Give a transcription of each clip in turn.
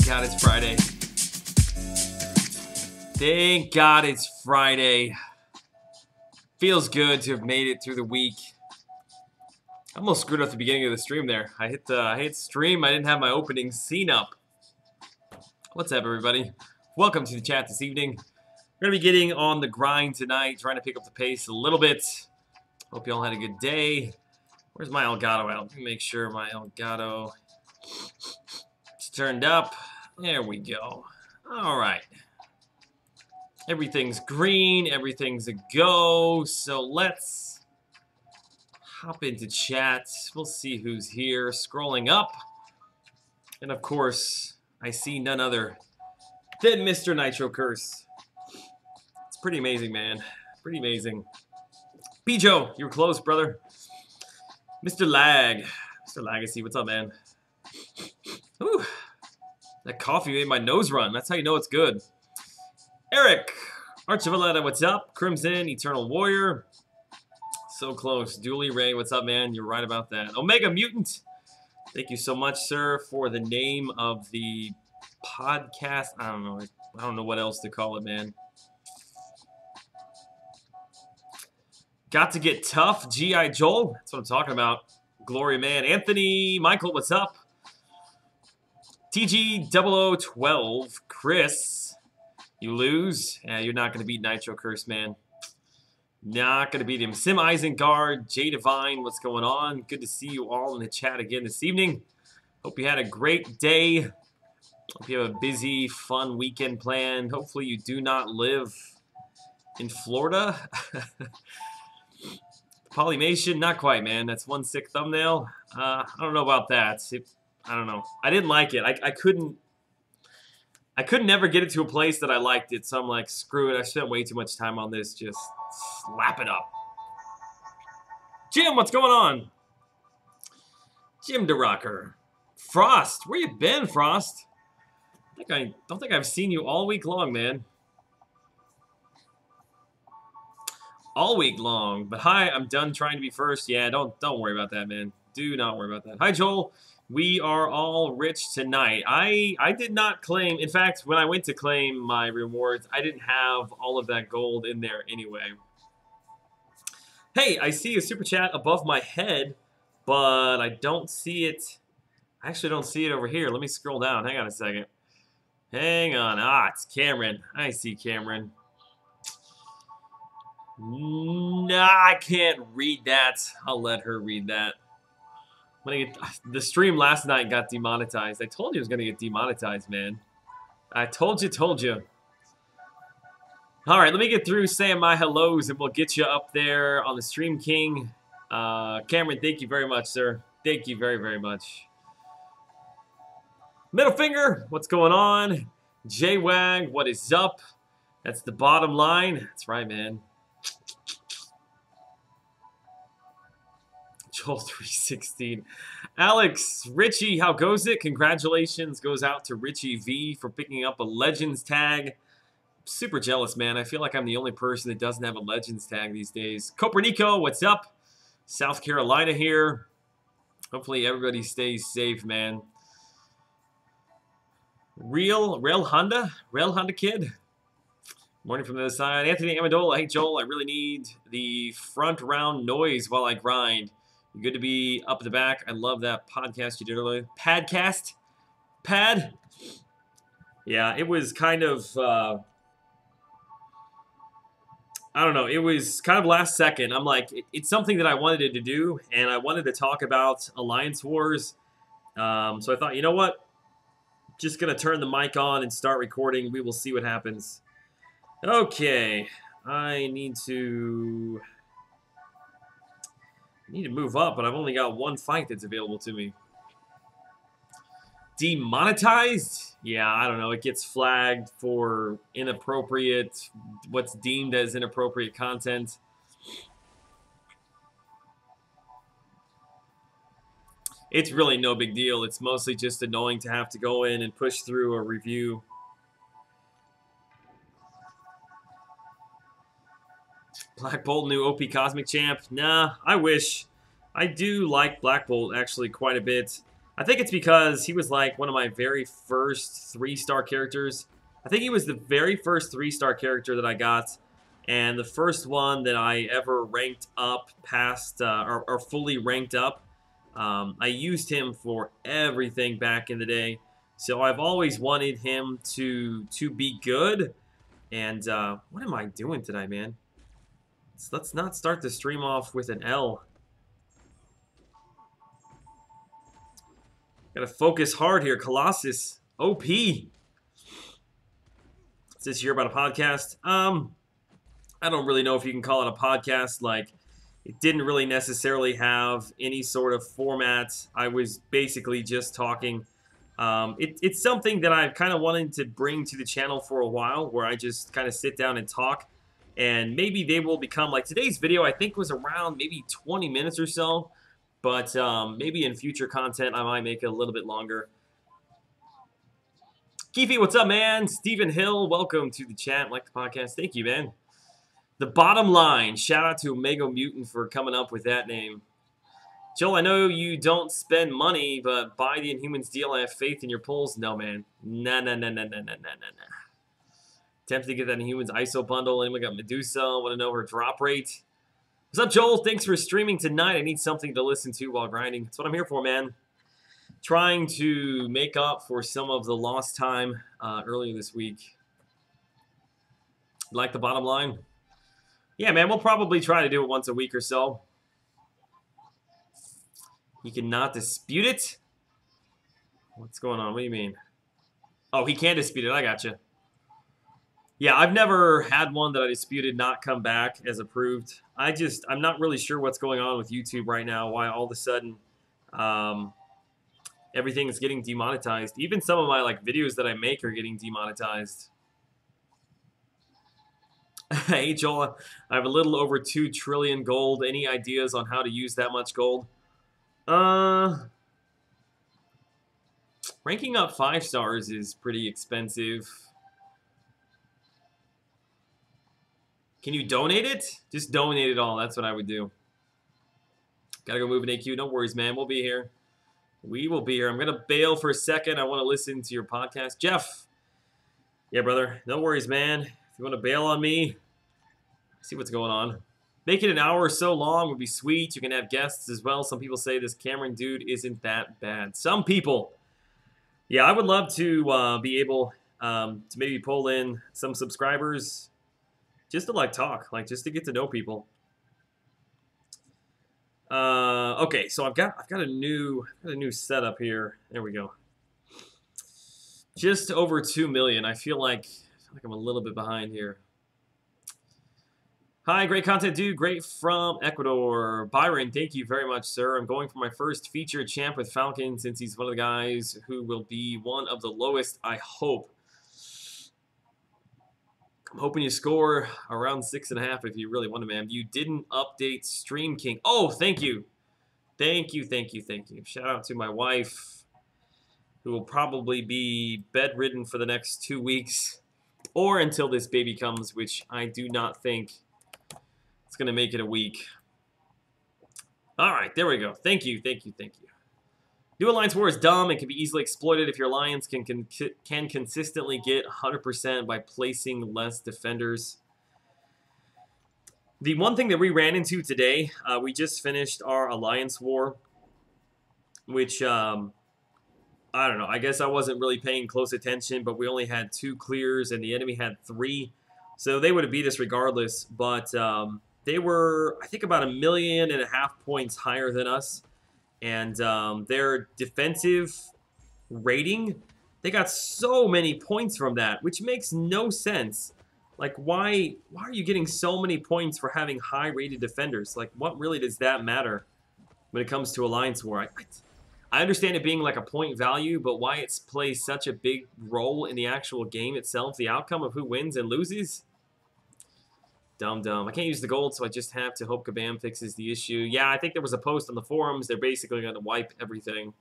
God it's Friday. Thank God it's Friday. Feels good to have made it through the week. I almost screwed up the beginning of the stream there. I hit stream. I didn't have my opening scene up. What's up, everybody? Welcome to the chat this evening. We're going to be getting on the grind tonight, trying to pick up the pace a little bit. Hope you all had a good day. Where's my Elgato out? Let me make sure my Elgato is turned up. There we go. All right. Everything's green. Everything's a go. So let's hop into chat. We'll see who's here. Scrolling up. And of course, I see none other than Mr. Nitro Curse. It's pretty amazing, man. Pretty amazing. Bijo, you were close, brother. Mr. Lag. Mr. Legacy, what's up, man? Ooh, that coffee made my nose run. That's how you know it's good. Eric. Archangel, what's up? Crimson, Eternal Warrior. So close. Dooley Ray, what's up, man? You're right about that. Omega Mutant. Thank you so much, sir, for the name of the podcast. I don't know what else to call it, man. Got to get tough. G.I. Joel. That's what I'm talking about. Glory, man. Anthony, Michael, what's up? TG0012. Chris, you lose. Yeah, you're not going to beat Nitro Curse, man. Not going to beat him. Sim Isengard, Jay Divine, what's going on? Good to see you all in the chat again this evening. Hope you had a great day. Hope you have a busy, fun weekend planned. Hopefully you do not live in Florida. Polymation, not quite, man. That's one sick thumbnail. I don't know about that. I don't know. I didn't like it. I couldn't never get it to a place that I liked it, so I'm like, screw it. I spent way too much time on this. Just slap it up. Jim, what's going on? Jim DeRocker. Frost, where you been, Frost? I don't think I've seen you all week long, man. All week long. But hi, I'm done trying to be first. Yeah, don't worry about that, man. Do not worry about that. Hi, Joel. We are all rich tonight. I did not claim. In fact, when I went to claim my rewards, I didn't have all of that gold in there anyway. Hey, I see a super chat above my head, but I don't see it. I actually don't see it over here. Let me scroll down. Hang on a second. Hang on. Ah, it's Cameron. I see Cameron. Nah, I can't read that. I'll let her read that. The stream last night got demonetized. I told you it was going to get demonetized, man. I told you. All right, let me get through saying my hellos, and we'll get you up there on the Stream King. Cameron, thank you very much, sir. Thank you very, very much. Middle finger, what's going on? J-Wag, what is up? That's the bottom line. That's right, man. Joel 316. Alex, Richie, how goes it? Congratulations goes out to Richie V for picking up a Legends tag. Super jealous, man. I feel like I'm the only person that doesn't have a Legends tag these days. Copernico, what's up? South Carolina here. Hopefully everybody stays safe, man. Rail Honda kid. Morning from the other side. Anthony Amendola. Hey, Joel, I really need the front round noise while I grind. Good to be up at the back. I love that podcast you did earlier. Padcast? Pad? Yeah, it was kind of, I don't know. It was kind of last second. I'm like, it's something that I wanted to do, and I wanted to talk about Alliance Wars. So I thought, you know what? Just going to turn the mic on and start recording. We will see what happens. Okay. I need to move up, but I've only got one fight that's available to me. Demonetized? Yeah, I don't know. It gets flagged for inappropriate, what's deemed as inappropriate content. It's really no big deal. It's mostly just annoying to have to go in and push through a review. Black Bolt, new OP Cosmic Champ. Nah, I wish. I do like Black Bolt actually quite a bit. I think it's because he was like one of my very first 3-star characters. I think he was the very first 3-star character that I got, and the first one that I ever ranked up past, or fully ranked up. I used him for everything back in the day, so I've always wanted him to be good. And what am I doing today, man? Let's not start the stream off with an L. Gotta focus hard here. Colossus. OP. Is this year about a podcast? I don't really know if you can call it a podcast. Like, it didn't really necessarily have any sort of format. I was basically just talking. It's something that I've kind of wanted to bring to the channel for a while, where I just kind of sit down and talk. And maybe they will become, like today's video, I think was around maybe 20 minutes or so. But maybe in future content, I might make it a little bit longer. Keefy, what's up, man? Stephen Hill, welcome to the chat. Like the podcast. Thank you, man. The Bottom Line. Shout out to Omega Mutant for coming up with that name. Joel, I know you don't spend money, but buy the Inhumans deal. I have faith in your pulls. No, man. Nah. Tempted to get that Inhumans ISO bundle. Anyone got Medusa? Want to know her drop rate? What's up, Joel? Thanks for streaming tonight. I need something to listen to while grinding. That's what I'm here for, man. Trying to make up for some of the lost time earlier this week. Like the Bottom Line? Yeah, man, we'll probably try to do it once a week or so. He cannot dispute it? What's going on? What do you mean? Oh, he can dispute it. I gotcha. Yeah, I've never had one that I disputed not come back as approved. I'm not really sure what's going on with YouTube right now, why all of a sudden everything is getting demonetized. Even some of my like videos that I make are getting demonetized. Hey, Joel, I have a little over 2 trillion gold. Any ideas on how to use that much gold? Ranking up 5 stars is pretty expensive. Can you donate it? Just donate it all. That's what I would do. Gotta go move an AQ. No worries, man. We'll be here. We will be here. I'm going to bail for a second. I want to listen to your podcast. Jeff. Yeah, brother. No worries, man. If you want to bail on me, see what's going on. Make it an hour or so long would be sweet. You can have guests as well. Some people say this Cameron dude isn't that bad. Some people. Yeah, I would love to be able to maybe pull in some subscribers. Just to like talk, like just to get to know people. Okay, so I've got a new setup here. There we go. Just over 2 million. I feel like I'm a little bit behind here. Hi, great content, dude. Great from Ecuador. Byron, thank you very much, sir. I'm going for my first featured champ with Falcon since he's one of the guys who will be one of the lowest, I hope. I'm hoping you score around 6.5 if you really want to, man. You didn't update Stream King. Oh, thank you. Thank you. Shout out to my wife, who will probably be bedridden for the next 2 weeks or until this baby comes, which I do not think it's going to make it a week. All right, there we go. Thank you. New Alliance War is dumb and can be easily exploited if your alliance can consistently get 100% by placing less defenders. The one thing that we ran into today, we just finished our Alliance War, which, I don't know, I guess I wasn't really paying close attention, but we only had 2 clears and the enemy had 3. So they would have beat us regardless, but they were, I think, about 1.5 million points higher than us. And their defensive rating, they got so many points from that, which makes no sense. Like, why are you getting so many points for having high-rated defenders? Like, what really does that matter when it comes to Alliance War? I understand it being like a point value, but why it plays such a big role in the actual game itself, the outcome of who wins and loses? Dumb. I can't use the gold, so I just have to hope Kabam fixes the issue. Yeah, I think there was a post on the forums. They're basically going to wipe everything.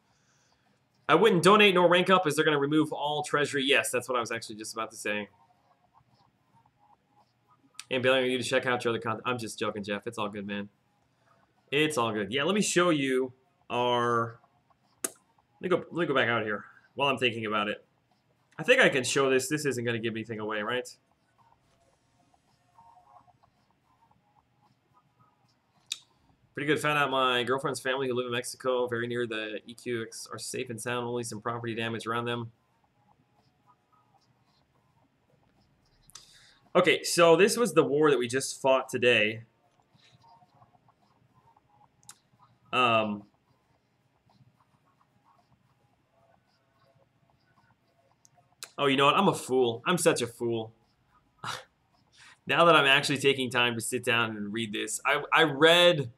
I wouldn't donate nor rank up as they're going to remove all treasury. Yes, that's what I was actually just about to say. And bailing on you to check out your other content. I'm just joking, Jeff. It's all good, man. It's all good. Yeah, let me show you our Let me go back out here while I'm thinking about it. I think I can show this. This isn't going to give anything away, right? Pretty good. Found out my girlfriend's family who live in Mexico, very near the EQX, are safe and sound. Only some property damage around them. Okay, so this was the war that we just fought today. Oh, you know what? I'm a fool. I'm such a fool. Now that I'm actually taking time to sit down and read this, I read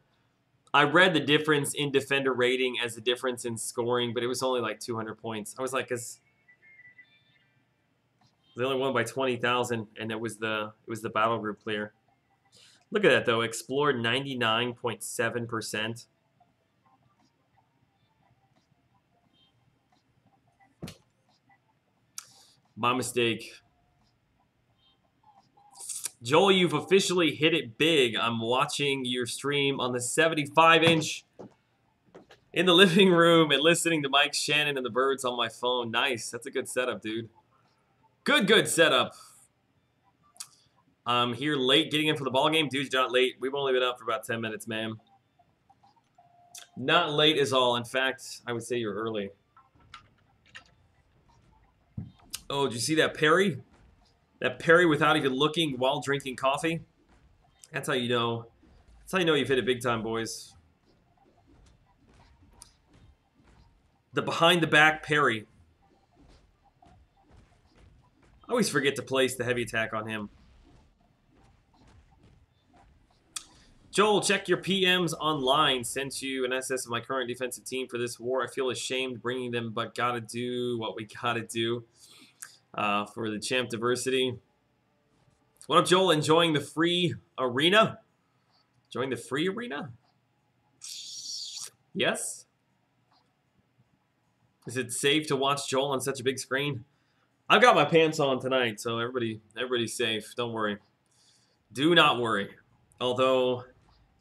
the difference in defender rating as the difference in scoring, but it was only like 200 points. I was like, cause they only won by 20,000, and it was the battle group clear. Look at that though. Explored 99.7%. My mistake. Joel, you've officially hit it big. I'm watching your stream on the 75-inch in the living room and listening to Mike Shannon and the birds on my phone. Nice. That's a good setup, dude. Good setup. I'm here late getting in for the ball game. Dude's not late. We've only been up for about 10 minutes, ma'am. Not late is all. In fact, I would say you're early. Oh, did you see that parry? That parry without even looking while drinking coffee? That's how you know. That's how you know you've hit it big time, boys. The behind the back parry. I always forget to place the heavy attack on him. Joel, check your PMs online. Sent you an SS of my current defensive team for this war. I feel ashamed bringing them, but gotta do what we gotta do for the champ diversity. What up, Joel? Enjoying the free arena? Enjoying the free arena? Yes? Is it safe to watch Joel on such a big screen? I've got my pants on tonight, so everybody's safe. Don't worry. Do not worry. Although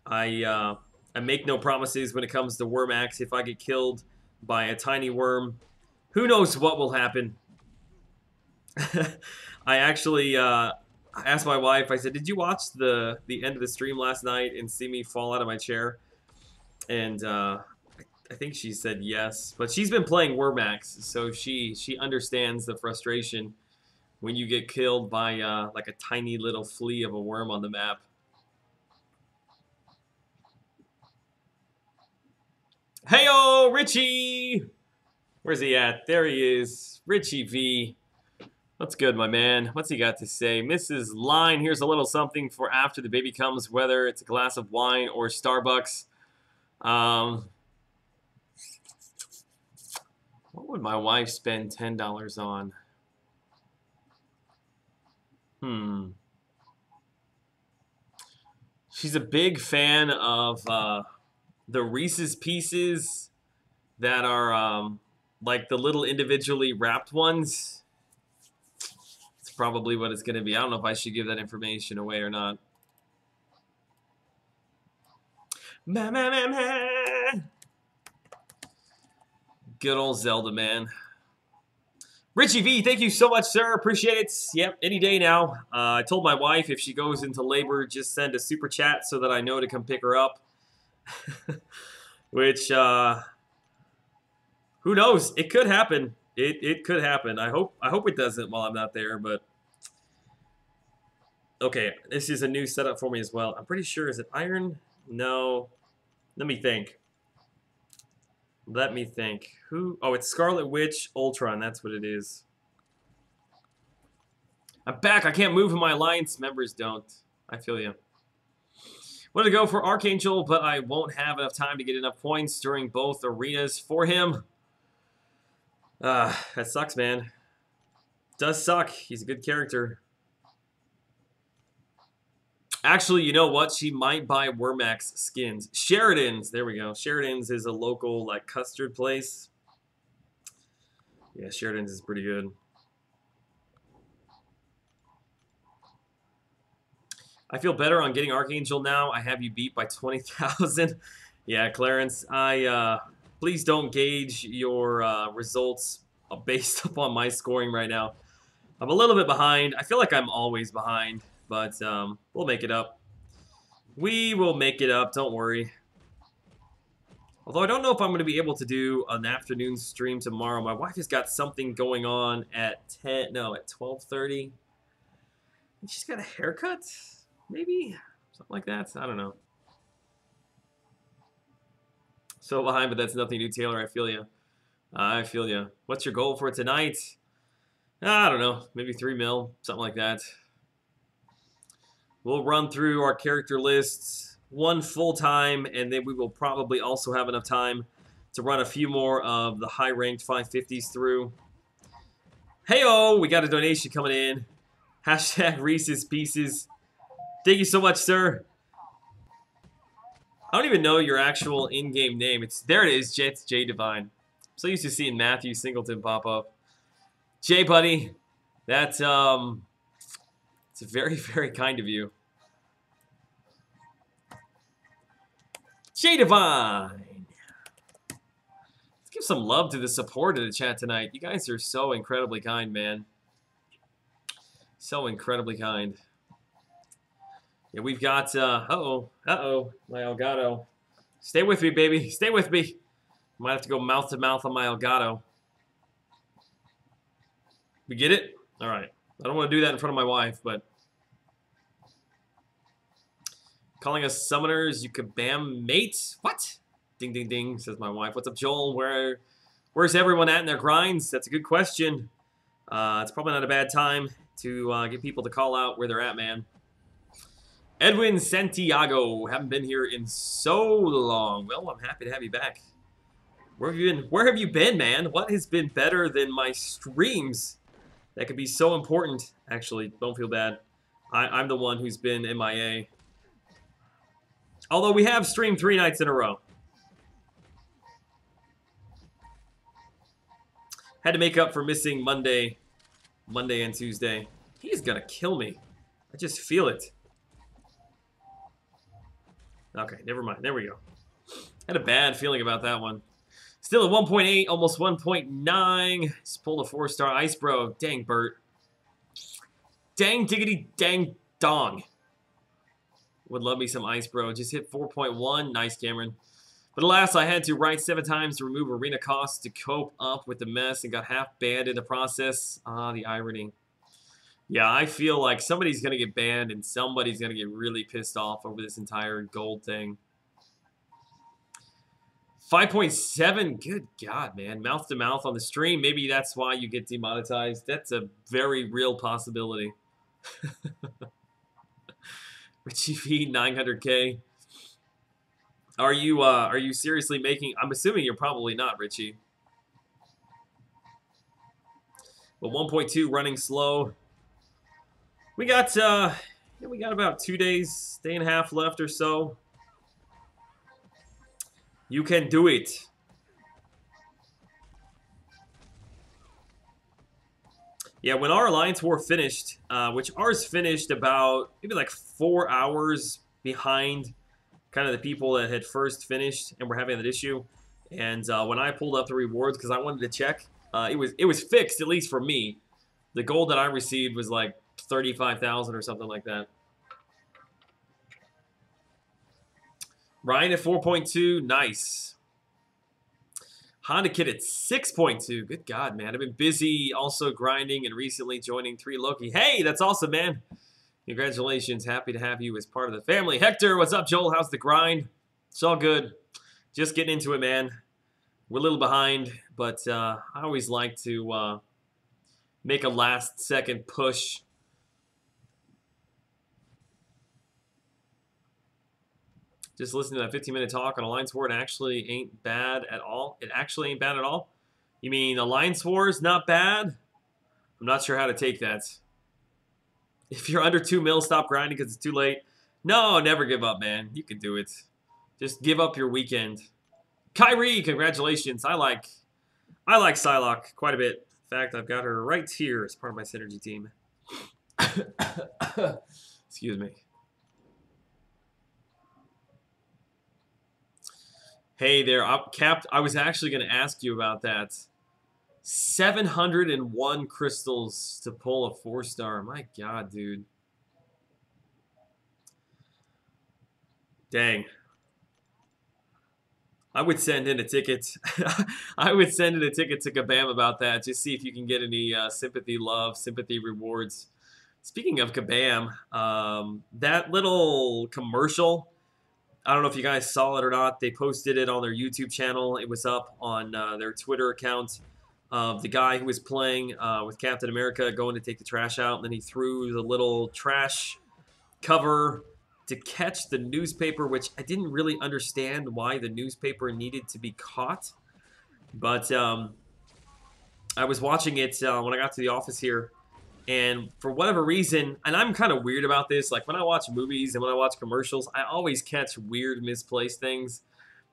I make no promises when it comes to worm axe. If I get killed by a tiny worm, who knows what will happen? I actually I asked my wife. I said, "Did you watch the end of the stream last night and see me fall out of my chair?" And I think she said yes, but she's been playing Wormax, so she understands the frustration when you get killed by like a tiny little flea of a worm on the map. Heyo, Richie! Where's he at? There he is, Richie V. What's good, my man? What's he got to say? Mrs. Line, here's a little something for after the baby comes, whether it's a glass of wine or Starbucks. What would my wife spend $10 on? She's a big fan of the Reese's Pieces that are like the little individually wrapped ones. It's probably what it's going to be. I don't know if I should give that information away or not. Good old Zelda, man. Richie V, thank you so much, sir. Appreciate it. Yep, any day now. I told my wife if she goes into labor, just send a super chat so that I know to come pick her up. Which, who knows? It could happen. It could happen. I hope it doesn't while I'm not there, but okay, this is a new setup for me as well. I'm pretty sure, is it iron? No. Let me think. Let me think. Who? Oh, it's Scarlet Witch Ultron. That's what it is. I'm back. I can't move when my alliance members don't. I feel you. Wanted to go for Archangel, but I won't have enough time to get enough points during both arenas for him. That sucks, man. Does suck. He's a good character. Actually, you know what? She might buy Wormax skins. Sheridan's. There we go. Sheridan's is a local, like, custard place. Yeah, Sheridan's is pretty good. I feel better on getting Archangel now. I have you beat by 20,000. Yeah, Clarence, I Please don't gauge your results based upon my scoring right now. I'm a little bit behind. I feel like I'm always behind, but we'll make it up. We will make it up, don't worry. Although I don't know if I'm going to be able to do an afternoon stream tomorrow. My wife has got something going on at 12:30. She's got a haircut? Maybe? Something like that? I don't know. So behind, but that's nothing new, Taylor. I feel you. I feel you. What's your goal for tonight? I don't know. Maybe 3 mil. Something like that. We'll run through our character lists one full time, and then we will probably also have enough time to run a few more of the high-ranked 550s through. Hey-oh! We got a donation coming in. Hashtag Reese's Pieces. Thank you so much, sir. I don't even know your actual in-game name. There it is. It's J Divine. I'm so used to seeing Matthew Singleton pop up. Jay, buddy. That's it's very, very kind of you. J Divine. Let's give some love to the support of the chat tonight. You guys are so incredibly kind, man. So incredibly kind. Yeah, we've got, uh-oh, my Elgato. Stay with me, baby. Stay with me. Might have to go mouth to mouth on my Elgato. We get it? All right. I don't want to do that in front of my wife, but... Calling us summoners, you kabam mate? What? Ding, ding, ding, says my wife. What's up, Joel? Where's everyone at in their grinds? That's a good question. It's probably not a bad time to get people to call out where they're at, man. Edwin Santiago, haven't been here in so long. Well, I'm happy to have you back. Where have you been? Where have you been, man? What has been better than my streams? That could be so important. Actually, don't feel bad. I'm the one who's been MIA. Although we have streamed 3 nights in a row. Had to make up for missing Monday and Tuesday. He's gonna kill me. I just feel it. Okay, never mind. There we go. Had a bad feeling about that one. Still at 1.8, almost 1.9. Just pulled a 4-star Ice Bro. Dang, Bert. Dang diggity dang dong. Would love me some Ice Bro. Just hit 4.1. Nice, Cameron. But alas, I had to write 7 times to remove arena costs to cope up with the mess and got half banned in the process. Ah, the irony. Yeah, I feel like somebody's going to get banned and somebody's going to get really pissed off over this entire gold thing. 5.7. Good God, man. Mouth to mouth on the stream. Maybe that's why you get demonetized. That's a very real possibility. Richie V, 900K. Are you seriously making... I'm assuming you're probably not, Richie. But 1.2 running slow. We got about 2 days, day and a half left or so. You can do it. Yeah, when our Alliance War finished, which ours finished about maybe like 4 hours behind kind of the people that had first finished and were having that issue. And when I pulled up the rewards because I wanted to check, it was fixed, at least for me. The gold that I received was like 35,000 or something like that. Ryan at 4.2, nice. Honda Kid at 6.2, good God, man. I've been busy also grinding and recently joining 3 Loki. Hey, that's awesome, man. Congratulations, happy to have you as part of the family. Hector, what's up, Joel? How's the grind? It's all good. Just getting into it, man. We're a little behind, but I always like to make a last-second push. Just listening to that 15-minute talk on Alliance War, it actually ain't bad at all. It actually ain't bad at all? You mean Alliance War is not bad? I'm not sure how to take that. If you're under 2 mil, stop grinding because it's too late. No, never give up, man. You can do it. Just give up your weekend. Kyrie, congratulations. I like Psylocke quite a bit. In fact, I've got her right here as part of my Synergy team. Excuse me. Hey there, Cap. I was actually going to ask you about that. 701 crystals to pull a 4-star. My God, dude. Dang. I would send in a ticket. I would send in a ticket to Kabam about that. Just see if you can get any sympathy, love, sympathy rewards. Speaking of Kabam, that little commercial, I don't know if you guys saw it or not. They posted it on their YouTube channel. It was up on their Twitter account of the guy who was playing with Captain America going to take the trash out. And then he threw the little trash cover to catch the newspaper, which I didn't really understand why the newspaper needed to be caught. But I was watching it when I got to the office here. And for whatever reason, and I'm kind of weird about this, like when I watch movies and when I watch commercials, I always catch weird misplaced things.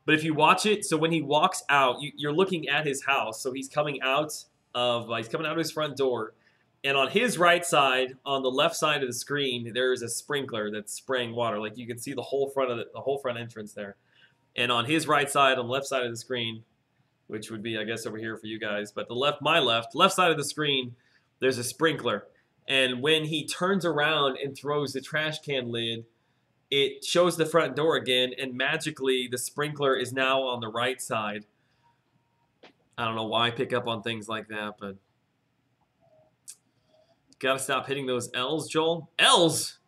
But if you watch it, so when he walks out, you're looking at his house. So he's coming out of his front door. And on his right side, on the left side of the screen, there is a sprinkler that's spraying water. Like you can see the whole front of the whole front entrance there. And on his right side, on the left side of the screen, which would be, I guess, over here for you guys, but my left side of the screen, there's a sprinkler. And when he turns around and throws the trash can lid, it shows the front door again, and magically the sprinkler is now on the right side. I don't know why I pick up on things like that, but gotta stop hitting those L's, Joel. L's!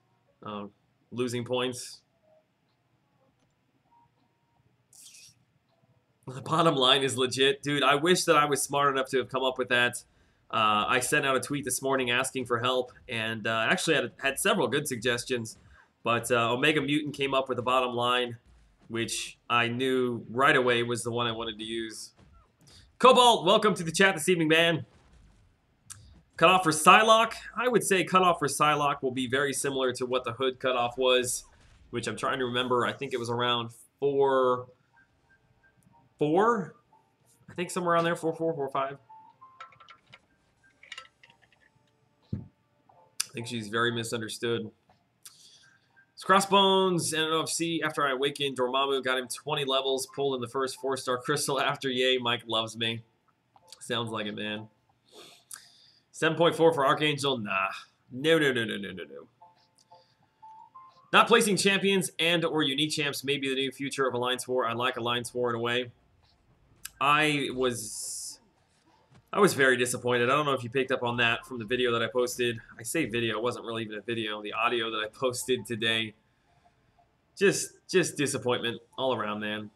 Oh, losing points. The bottom line is legit. Dude, I wish that I was smart enough to have come up with that. I sent out a tweet this morning asking for help, and actually had several good suggestions. But Omega Mutant came up with the bottom line, which I knew right away was the one I wanted to use. Cobalt, welcome to the chat this evening, man. Cutoff for Psylocke. I would say cutoff for Psylocke will be very similar to what the Hood cutoff was, which I'm trying to remember. I think it was around 4. I think somewhere around there, 4, 5. I think she's very misunderstood. It's Crossbones, NFC. After I awakened, Dormammu got him 20 levels, pulled in the first 4-star crystal after. Yay, Mike loves me. Sounds like it, man. 7.4 for Archangel. Nah. No. Not placing champions and or unique champs may be the new future of Alliance War. I like Alliance War in a way. I was very disappointed. I don't know if you picked up on that from the video that I posted. I say video, it wasn't really even a video. The audio that I posted today. Just disappointment all around, man.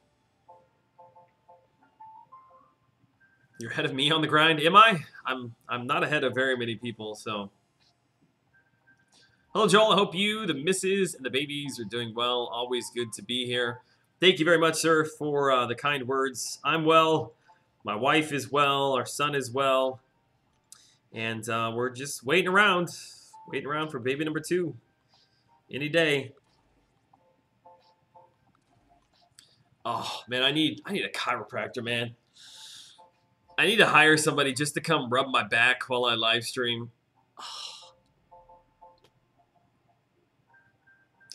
You're ahead of me on the grind, am I? I'm not ahead of very many people, so. Hello, Joel. I hope you, the missus, and the babies are doing well. Always good to be here. Thank you very much, sir, for the kind words. I'm well. My wife is well. Our son is well. And we're just waiting around for baby number 2 any day. Oh, man, I need a chiropractor, man. I need to hire somebody just to come rub my back while I live stream. Oh.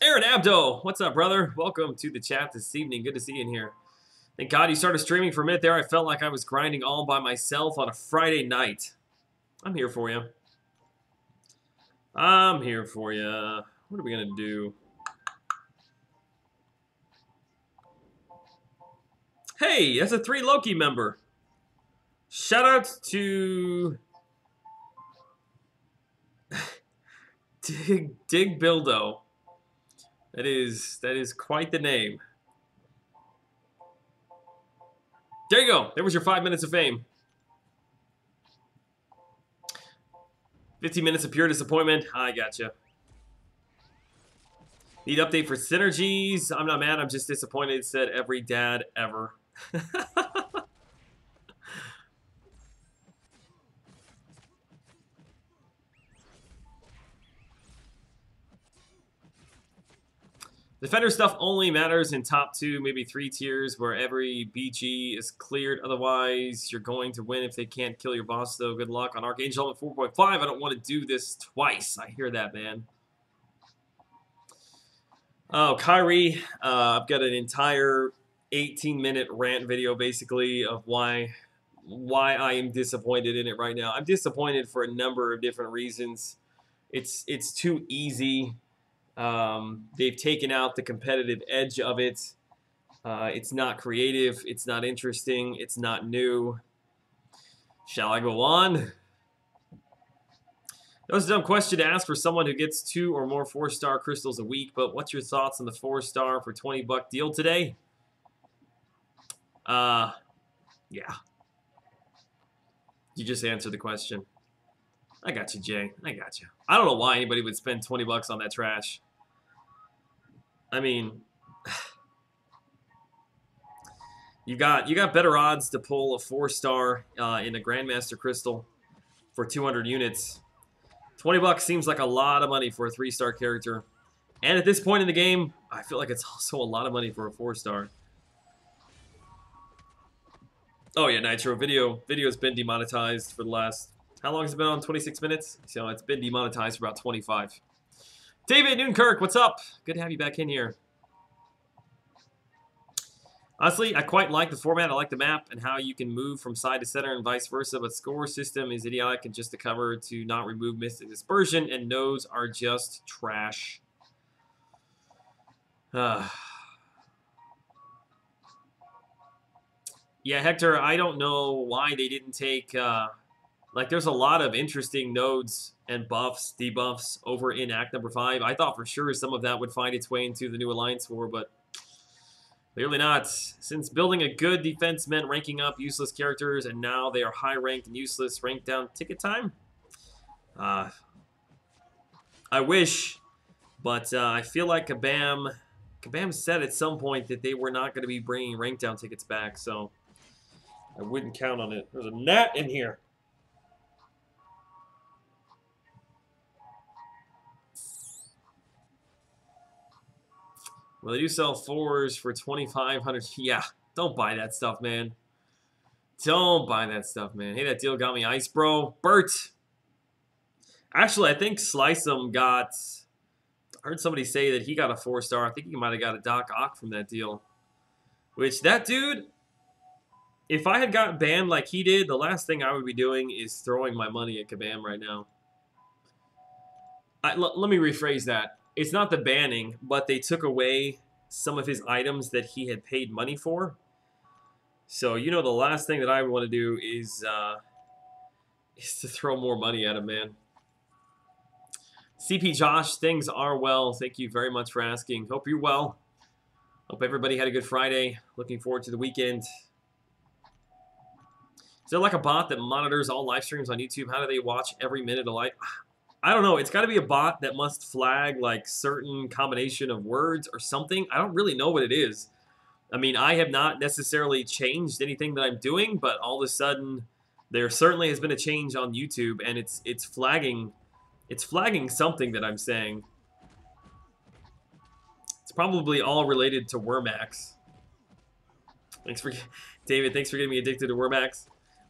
Aaron Abdo, what's up, brother? Welcome to the chat this evening. Good to see you in here. Thank God you started streaming for a minute there. I felt like I was grinding all by myself on a Friday night. I'm here for you. I'm here for you. What are we going to do? Hey, that's a 3 Loki member. Shout out to Dig Bildo. That is quite the name. There you go. There was your 5 minutes of fame. 15 minutes of pure disappointment. I gotcha. Need update for synergies. I'm not mad. I'm just disappointed. Said every dad ever. Defender stuff only matters in top 2, maybe 3 tiers where every BG is cleared. Otherwise, you're going to win if they can't kill your boss, though. Good luck on Archangel at 4.5. I don't want to do this twice. I hear that, man. Oh, Kyrie. I've got an entire 18-minute rant video basically of why I am disappointed in it right now. I'm disappointed for a number of different reasons. It's too easy. They've taken out the competitive edge of it. It's not creative. It's not interesting. It's not new. Shall I go on? That was a dumb question to ask for someone who gets 2 or more 4-star crystals a week, but what's your thoughts on the 4-star for $20 deal today? Yeah. You just answered the question. I got you, Jay. I got you. I don't know why anybody would spend $20 on that trash. I mean, you got better odds to pull a 4-star in a Grandmaster Crystal for 200 units. $20 seems like a lot of money for a 3-star character. And at this point in the game, I feel like it's also a lot of money for a 4-star. Oh yeah, Nitro. Video's been demonetized for the last... How long has it been on? 26 minutes? So it's been demonetized for about 25. David Noonkirk, what's up? Good to have you back in here. Honestly, I quite like the format. I like the map and how you can move from side to center and vice versa, but score system is idiotic and just a cover to not remove Mystic Dispersion, and nodes are just trash. Yeah, Hector, I don't know why they didn't take... like, there's a lot of interesting nodes and buffs, debuffs over in Act number 5. I thought for sure some of that would find its way into the new Alliance War, but... clearly not. Since building a good defense meant ranking up useless characters, and now they are high-ranked and useless, rank down ticket time? I wish, but I feel like Kabam said at some point that they were not going to be bringing rank down tickets back, so I wouldn't count on it. There's a gnat in here. Well, they do sell 4s for $2,500. Yeah, don't buy that stuff, man. Don't buy that stuff, man. Hey, that deal got me ice, bro. Bert. Actually, I think Slice'em got... I heard somebody say that he got a 4-star. I think he might have got a Doc Ock from that deal. Which, that dude... if I had got banned like he did, the last thing I would be doing is throwing my money at Kabam right now. Let me rephrase that. It's not the banning, but they took away some of his items that he had paid money for. So, you know, the last thing that I would want to do is to throw more money at him, man. CP Josh, things are well. Thank you very much for asking. Hope you're well. Hope everybody had a good Friday. Looking forward to the weekend. Is there like a bot that monitors all live streams on YouTube? How do they watch every minute of live? I don't know. It's got to be a bot that must flag like certain combination of words or something. I don't really know what it is. I mean, I have not necessarily changed anything that I'm doing, but all of a sudden there certainly has been a change on YouTube, and it's flagging something that I'm saying. It's probably all related to Wormax. Thanks for David. Thanks for getting me addicted to Wormax.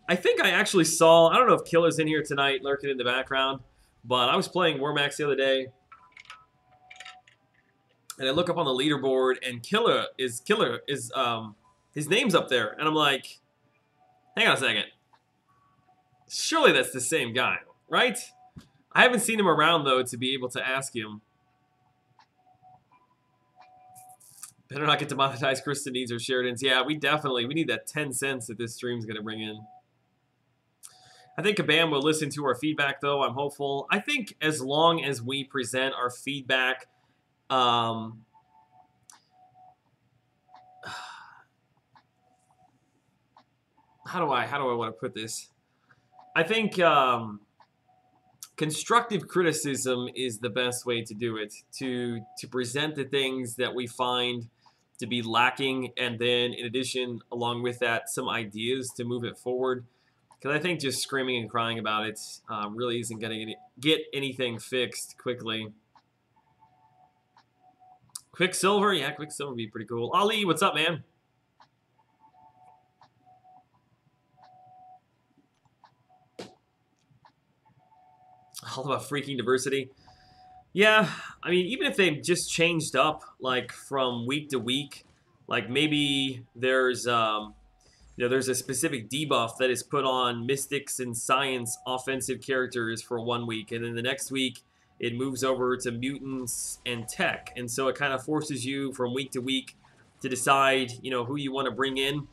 I think I actually saw, I don't know if Killer's in here tonight lurking in the background, but I was playing Wormax the other day, and I look up on the leaderboard, and Killer is his name's up there, and I'm like, hang on a second. Surely that's the same guy, right? I haven't seen him around, though, to be able to ask him. Better not get demonetized. Kristen needs her Sheridans. Yeah, we need that 10 cents that this stream's going to bring in. I think Kabam will listen to our feedback, though. I'm hopeful. I think as long as we present our feedback, how do I want to put this? I think constructive criticism is the best way to do it. To present the things that we find to be lacking, and then in addition, along with that, some ideas to move it forward. Because I think just screaming and crying about it really isn't going to get anything fixed quickly. Quicksilver? Yeah, Quicksilver would be pretty cool. Ali, what's up, man? All about freaking diversity. Yeah, I mean, even if they just changed up, like, from week to week, Like maybe there's there's a specific debuff that is put on Mystics and Science offensive characters for 1 week, and then the next week it moves over to Mutants and Tech, and so it kind of forces you from week to week to decide, who you want to bring in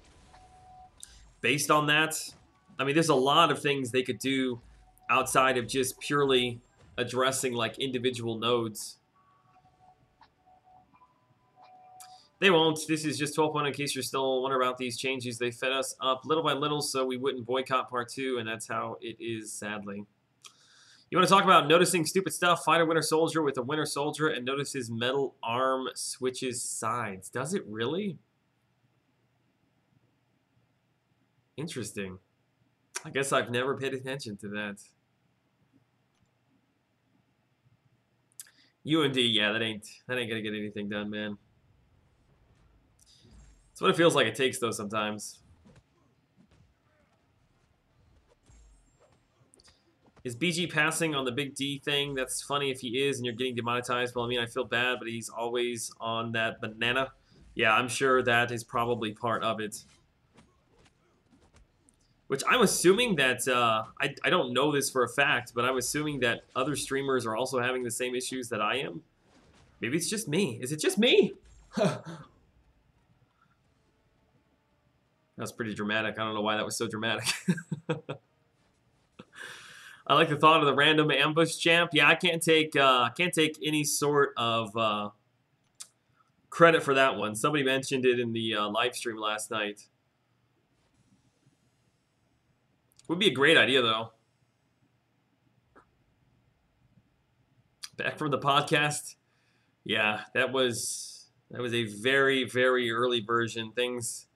based on that. I mean, there's a lot of things they could do outside of just purely addressing like individual nodes. They won't. This is just 12.1 in case you're still wondering about these changes. They fed us up little by little so we wouldn't boycott part 2, and that's how it is, sadly. You want to talk about noticing stupid stuff? Fight a Winter Soldier with a Winter Soldier and notice his metal arm switches sides. Does it really? Interesting. I guess I've never paid attention to that. UND, yeah, that ain't gonna get anything done, man. That's what it feels like it takes, though, sometimes. Is BG passing on the big D thing? That's funny if he is and you're getting demonetized. Well, I mean, I feel bad, but he's always on that banana. Yeah, I'm sure that is probably part of it. Which I'm assuming that, I don't know this for a fact, but I'm assuming that other streamers are also having the same issues that I am. Maybe it's just me. Is it just me? That's pretty dramatic. I don't know why that was so dramatic. I like the thought of the random ambush champ. Yeah, I can't take any sort of credit for that one. Somebody mentioned it in the live stream last night. Would be a great idea, though. Back from the podcast. Yeah, that was a very, very early version. Things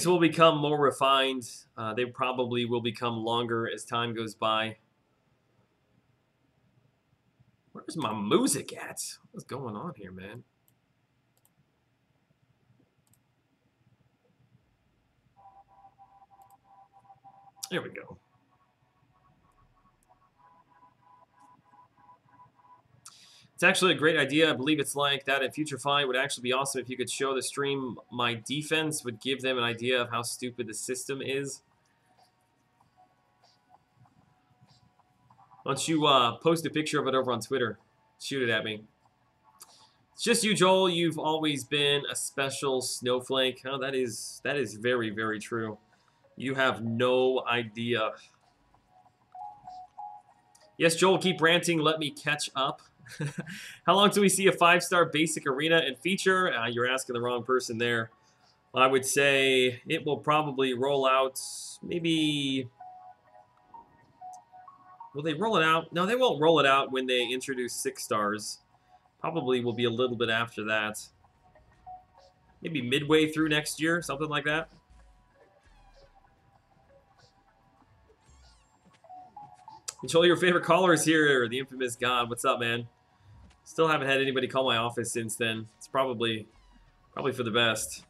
will become more refined. They probably will become longer as time goes by. Where's my music at? What's going on here, man? There we go. It's actually a great idea. I believe it's like that in Future Fight. Would actually be awesome if you could show the stream my defense. Would give them an idea of how stupid the system is. Why don't you post a picture of it over on Twitter? Shoot it at me. It's just you, Joel. You've always been a special snowflake. Oh, that is very, very true. You have no idea. Yes, Joel, keep ranting. Let me catch up. How long till we see a 5-star basic arena and feature? You're asking the wrong person there. I would say it will probably roll out maybe... Will they roll it out? No, they won't roll it out when they introduce 6 stars. Probably will be a little bit after that. Maybe midway through next year, something like that. Control your favorite callers here, the infamous God. What's up, man? Still haven't had anybody call my office since then. It's probably for the best.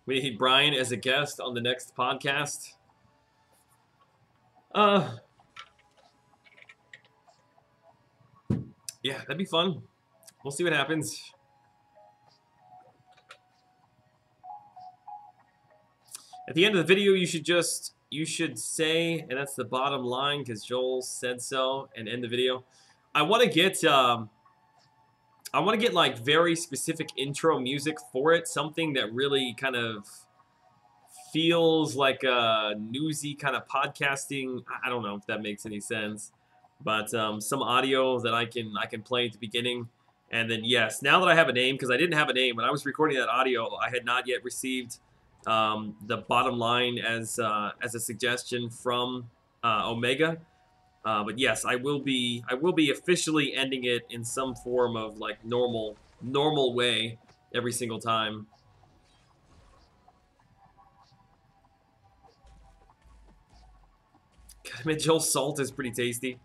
We need Brian as a guest on the next podcast. Yeah, that'd be fun. We'll see what happens. At the end of the video, you should say, and that's the bottom line because Joel said so, and end the video. I want to get like very specific intro music for it, something that really kind of feels like a newsy kind of podcasting. I don't know if that makes any sense, but some audio that I can play at the beginning, and then yes, now that I have a name, because I didn't have a name when I was recording that audio, I had not yet received the bottom line as a suggestion from Omega. But yes, I will be officially ending it in some form of like normal way every single time. God, I mean, Joel's salt is pretty tasty.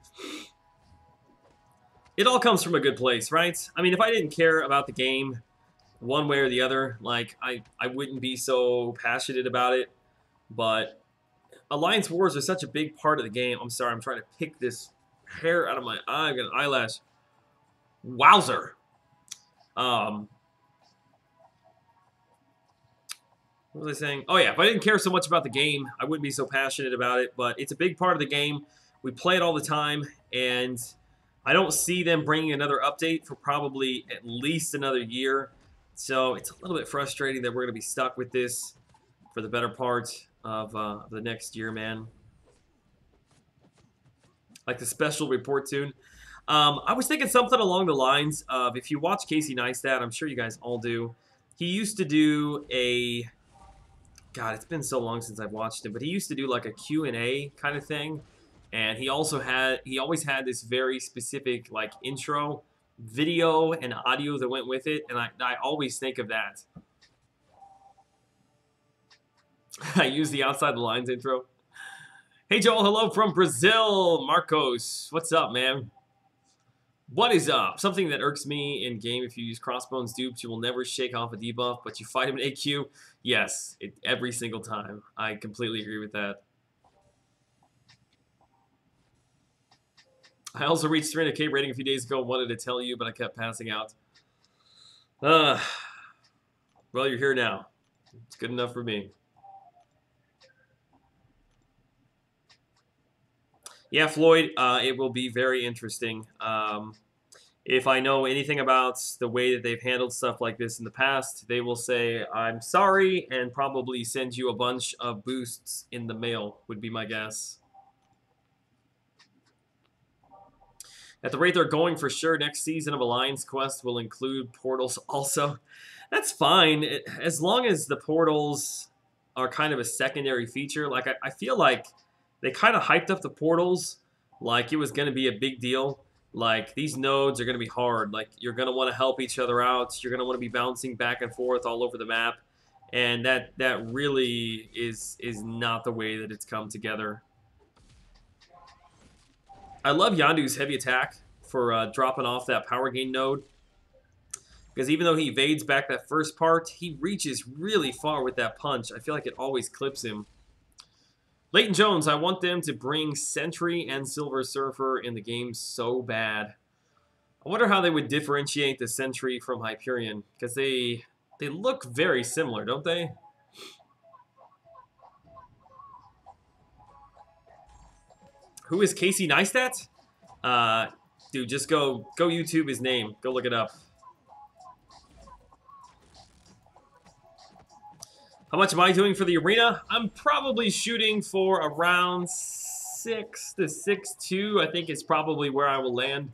It all comes from a good place, right? I mean, if I didn't care about the game one way or the other, like I wouldn't be so passionate about it. But Alliance Wars are such a big part of the game. I'm sorry, I'm trying to pick this hair out of my eye. I've got an eyelash. Wowzer. What was I saying? Oh, yeah, if I didn't care so much about the game, I wouldn't be so passionate about it, but it's a big part of the game. We play it all the time, and I don't see them bringing another update for probably at least another year. So it's a little bit frustrating that we're going to be stuck with this for the better part of the next year, man. Like the special report tune. I was thinking something along the lines of, if you watch Casey Neistat, I'm sure you guys all do, he used to do a... God, it's been so long since I've watched him, but he used to do like a Q&A kind of thing. And he always had this very specific like intro video and audio that went with it, and I always think of that. I use the Outside the Lines intro. Hey Joel, hello from Brazil. Marcos, what's up, man? What is up? Something that irks me in game: if you use Crossbones dupes, you will never shake off a debuff, but you fight him in AQ. Yes, every single time. I completely agree with that. I also reached 300k rating a few days ago. Wanted to tell you, but I kept passing out. Well, you're here now. It's good enough for me. Yeah, Floyd, it will be very interesting. If I know anything about the way that they've handled stuff like this in the past, they will say, I'm sorry, and probably send you a bunch of boosts in the mail, would be my guess. At the rate they're going, for sure, next season of Alliance Quest will include portals also. That's fine, as long as the portals are kind of a secondary feature. Like, I feel like they kind of hyped up the portals like it was going to be a big deal. Like, these nodes are going to be hard. Like, you're going to want to help each other out. You're going to want to be bouncing back and forth all over the map. And that really is not the way that it's come together. I love Yondu's heavy attack for dropping off that power gain node. Because even though he evades back that first part, he reaches really far with that punch. I feel like it always clips him. Leighton Jones, I want them to bring Sentry and Silver Surfer in the game so bad. I wonder how they would differentiate the Sentry from Hyperion, because they look very similar, don't they? Who is Casey Neistat? Dude, just go YouTube his name. Go look it up. How much am I doing for the arena? I'm probably shooting for around 6 to 6.2. I think it's probably where I will land.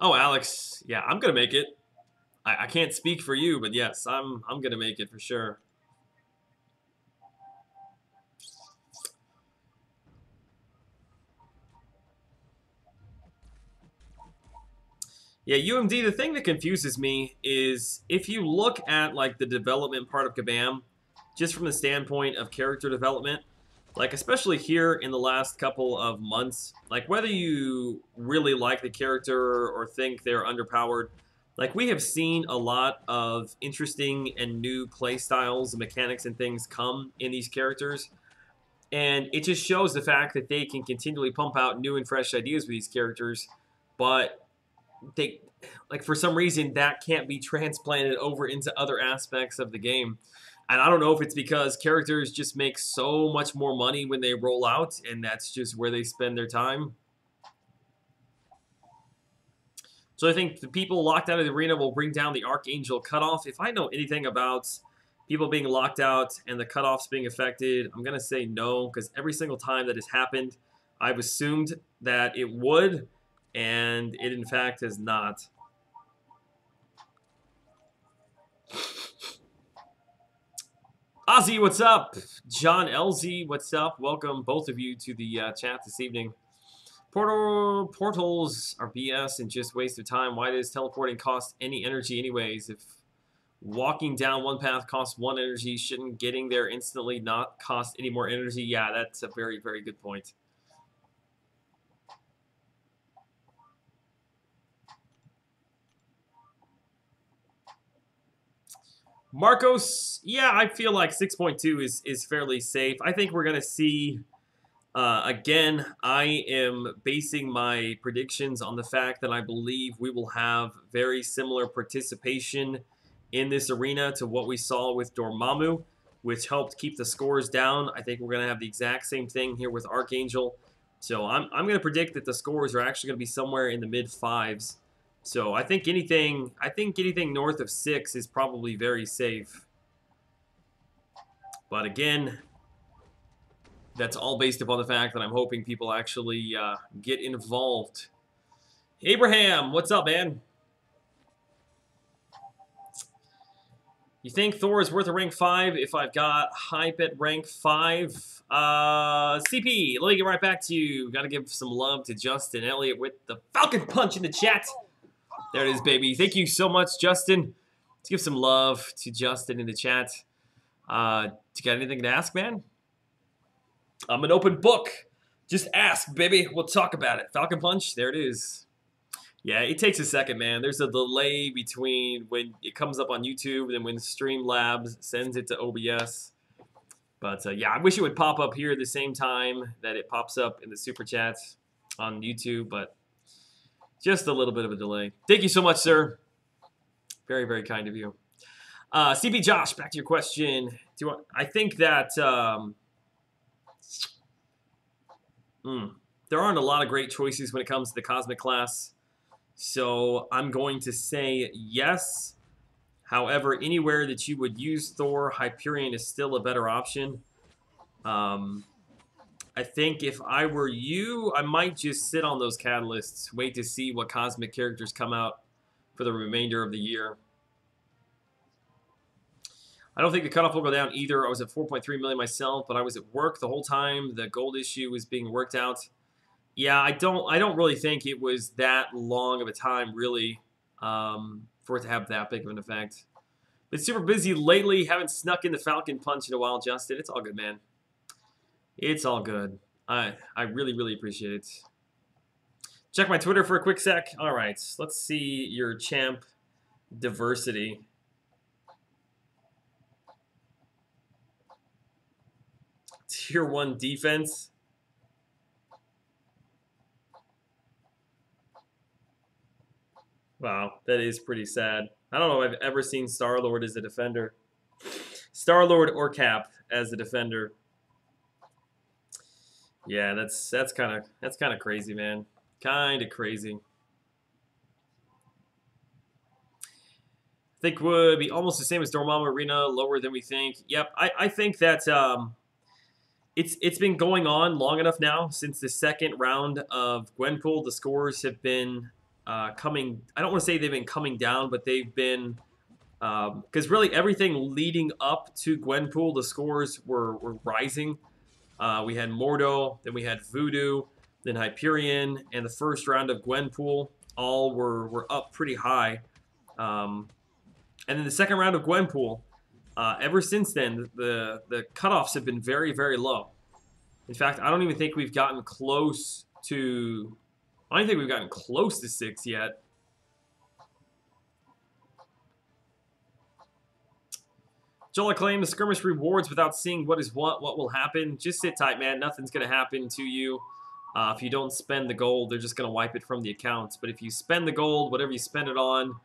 Oh, Alex. Yeah, I'm going to make it. I can't speak for you, but yes, I'm going to make it for sure. Yeah, UMD, the thing that confuses me is if you look at like the development part of Kabam, just from the standpoint of character development, like especially here in the last couple of months, like whether you really like the character or think they're underpowered, like we have seen a lot of interesting and new play styles and mechanics and things come in these characters. And it just shows the fact that they can continually pump out new and fresh ideas with these characters, but they, like, for some reason that can't be transplanted over into other aspects of the game. And I don't know if it's because characters just make so much more money when they roll out, and that's just where they spend their time. So I think the people locked out of the arena will bring down the Archangel cutoff. If I know anything about people being locked out and the cutoffs being affected, I'm going to say no, because every single time that has happened, I've assumed that it would, and it in fact has not. Ozzy, what's up? John LZ, what's up? Welcome, both of you, to the chat this evening. Portals are BS and just waste of time. Why does teleporting cost any energy anyways? If walking down one path costs 1 energy, shouldn't getting there instantly not cost any more energy? Yeah, that's a very, very good point. Marcos, yeah, I feel like 6.2 is fairly safe. I think we're going to see, again, I am basing my predictions on the fact that I believe we will have very similar participation in this arena to what we saw with Dormammu, which helped keep the scores down. I think we're going to have the exact same thing here with Archangel. So I'm going to predict that the scores are actually going to be somewhere in the mid-5s. So I think anything north of 6 is probably very safe. But again, that's all based upon the fact that I'm hoping people actually get involved. Abraham, what's up, man? You think Thor is worth a rank 5 if I've got hype at rank 5? CP, let me get right back to you. Got to give some love to Justin Elliott with the Falcon Punch in the chat. There it is, baby. Thank you so much, Justin. Let's give some love to Justin in the chat. Do you got anything to ask, man? I'm an open book. Just ask, baby. We'll talk about it. Falcon Punch, there it is. Yeah, it takes a second, man. There's a delay between when it comes up on YouTube and when Streamlabs sends it to OBS. But yeah, I wish it would pop up here at the same time that it pops up in the Super Chats on YouTube, but just a little bit of a delay. Thank you so much, sir. Very, very kind of you. CB Josh, back to your question. I think that there aren't a lot of great choices when it comes to the Cosmic class. So I'm going to say yes. However, anywhere that you would use Thor, Hyperion is still a better option. I think if I were you, I might just sit on those catalysts, wait to see what cosmic characters come out for the remainder of the year. I don't think the cutoff will go down either. I was at 4.3 million myself, but I was at work the whole time. The gold issue was being worked out. Yeah, I don't really think it was that long of a time, really, for it to have that big of an effect. Been super busy lately. Haven't snuck in the Falcon Punch in a while, Justin. It's all good, man. It's all good. I really, really appreciate it. Check my Twitter for a quick sec. All right, let's see your champ diversity. Tier 1 defense. Wow, that is pretty sad. I don't know if I've ever seen Star-Lord as a defender. Star-Lord or Cap as a defender. Yeah, that's kind of crazy, man. Kind of crazy. I think would be almost the same as Dormammu Arena, lower than we think. Yep, I think that it's been going on long enough now since the second round of Gwenpool. The scores have been coming. I don't want to say they've been coming down, but they've been because really everything leading up to Gwenpool, the scores were rising. We had Mordo, then we had Voodoo, then Hyperion, and the first round of Gwenpool all were up pretty high. And then the second round of Gwenpool, ever since then, the cutoffs have been very, very low. In fact, I don't even think we've gotten close to... I don't think we've gotten close to 6 yet. Joel, I claim the skirmish rewards without seeing what will happen. Just sit tight, man. Nothing's going to happen to you. If you don't spend the gold, they're just going to wipe it from the accounts. But if you spend the gold, whatever you spend it on,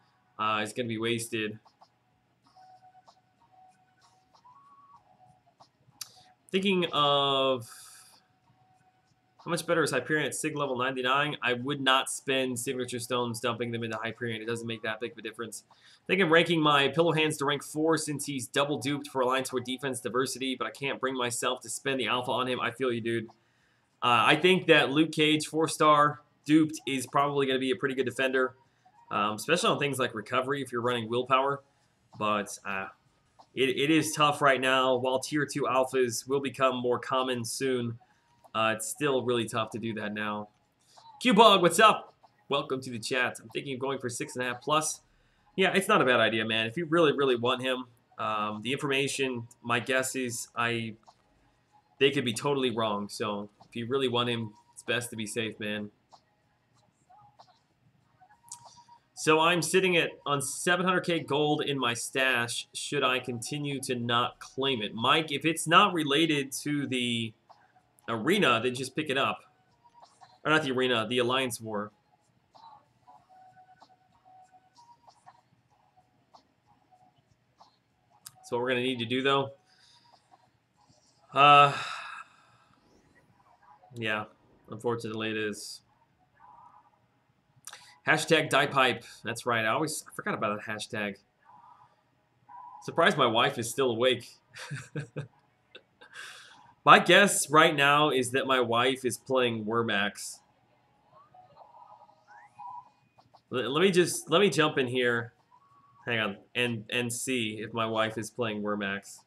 is going to be wasted. Thinking of how much better is Hyperion at Sig level 99? I would not spend signature stones dumping them into Hyperion. It doesn't make that big of a difference. I think I'm ranking my Pillow Hands to rank 4 since he's double duped for Alliance Toward Defense Diversity, but I can't bring myself to spend the alpha on him. I feel you, dude. I think that Luke Cage, 4-star duped, is probably going to be a pretty good defender, especially on things like recovery if you're running willpower. But it is tough right now. While Tier 2 alphas will become more common soon, it's still really tough to do that now. Q-Bug, what's up? Welcome to the chat. I'm thinking of going for 6.5 plus. Yeah, it's not a bad idea, man. If you really, really want him, the information, my guess is they could be totally wrong. So if you really want him, it's best to be safe, man. So I'm sitting on 700k gold in my stash. Should I continue to not claim it? Mike, if it's not related to the arena, then just pick it up. Or not the arena, the Alliance War. So what we're going to need to do, though. Yeah, unfortunately it is. Hashtag diepipe. That's right. I forgot about that hashtag. Surprised my wife is still awake. My guess right now is that my wife is playing Wormax. Let me jump in here. Hang on, and see if my wife is playing Wormax.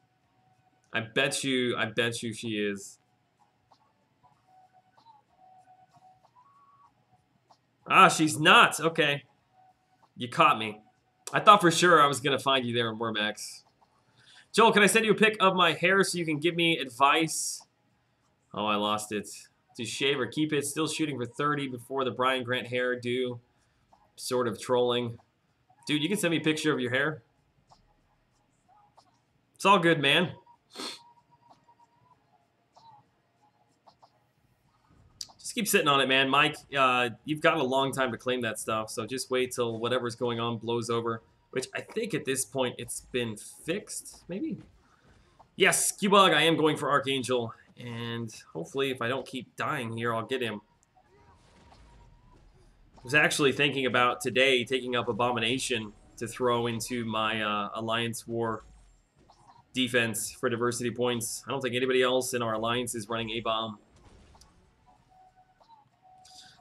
I bet you she is. Ah, she's not. Okay. You caught me. I thought for sure I was going to find you there in Wormax. Joel, can I send you a pic of my hair so you can give me advice? Oh, I lost it. To shave or keep it. Still shooting for 30 before the Brian Grant hairdo. Sort of trolling. Dude, you can send me a picture of your hair. It's all good, man. Just keep sitting on it, man. Mike, you've got a long time to claim that stuff, so just wait till whatever's going on blows over, which I think at this point it's been fixed, maybe? Yes, Q-Bug, I am going for Archangel, and hopefully if I don't keep dying here, I'll get him. I was actually thinking about today taking up Abomination to throw into my Alliance War defense for diversity points. I don't think anybody else in our alliance is running A-Bomb.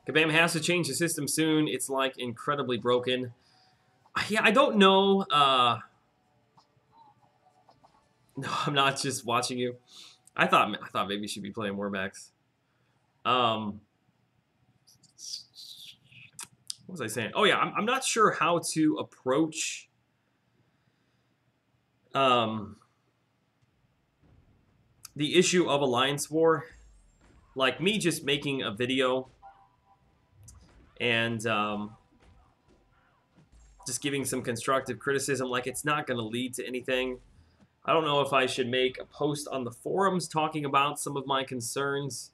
Kabam has to change the system soon. It's like incredibly broken. Yeah, I don't know. No, I'm not just watching you. I thought maybe she'd be playing Warmax. What was I saying? Oh yeah, I'm not sure how to approach the issue of Alliance War. Like me just making a video and just giving some constructive criticism, like it's not going to lead to anything. I don't know if I should make a post on the forums talking about some of my concerns,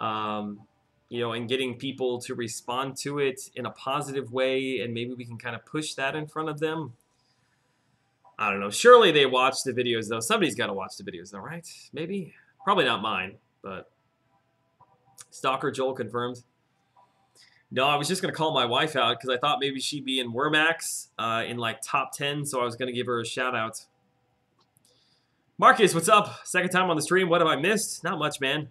you know, and getting people to respond to it in a positive way, and maybe we can kind of push that in front of them. I don't know. Surely they watch the videos, though. Somebody's got to watch the videos, though, right? Maybe? Probably not mine, but Stalker Joel confirmed. No, I was just going to call my wife out because I thought maybe she'd be in Wormax in like top 10, so I was going to give her a shout out. Marcus, what's up? Second time on the stream. What have I missed? Not much, man.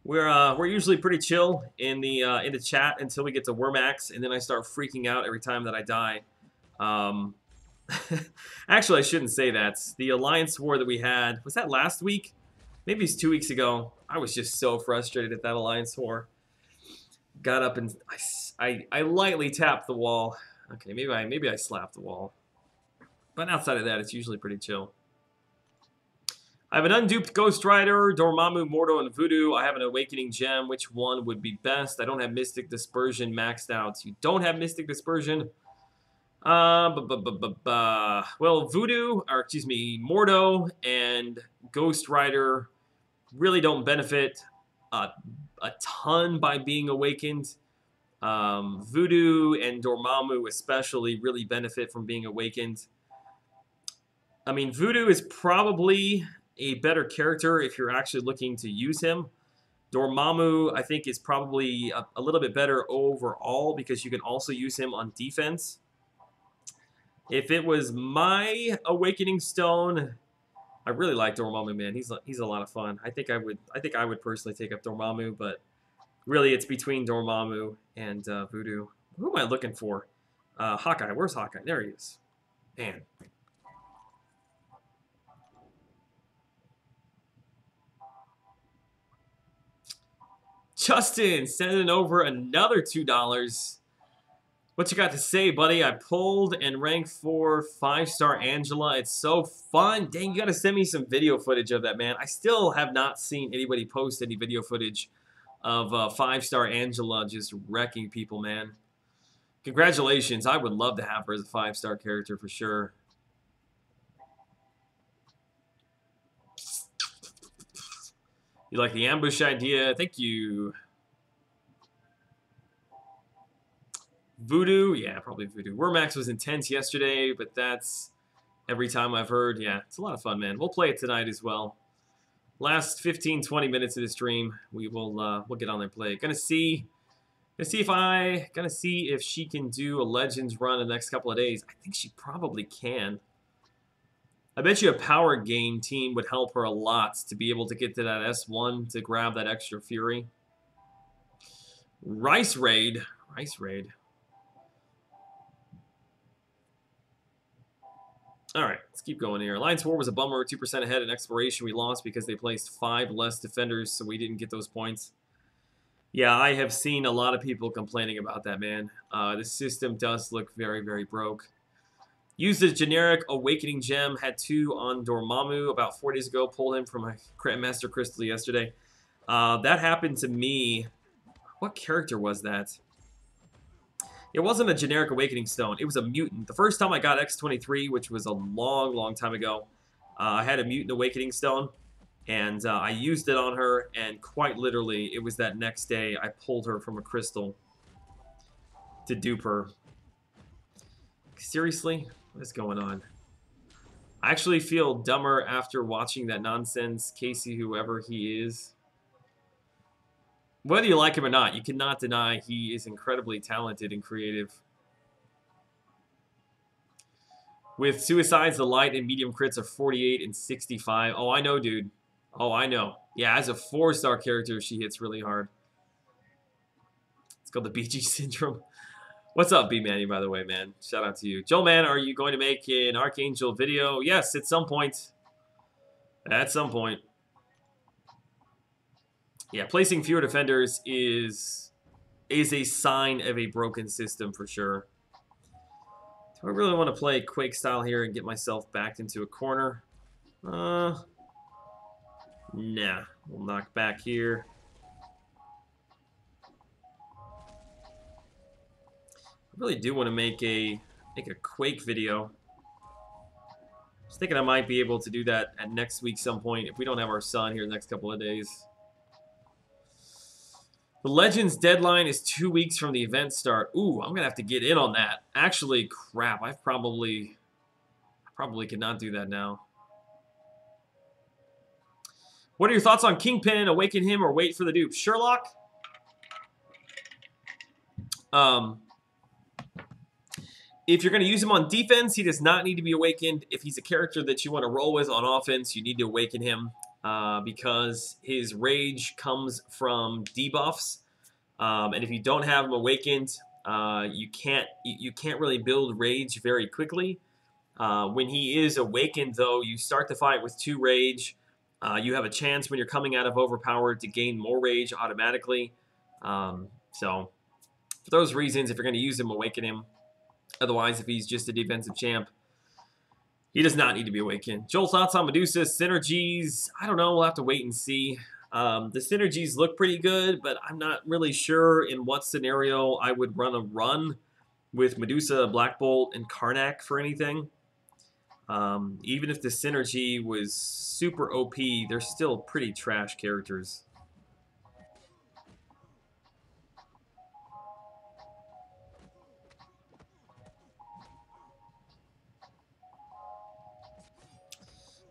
We're usually pretty chill in the chat until we get to Wormax, and then I start freaking out every time that I die. Actually, I shouldn't say that. The Alliance War that we had, was that last week? Maybe it's 2 weeks ago. I was just so frustrated at that Alliance War. Got up and I lightly tapped the wall. Okay, maybe I slapped the wall. But outside of that, it's usually pretty chill. I have an unduped Ghost Rider, Dormammu, Mordo, and Voodoo. I have an Awakening Gem. Which one would be best? I don't have Mystic Dispersion maxed out. You don't have Mystic Dispersion? Well, Voodoo, or excuse me, Mordo and Ghost Rider really don't benefit a ton by being awakened. Voodoo and Dormammu especially really benefit from being awakened. I mean, Voodoo is probably a better character if you're actually looking to use him. Dormammu, I think, is probably a little bit better overall because you can also use him on defense. If it was my Awakening Stone, I really like Dormammu, man. He's a lot of fun. I think I would personally take up Dormammu, but really it's between Dormammu and Voodoo. Who am I looking for? Hawkeye. Where's Hawkeye? There he is. Man. Justin sending over another $2. What you got to say, buddy? I pulled and ranked for 5-star Angela. It's so fun. Dang, you got to send me some video footage of that, man. I still have not seen anybody post any video footage of 5-star Angela just wrecking people, man. Congratulations. I would love to have her as a 5-star character for sure. You like the ambush idea? Thank you. Voodoo? Yeah, probably Voodoo. Wormax was intense yesterday, but that's every time I've heard. Yeah, it's a lot of fun, man. We'll play it tonight as well. Last 15, 20 minutes of the stream, we'll get on there and play. Gonna see if she can do a Legends run in the next couple of days. I think she probably can. I bet you a power game team would help her a lot to be able to get to that S1 to grab that extra Fury. Rice Raid. Rice Raid. All right, let's keep going here. Alliance War was a bummer. 2% ahead in Exploration. We lost because they placed 5 less defenders, so we didn't get those points. Yeah, I have seen a lot of people complaining about that, man. The system does look very, very broke. Used a generic Awakening Gem. Had 2 on Dormammu about 4 days ago. Pulled him from a Master Crystal yesterday. That happened to me. What character was that? It wasn't a generic Awakening Stone. It was a mutant. The first time I got X23, which was a long, long time ago, I had a mutant Awakening Stone. And I used it on her, and quite literally, it was that next day I pulled her from a crystal to dupe her. Seriously? What is going on? I actually feel dumber after watching that nonsense, Casey, whoever he is. Whether you like him or not, you cannot deny he is incredibly talented and creative. With Suicides, the light and medium crits are 48 and 65. Oh, I know, dude. Oh, I know. Yeah, as a 4-star character, she hits really hard. It's called the BG Syndrome. What's up, B-Manny, by the way, man? Shout out to you. Joel, man, are you going to make an Archangel video? Yes, at some point. At some point. Yeah, placing fewer defenders is a sign of a broken system for sure. Do I really want to play Quake style here and get myself backed into a corner? Nah, we'll knock back here. I really do want to make a Quake video. I was thinking I might be able to do that at next week some point if we don't have our son here the next couple of days. The Legends deadline is 2 weeks from the event start. Ooh, I'm going to have to get in on that. Actually, crap, I probably cannot do that now. What are your thoughts on Kingpin? Awaken him or wait for the dupe? Sherlock? If you're going to use him on defense, he does not need to be awakened. If he's a character that you want to roll with on offense, you need to awaken him because his rage comes from debuffs. And if you don't have him awakened, you can't really build rage very quickly. When he is awakened, though, you start the fight with 2 rage. You have a chance when you're coming out of overpowered to gain more rage automatically. So, for those reasons, if you're going to use him, awaken him. Otherwise, if he's just a defensive champ, he does not need to be awakened. Joel, thoughts on Medusa? Synergies? I don't know. We'll have to wait and see. The synergies look pretty good, but I'm not really sure in what scenario I would run a run with Medusa, Black Bolt, and Karnak for anything. Even if the synergy was super OP, they're still pretty trash characters.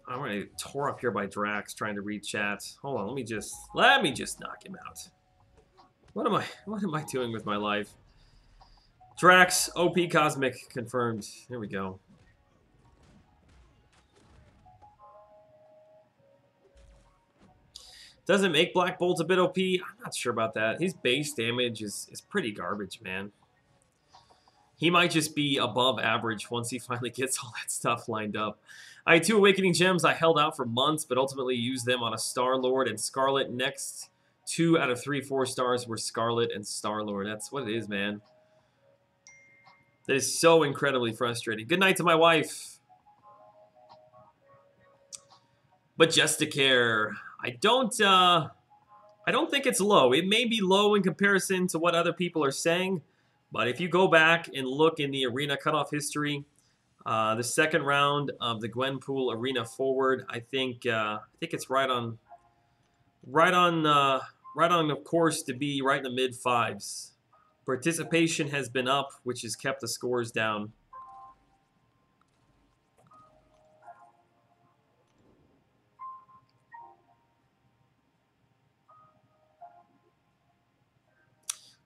I'm already tore up here by Drax trying to read chat. Hold on, let me just knock him out. What am I doing with my life? Drax, OP Cosmic confirmed. Here we go. Doesn't make Black Bolt a bit OP? I'm not sure about that. His base damage is pretty garbage, man. He might just be above average once he finally gets all that stuff lined up. I had 2 Awakening Gems I held out for months, but ultimately used them on a Star-Lord and Scarlet. Next 2 out of 3 4-stars were Scarlet and Star-Lord. That's what it is, man. That is so incredibly frustrating. Good night to my wife. But just to care, I don't think it's low. It may be low in comparison to what other people are saying, But if you go back and look in the arena cutoff history, the second round of the Gwenpool Arena Forward, I think it's right on of course to be right in the mid fives. Participation has been up, which has kept the scores down.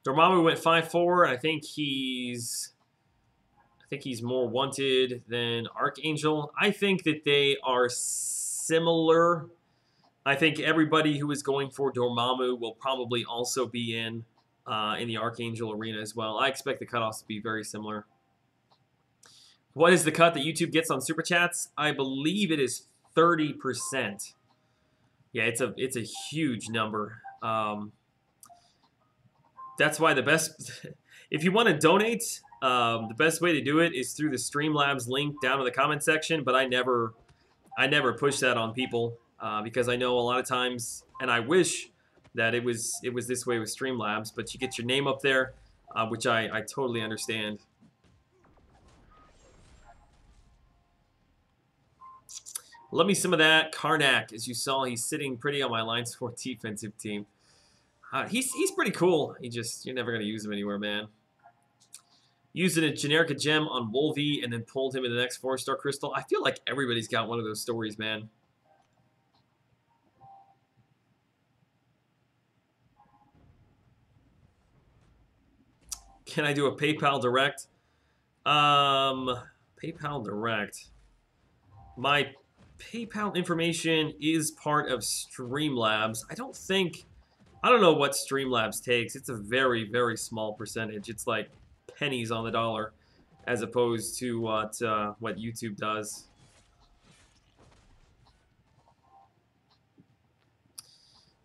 Dormammu went 5-4, and I think he's more wanted than Archangel. I think that they are similar. I think everybody who is going for Dormammu will probably also be in the Archangel arena as well. I expect the cutoffs to be very similar. What is the cut that YouTube gets on Super Chats? I believe it is 30%. Yeah, it's a huge number. That's why the best, if you want to donate, the best way to do it is through the Streamlabs link down in the comment section. But I never push that on people because I know a lot of times, and I wish that it was this way with Streamlabs. But you get your name up there, which I totally understand. Love me some of that. Karnak, as you saw, he's sitting pretty on my line sport defensive team. He's pretty cool. You're never going to use him anywhere, man. Used a generic gem on Wolvie and then pulled him in the next 4-star crystal. I feel like everybody's got one of those stories, man. Can I do a PayPal Direct? PayPal Direct. My PayPal information is part of Streamlabs. I don't know what Streamlabs takes. It's a very, very small percentage. It's like pennies on the dollar as opposed to what YouTube does.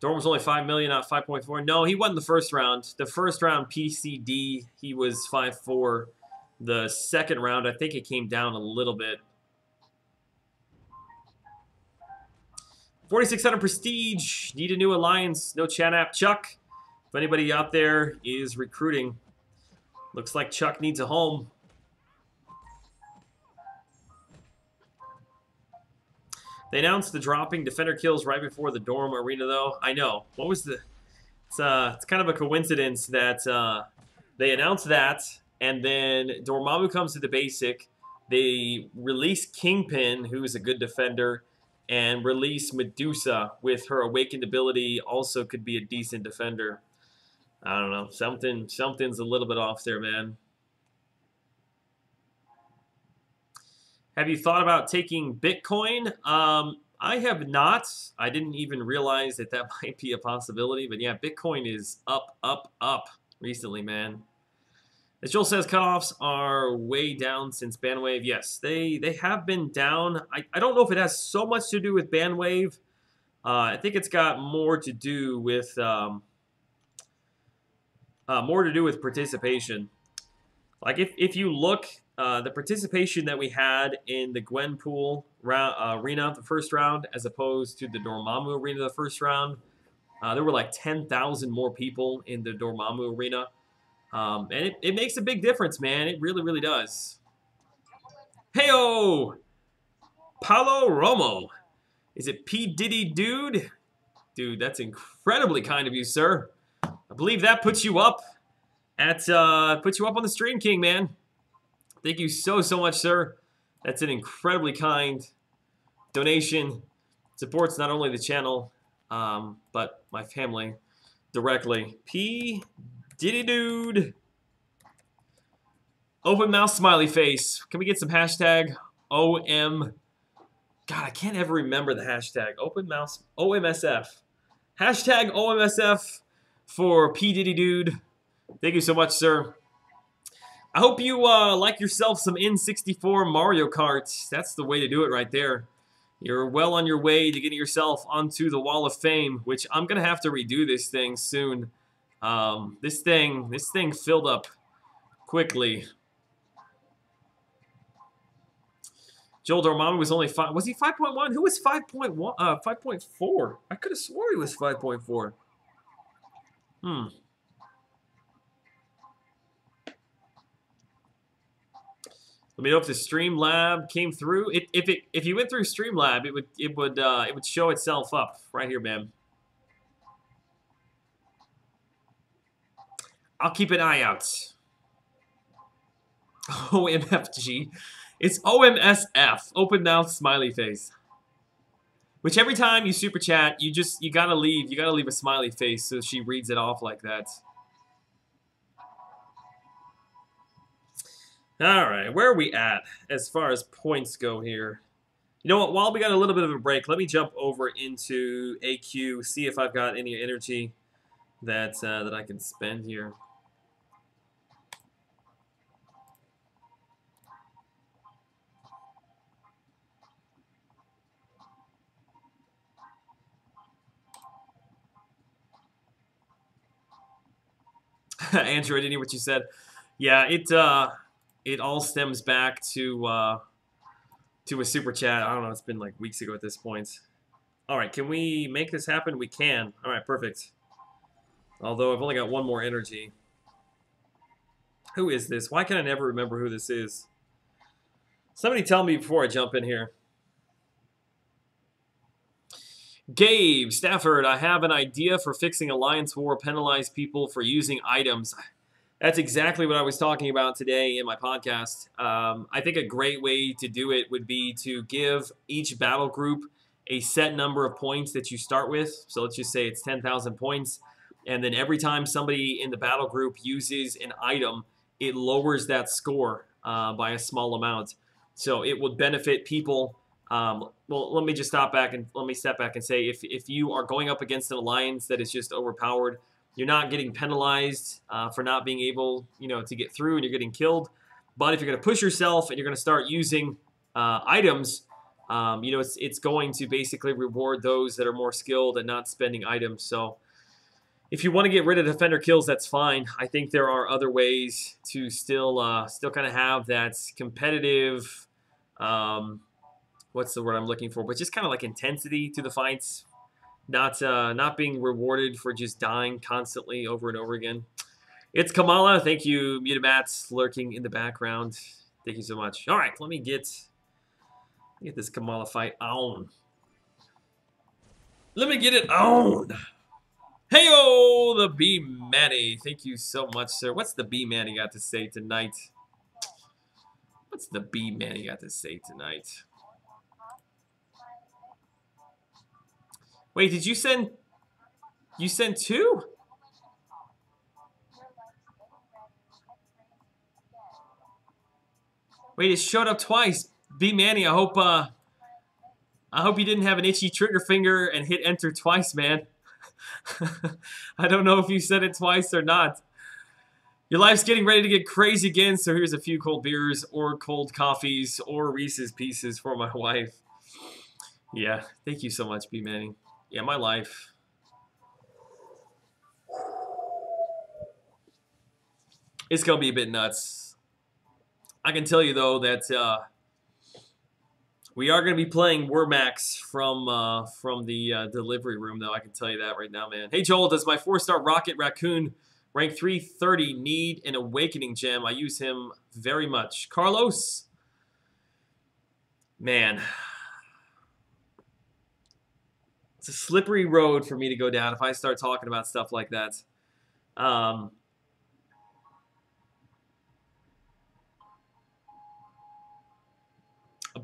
Dorm was only 5 million, not 5.4. No, he won the first round. The first round PCD, he was 5.4. The second round, I think it came down a little bit. 4600 prestige. Need a new alliance. No chat app. Chuck, if anybody out there is recruiting, looks like Chuck needs a home. They announced the dropping Defender kills right before the Dorm Arena, though. I know. What was the... It's kind of a coincidence that they announced that, and then Dormammu comes to the basic. They release Kingpin, who is a good defender, and release Medusa with her awakened ability, also could be a decent defender. I don't know. Something's a little bit off there, man. Have you thought about taking Bitcoin? I have not. I didn't even realize that might be a possibility. But yeah, Bitcoin is up, up, up recently, man. As Joel says, cutoffs are way down since Bandwave. Yes, they have been down. I don't know if it has so much to do with Bandwave. I think it's got more to do with participation. Like if you look, the participation that we had in the Gwenpool arena the first round, as opposed to the Dormammu arena the first round, there were like 10,000 more people in the Dormammu arena. And it makes a big difference, man. It really, really does. Heyo! Paulo Romo. Is it P. Diddy Dude? Dude, that's incredibly kind of you, sir. I believe that puts you up on the Stream King, man. Thank you so much, sir. That's an incredibly kind donation. Supports not only the channel, but my family directly. P. Diddy Dude. Open mouth smiley face. Can we get some hashtag OM? God, I can't ever remember the hashtag. Open mouth OMSF. Hashtag OMSF for P. Diddy Dude. Thank you so much, sir. I hope you like yourself some N64 Mario Kart. That's the way to do it right there. You're well on your way to getting yourself onto the Wall of Fame, which I'm going to have to redo this thing soon. This thing filled up quickly. Joel Dormammu was only 5. Was he 5.1? Who was 5.1? 5.4. I could have swore he was 5.4. Let me know if the Streamlab came through. If you went through Streamlab, it would show itself up right here, man. I'll keep an eye out. OMFG. It's OMSF. Open mouth smiley face. Which every time you super chat, you gotta leave a smiley face so she reads it off like that. Alright, where are we at as far as points go here? You know what, while we got a little bit of a break, let me jump over into AQ, see if I've got any energy that I can spend here. Andrew, I didn't hear what you said. Yeah, it all stems back to a super chat. I don't know, it's been like weeks ago at this point. All right, can we make this happen? We can. All right, perfect. Although I've only got one more energy. Who is this? Why can I never remember who this is? Somebody tell me before I jump in here. Gabe Stafford, I have an idea for fixing Alliance War, penalize people for using items. That's exactly what I was talking about today in my podcast. I think a great way to do it would be to give each battle group a set number of points that you start with. So let's just say it's 10,000 points. And then every time somebody in the battle group uses an item, it lowers that score by a small amount. So it would benefit people. Well, let me just step back and say if you are going up against an alliance that is just overpowered, you're not getting penalized for not being able, to get through, and you're getting killed. But if you're going to push yourself and you're going to start using items, it's going to basically reward those that are more skilled and not spending items. So if you want to get rid of defender kills, that's fine. I think there are other ways to still kind of have that competitive. What's the word I'm looking for? But just kind of like intensity to the fights. Not being rewarded for just dying constantly over and over again. It's Kamala. Thank you, Mutamax, lurking in the background. Thank you so much. All right, let me get this Kamala fight on. Let me get it on. Heyo, the B Manny. Thank you so much, sir. What's the B Manny got to say tonight? What's the B Manny got to say tonight? Wait, did you send... You sent two? Wait, it showed up twice. B Manny, I hope you didn't have an itchy trigger finger and hit enter twice, man. I don't know if you said it twice or not. Your life's getting ready to get crazy again, so here's a few cold beers or cold coffees or Reese's Pieces for my wife. Yeah, thank you so much, B Manny. Yeah, my life. It's going to be a bit nuts. I can tell you, though, that we are going to be playing Wormax from the delivery room, though. I can tell you that right now, man. Hey, Joel, does my 4-star Rocket Raccoon rank 330 need an Awakening gem? I use him very much. Carlos? Man. It's a slippery road for me to go down if I start talking about stuff like that.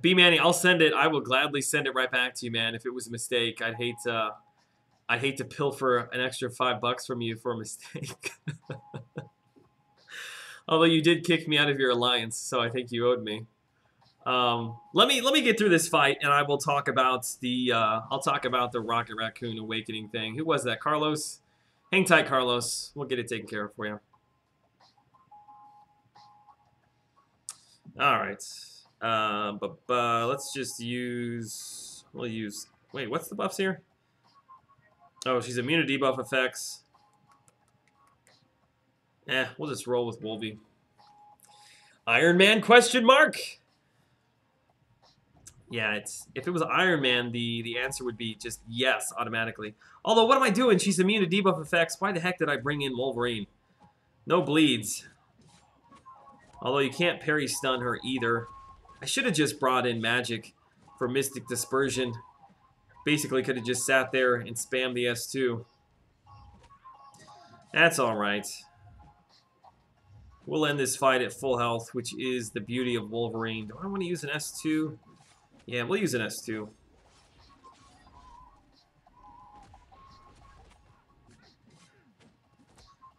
B Manny, I'll send it. I will gladly send it right back to you, man. If it was a mistake, I'd hate to pilfer an extra $5 from you for a mistake. Although you did kick me out of your alliance, so I think you owed me. Let me get through this fight, and I will talk about the I'll talk about the Rocket Raccoon Awakening thing. Who was that? Carlos? Hang tight, Carlos. We'll get it taken care of for you. All right. Let's just use. We'll use. Wait, what's the buffs here? Oh, she's immune to debuff effects. We'll just roll with Wolvie. Iron Man question mark? Yeah, if it was Iron Man, the answer would be just yes, automatically. Although, what am I doing? She's immune to debuff effects. Why the heck did I bring in Wolverine? No bleeds. Although you can't parry stun her either. I should have just brought in magic for Mystic Dispersion. Basically could have just sat there and spammed the S2. That's alright. We'll end this fight at full health, which is the beauty of Wolverine. Do I want to use an S2? Yeah, we'll use an S2.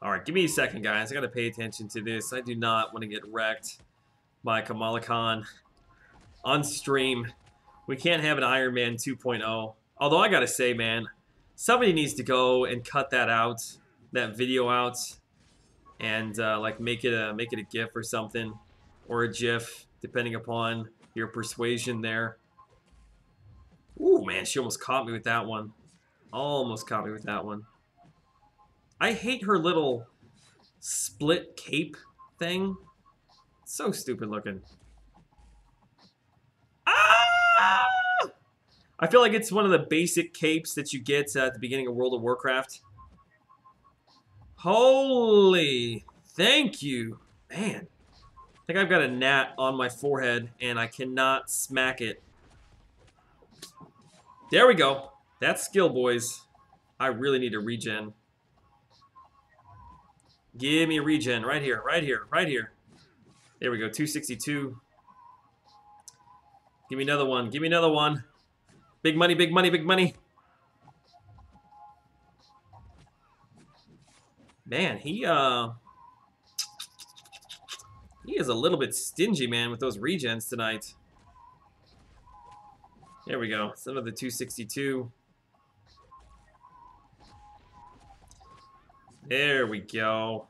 Alright, give me a second, guys. I gotta pay attention to this. I do not want to get wrecked by Kamala Khan on stream. We can't have an Iron Man 2.0. Although I gotta say, man, somebody needs to go and cut that out, that video out, and like make it a GIF or something, or a GIF, depending upon your persuasion there. Ooh, man, she almost caught me with that one. Almost caught me with that one. I hate her little split cape thing. So stupid looking. Ah! I feel like it's one of the basic capes that you get at the beginning of World of Warcraft. Holy, thank you. Man, I think I've got a gnat on my forehead and I cannot smack it. There we go. That's skill, boys. I really need a regen. Give me a regen right here, right here, right here. There we go, 262. Give me another one, give me another one. Big money, big money, big money. Man, he is a little bit stingy, man, with those regens tonight. There we go. It's another 262. There we go.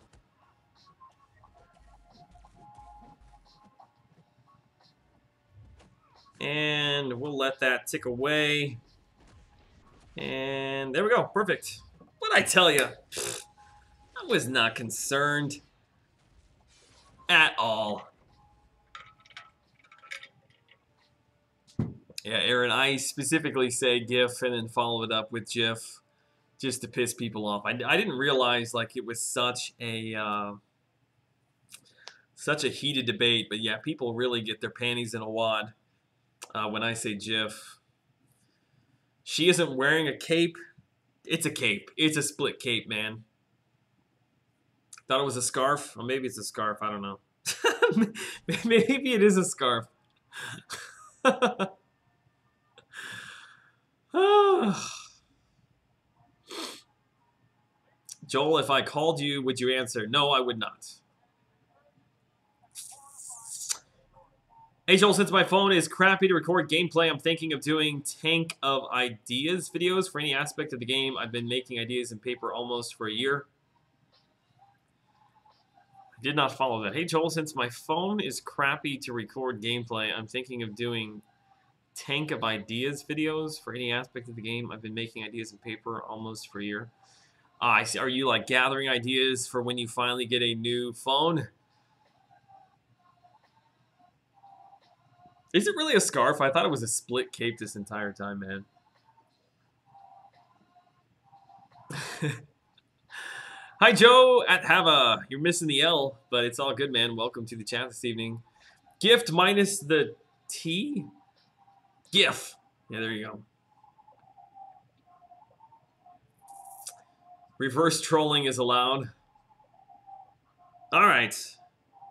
And we'll let that tick away. And there we go. Perfect. What'd I tell you? I was not concerned at all. Yeah, Aaron, I specifically say GIF and then follow it up with GIF just to piss people off. I didn't realize like it was such a heated debate, but yeah, people really get their panties in a wad when I say GIF. She isn't wearing a cape. It's a cape. It's a split cape, man. Thought it was a scarf. Or maybe it's a scarf. I don't know. Maybe it is a scarf. Joel, if I called you, would you answer? No, I would not. Hey Joel, since my phone is crappy to record gameplay, I'm thinking of doing Tank of Ideas videos for any aspect of the game. I've been making ideas in paper almost for a year. I did not follow that. Hey Joel, since my phone is crappy to record gameplay, I'm thinking of doing Tank of Ideas videos for any aspect of the game. I've been making ideas in paper almost for a year. I see. Are you like gathering ideas for when you finally get a new phone? Is it really a scarf? I thought it was a split cape this entire time, man. Hi, Joe at Hava. You're missing the L, but it's all good, man. Welcome to the chat this evening. Gift minus the T? GIF. Yeah, there you go. Reverse trolling is allowed. All right.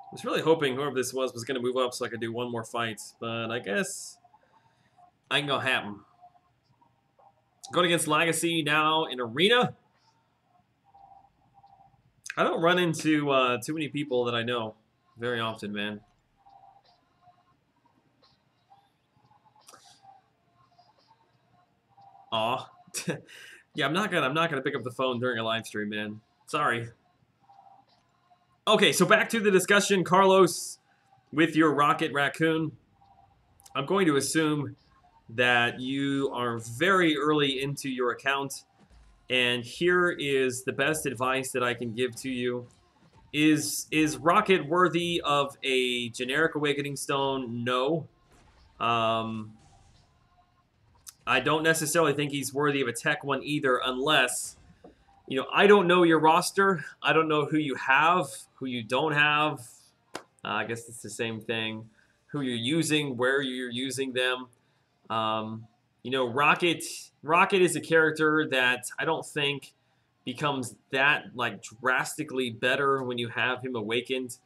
I was really hoping whoever this was going to move up so I could do one more fight, but I guess ain't gonna happen. Going against Legacy now in Arena. I don't run into too many people that I know very often, man. Aw. Yeah, I'm not gonna pick up the phone during a live stream, man. Sorry. Okay, so back to the discussion, Carlos, with your Rocket Raccoon. I'm going to assume that you are very early into your account, and here is the best advice that I can give to you. Is Rocket worthy of a generic Awakening Stone? No. I don't necessarily think he's worthy of a tech one either, unless, you know, I don't know your roster. I don't know who you have, who you don't have. I guess it's the same thing. Who you're using, where you're using them. You know, Rocket is a character that I don't think becomes that like drastically better when you have him awakened.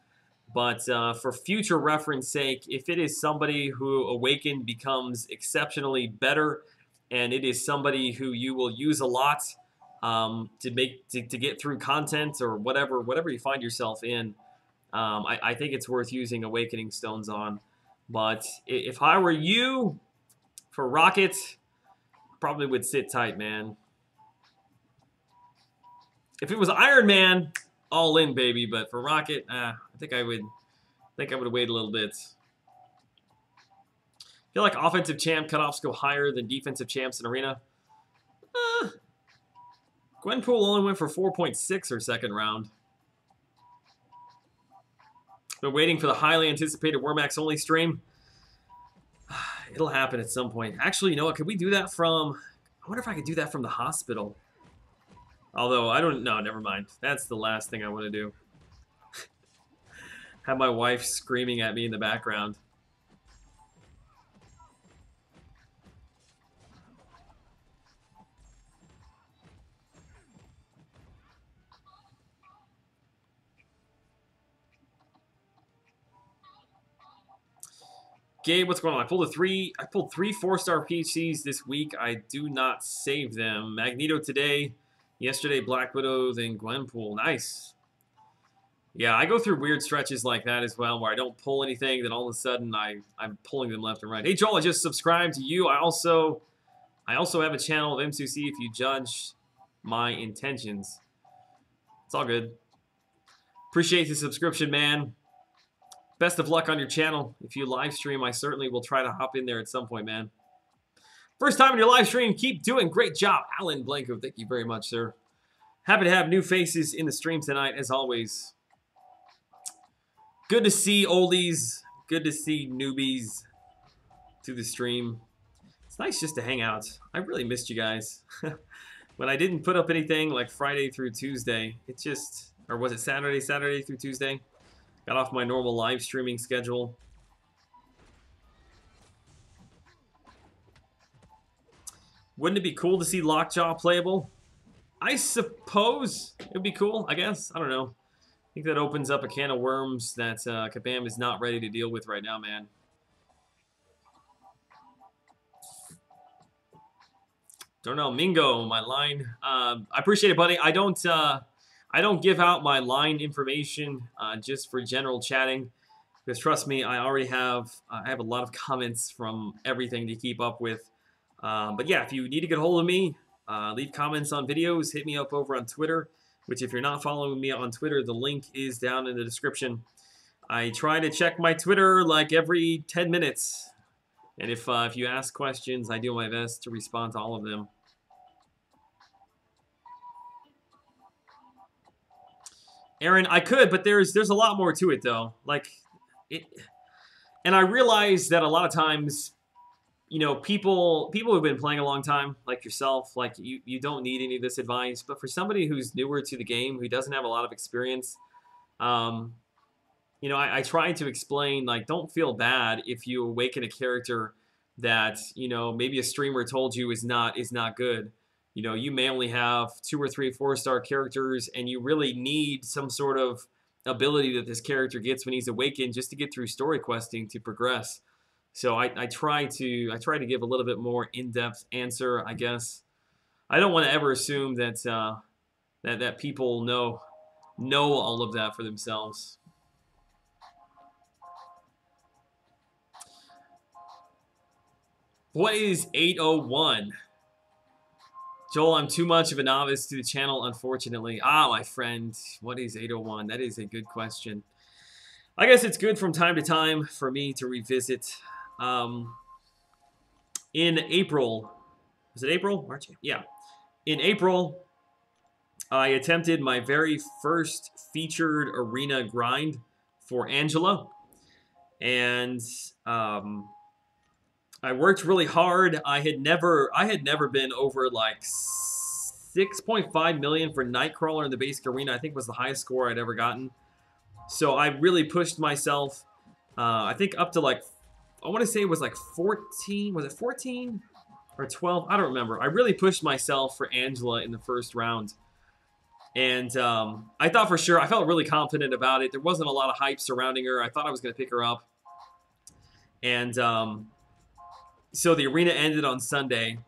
But for future reference sake, if it is somebody who awakened becomes exceptionally better, and it is somebody who you will use a lot to get through content or whatever you find yourself in, I think it's worth using Awakening Stones on. But if I were you, for Rocket, probably would sit tight, man. If it was Iron Man, all in, baby. But for Rocket, I think I would wait a little bit. I feel like offensive champ cutoffs go higher than defensive champs in Arena. Gwenpool only went for 4.6 her second round. Been waiting for the highly anticipated Wormax only stream. It'll happen at some point. Actually, you know what? Could we do that from... I wonder if I could do that from the hospital. Although, I don't... No, never mind. That's the last thing I want to do. Have my wife screaming at me in the background. Gabe, what's going on? I pulled three 4-star PHCs this week. I do not save them. Magneto today, yesterday Black Widow, then Gwenpool. Nice. Yeah, I go through weird stretches like that as well, where I don't pull anything, then all of a sudden I'm pulling them left and right. Hey Joel, I just subscribed to you. I also have a channel of M2C if you judge my intentions. It's all good. Appreciate the subscription, man. Best of luck on your channel. If you live stream, I certainly will try to hop in there at some point, man. First time in your live stream, keep doing great job. Alan Blanco, thank you very much, sir. Happy to have new faces in the stream tonight, as always. Good to see oldies. Good to see newbies to the stream. It's nice just to hang out. I really missed you guys. When I didn't put up anything like Friday through Tuesday, it just, or was it Saturday through Tuesday? Got off my normal live streaming schedule. Wouldn't it be cool to see Lockjaw playable? I suppose it would be cool, I guess. I don't know. I think that opens up a can of worms that Kabam is not ready to deal with right now, man. Don't know. Mingo, my line. I appreciate it, buddy. I don't give out my line information just for general chatting, because trust me, I already have I have a lot of comments from everything to keep up with. But yeah, if you need to get a hold of me, leave comments on videos, hit me up over on Twitter, which if you're not following me on Twitter, the link is down in the description. I try to check my Twitter like every 10 minutes. And if you ask questions, I do my best to respond to all of them. Aaron, I could, but there's a lot more to it though. Like it, and I realize that a lot of times, you know, people who've been playing a long time, like yourself, like you don't need any of this advice. But for somebody who's newer to the game, who doesn't have a lot of experience, you know, I try to explain, like, don't feel bad if you awaken a character that, you know, maybe a streamer told you is not good. You know, you may only have 2 or 3 4-star characters, and you really need some sort of ability that this character gets when he's awakened just to get through story questing to progress. So I try to give a little bit more in-depth answer, I guess. I don't want to ever assume that that people know all of that for themselves. What is 801? Joel, I'm too much of a novice to the channel, unfortunately. Ah, my friend, what is 801? That is a good question. I guess it's good from time to time for me to revisit. In April, was it April? March? Yeah. In April, I attempted my very first featured arena grind for Angela. And I worked really hard. I had never been over like 6.5 million for Nightcrawler in the basic arena. I think was the highest score I'd ever gotten. So I really pushed myself, I think up to like, I want to say it was like 14, was it 14 or 12? I don't remember. I really pushed myself for Angela in the first round. And I thought for sure, I felt really confident about it. There wasn't a lot of hype surrounding her. I thought I was going to pick her up. And so the arena ended on Sunday.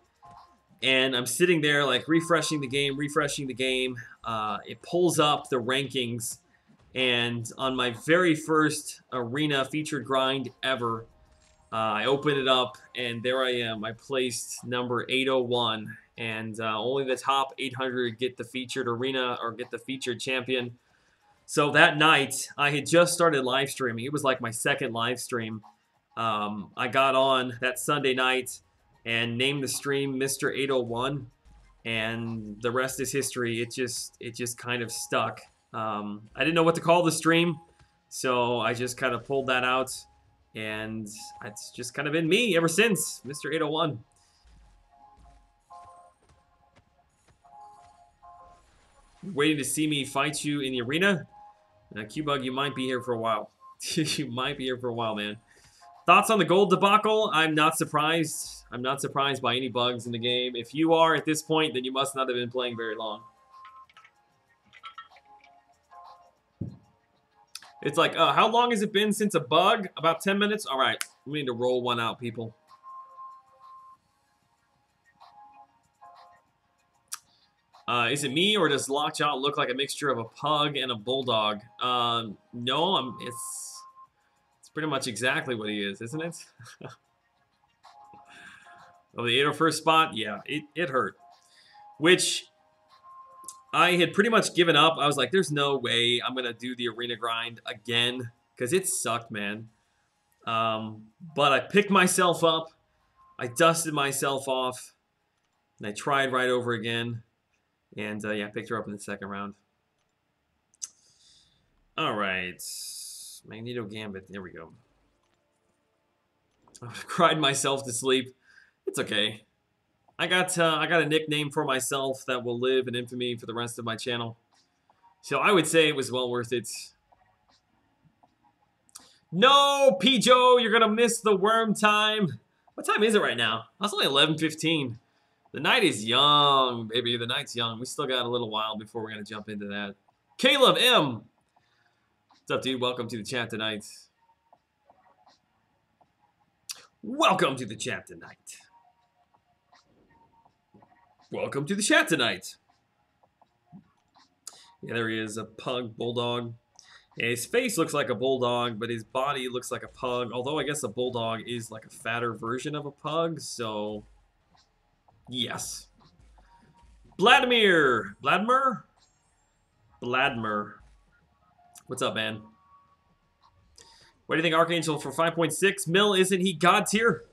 And I'm sitting there like refreshing the game. It pulls up the rankings. And on my very first arena featured grind ever, I open it up, and there I am. I placed number 801, and only the top 800 get the featured arena or get the featured champion. So that night, I had just started live streaming. It was like my second live stream. I got on that Sunday night and named the stream Mr. 801, and the rest is history. It just kind of stuck. I didn't know what to call the stream, so I just kind of pulled that out. And it's just kind of been me ever since, Mr. 801. Waiting to see me fight you in the arena? Q-Bug, you might be here for a while. You might be here for a while, man. Thoughts on the gold debacle? I'm not surprised. I'm not surprised by any bugs in the game. If you are at this point, then you must not have been playing very long. It's like, how long has it been since a bug? About 10 minutes? All right, we need to roll one out, people. Is it me, or does Lockjaw look like a mixture of a pug and a bulldog? No, it's pretty much exactly what he is, isn't it? Oh, the 801st spot? Yeah, it hurt. Which I had pretty much given up. I was like, there's no way I'm going to do the arena grind again, because it sucked, man. But I picked myself up. I dusted myself off. And I tried right over again. And, yeah, I picked her up in the second round. All right. Magneto Gambit. There we go. I cried myself to sleep. It's okay. I got a nickname for myself that will live in infamy for the rest of my channel. So I would say it was well worth it. No, P-Joe, you're going to miss the worm time. What time is it right now? It's only 11:15. The night is young, baby. The night's young. We still got a little while before we're going to jump into that. Caleb M. What's up, dude? Welcome to the chat tonight. Welcome to the chat tonight. Welcome to the chat tonight. Yeah, there he is, a pug bulldog. Yeah, his face looks like a bulldog, but his body looks like a pug. Although I guess a bulldog is like a fatter version of a pug, so yes. Vladimir. What's up, man? What do you think, Archangel, for 5.6 mil? Isn't he God tier?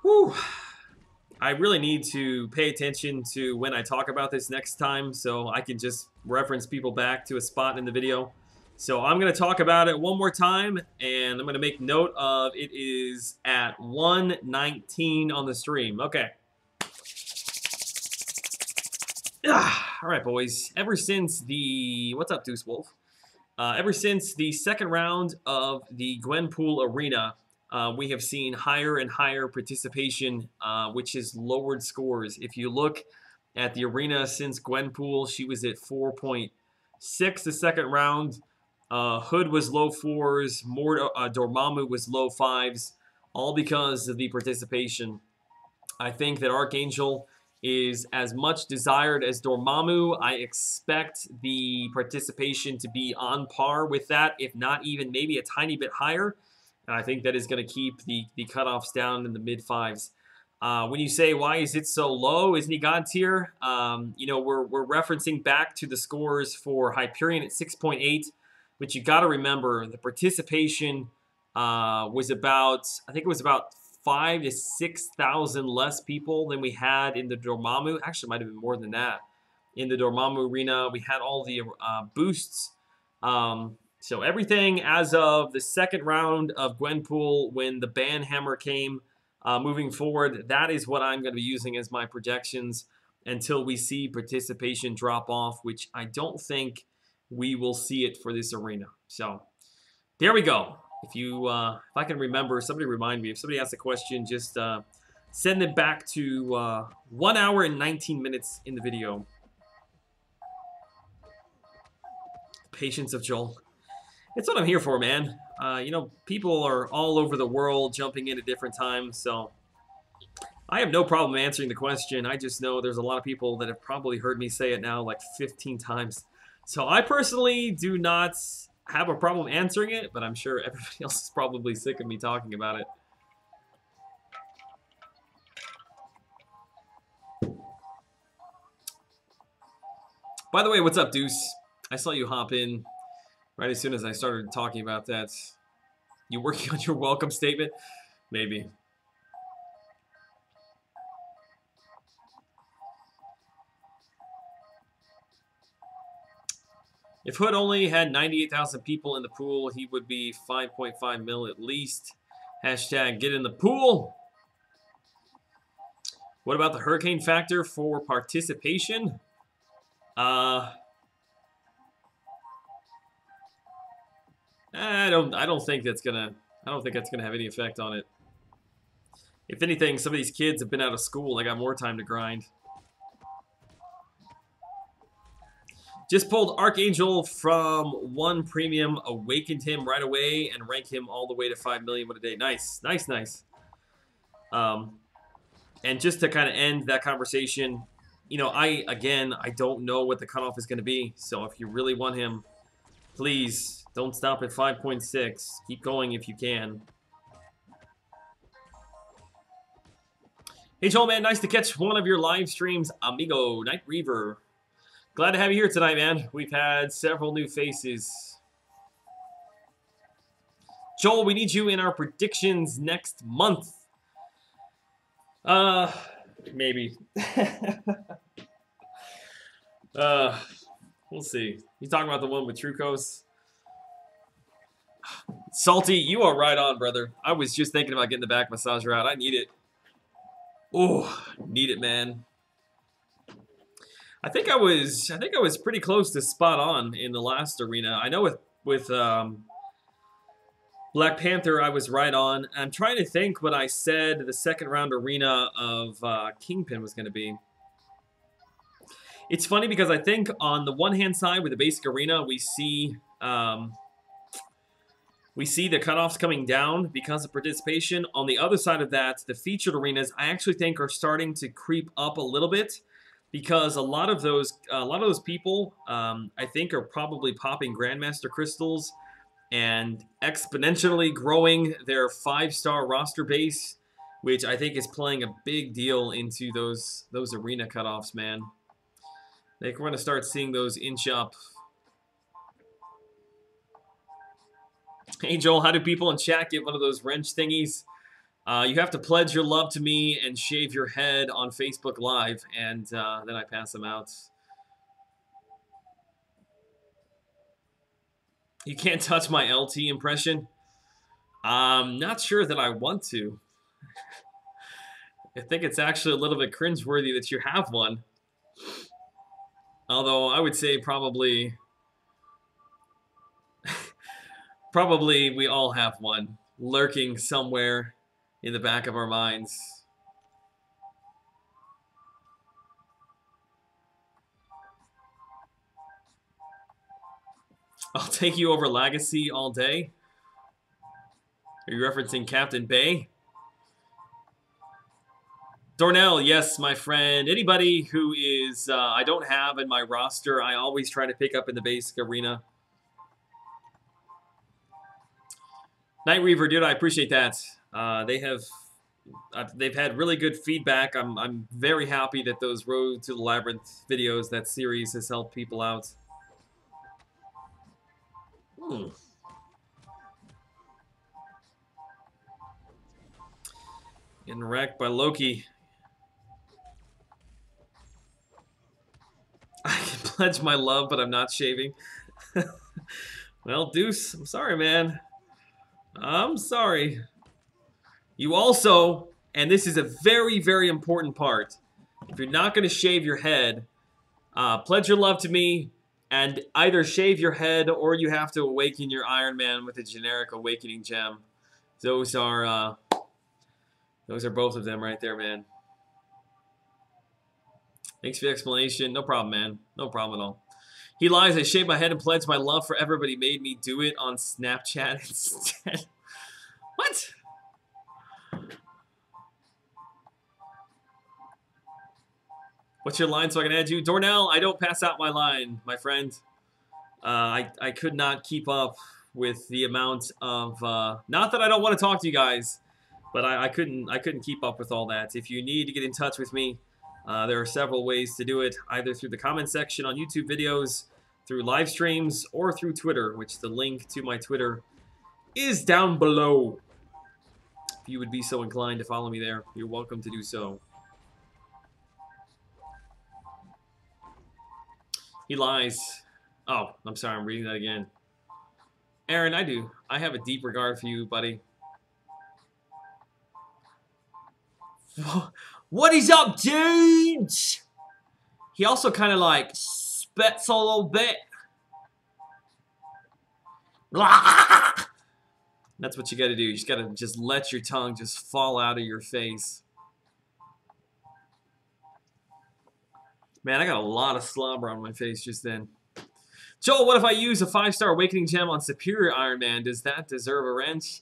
Whew. I really need to pay attention to when I talk about this next time, so I can just reference people back to a spot in the video. So I'm going to talk about it one more time, and I'm going to make note of it is at 1:19 on the stream. Okay. All right, boys. Ever since the... What's up, Deuce Wolf? Ever since the second round of the Gwenpool Arena, we have seen higher and higher participation, which has lowered scores. If you look at the arena since Gwenpool, she was at 4.6 the second round. Hood was low 4s. Dormammu was low 5s, all because of the participation. I think that Archangel is as much desired as Dormammu. I expect the participation to be on par with that, if not even maybe a tiny bit higher. And I think that is going to keep the cutoffs down in the mid-5s. When you say, why is it so low? Isn't he God tier? You know, we're referencing back to the scores for Hyperion at 6.8, but you got to remember the participation was about, I think it was about 5,000 to 6,000 less people than we had in the Dormammu. Actually, it might have been more than that. In the Dormammu arena, we had all the boosts. So everything as of the second round of Gwenpool, when the Banhammer came, moving forward, that is what I'm going to be using as my projections until we see participation drop off, which I don't think we will see it for this arena. So there we go. If I can remember, somebody remind me. If somebody asks a question, just send it back to 1 hour and 19 minutes in the video. Patience of Joel. It's what I'm here for, man. You know, people are all over the world jumping in at different times, so I have no problem answering the question. I just know there's a lot of people that have probably heard me say it now like 15 times. So I personally do not have a problem answering it, but I'm sure everybody else is probably sick of me talking about it. By the way, what's up, Deuce? I saw you hop in right as soon as I started talking about that. You working on your welcome statement? Maybe. If Hood only had 98,000 people in the pool, he would be 5.5 mil at least. Hashtag get in the pool. What about the hurricane factor for participation? I don't think that's gonna have any effect on it. If anything, some of these kids have been out of school. They got more time to grind. Just pulled Archangel from 1 premium, awakened him right away, and rank him all the way to 5 million a day. Nice, nice, nice. And just to kind of end that conversation, you know, I don't know what the cutoff is going to be. So if you really want him, please don't stop at 5.6. Keep going if you can. Hey, Joel, man, nice to catch one of your live streams, amigo, Night Reaver. Glad to have you here tonight, man. We've had several new faces. Joel, we need you in our predictions next month. Maybe. We'll see. You talking about the one with Trucos? Salty, you are right on, brother. I was just thinking about getting the back massager out. I need it. Oh, need it, man. I think I was pretty close to spot on in the last arena. I know with Black Panther I was right on. I'm trying to think what I said the second round arena of Kingpin was going to be. It's funny because I think on the one hand side with the basic arena we see the cutoffs coming down because of participation. On the other side of that, the featured arenas I actually think are starting to creep up a little bit. Because a lot of those people, I think, are probably popping Grandmaster crystals and exponentially growing their 5-star roster base, which I think is playing a big deal into those arena cutoffs, man. I think we're going to start seeing those inch up. Hey, Joel, how do people in chat get one of those wrench thingies? You have to pledge your love to me and shave your head on Facebook Live, and then I pass them out. You can't touch my LT impression? I'm not sure that I want to. I think it's actually a little bit cringeworthy that you have one. Although I would say probably we all have one lurking somewhere in the back of our minds. I'll take you over Legacy all day. Are you referencing Captain Bay? Dornell, yes, my friend. Anybody who is I don't have in my roster, I always try to pick up in the basic arena. Night Reaver, dude, I appreciate that. They've had really good feedback. I'm very happy that those Road to the Labyrinth videos, that series, has helped people out. Getting wrecked by Loki. I can pledge my love, but I'm not shaving. Well, Deuce, I'm sorry, man. I'm sorry. You also, and this is a very, very important part, if you're not going to shave your head, pledge your love to me And either shave your head or you have to awaken your Iron Man with a generic awakening gem. Those are both of them right there, man. Thanks for the explanation. No problem, man. No problem at all. He lies. I shaved my head and pledged my love forever, but he made me do it on Snapchat instead. What? What's your line so I can add you? Dornell, I don't pass out my line, my friend. I could not keep up with the amount of... not that I don't want to talk to you guys, but I couldn't keep up with all that. If you need to get in touch with me, there are several ways to do it, either through the comment section on YouTube videos, through live streams, or through Twitter, which the link to my Twitter is down below. If you would be so inclined to follow me there, you're welcome to do so. He lies. Oh, I'm sorry, I'm reading that again. Aaron, I have a deep regard for you, buddy. What is up, dudes? He also kind of like spits a little bit. That's what you got to do. You just got to just let your tongue just fall out of your face. Man, I got a lot of slobber on my face just then. Joel, what if I use a 5-star awakening gem on Superior Iron Man? Does that deserve a wrench?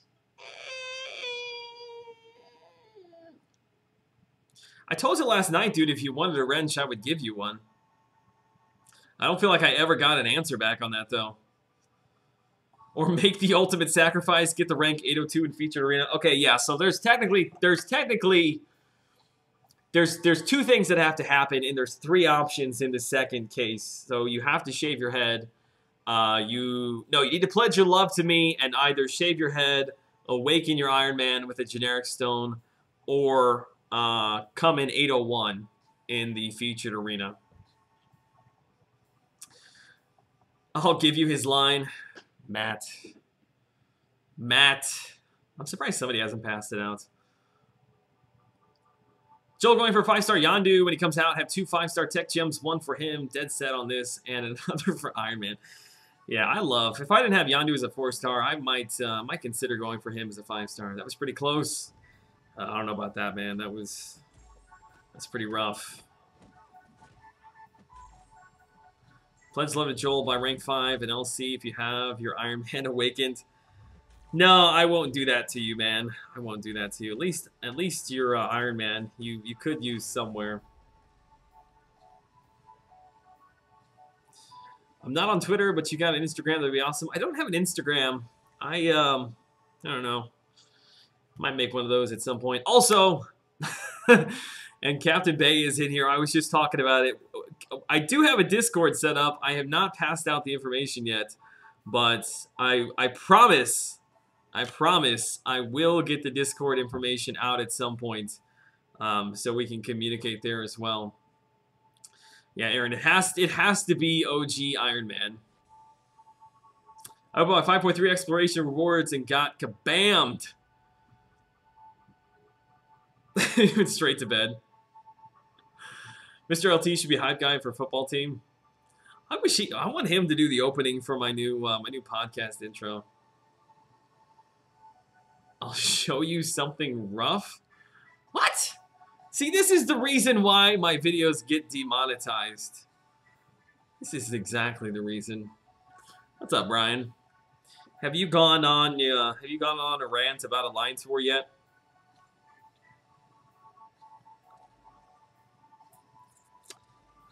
I told you last night, dude, if you wanted a wrench, I would give you one. I don't feel like I ever got an answer back on that, though. Or make the ultimate sacrifice, get the rank 802 in featured arena. Okay, yeah, so there's two things that have to happen, and there's 3 options in the second case. So you have to shave your head. You need to pledge your love to me and either shave your head, awaken your Iron Man with a generic stone, or come in 801 in the featured arena. I'll give you his line. Matt. I'm surprised somebody hasn't passed it out. Joel going for a 5-star Yondu. When he comes out, have 2 5-star tech gems, 1 for him, dead set on this, and another for Iron Man. Yeah, I love. If I didn't have Yondu as a 4-star, I might consider going for him as a 5-star. That was pretty close. I don't know about that, man. That's pretty rough. Pledge love to Joel by rank 5 and LC if you have your Iron Man awakened. No, I won't do that to you, man. I won't do that to you. At least your Iron Man, you could use somewhere. I'm not on Twitter, but you got an Instagram. That'd be awesome. I don't have an Instagram. I don't know. Might make one of those at some point. Also, and Captain Bay is in here. I was just talking about it. I do have a Discord set up. I have not passed out the information yet, but I promise I will get the Discord information out at some point, so we can communicate there as well. Yeah, Aaron, it has to be OG Iron Man. I bought 5.3 exploration rewards and got kabammed. He went straight to bed. Mr. LT should be hype guy for a football team. I want him to do the opening for my new podcast intro. I'll show you something rough. What? See, this is the reason why my videos get demonetized. This is exactly the reason. What's up, Brian? Have you gone on a rant about a line tour yet?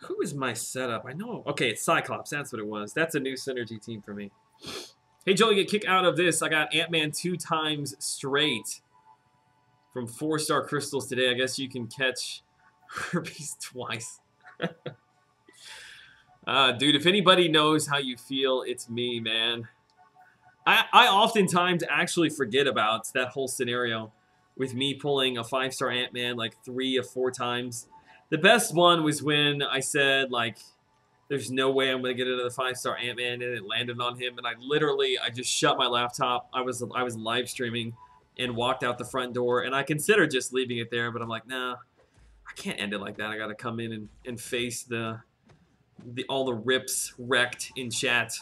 Who is my setup? I know. Okay, it's Cyclops. That's what it was. That's a new synergy team for me. Hey, Joel, you get kicked out of this. I got Ant-Man 2 times straight from 4-star crystals today. I guess you can catch herpes twice. Dude, if anybody knows how you feel, it's me, man. I oftentimes actually forget about that whole scenario with me pulling a 5-star Ant-Man like 3 or 4 times. The best one was when I said, like, there's no way I'm going to get another 5-star Ant-Man, and it landed on him, and I just shut my laptop. I was live streaming and walked out the front door, and I considered just leaving it there, but I'm like, nah, I can't end it like that. I got to come in and face the all the rips wrecked in chat.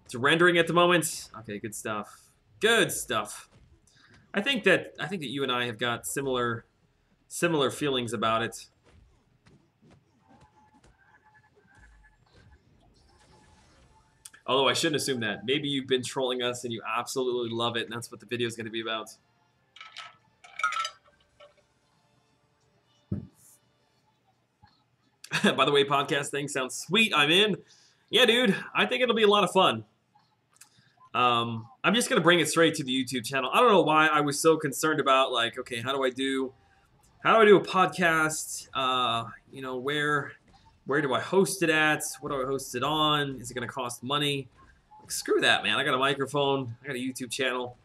It's rendering at the moment. Okay, good stuff. Good stuff. I think that you and I have got similar feelings about it. Although I shouldn't assume that. Maybe you've been trolling us and you absolutely love it, and that's what the video is going to be about. By the way, podcast thing sounds sweet. I'm in. Yeah, dude. I think it'll be a lot of fun. I'm just going to bring it straight to the YouTube channel. I don't know why I was so concerned about, like, okay, how do I do a podcast? You know, where do I host it at? What do I host it on? Is it going to cost money? Like, screw that, man. I got a microphone. I got a YouTube channel.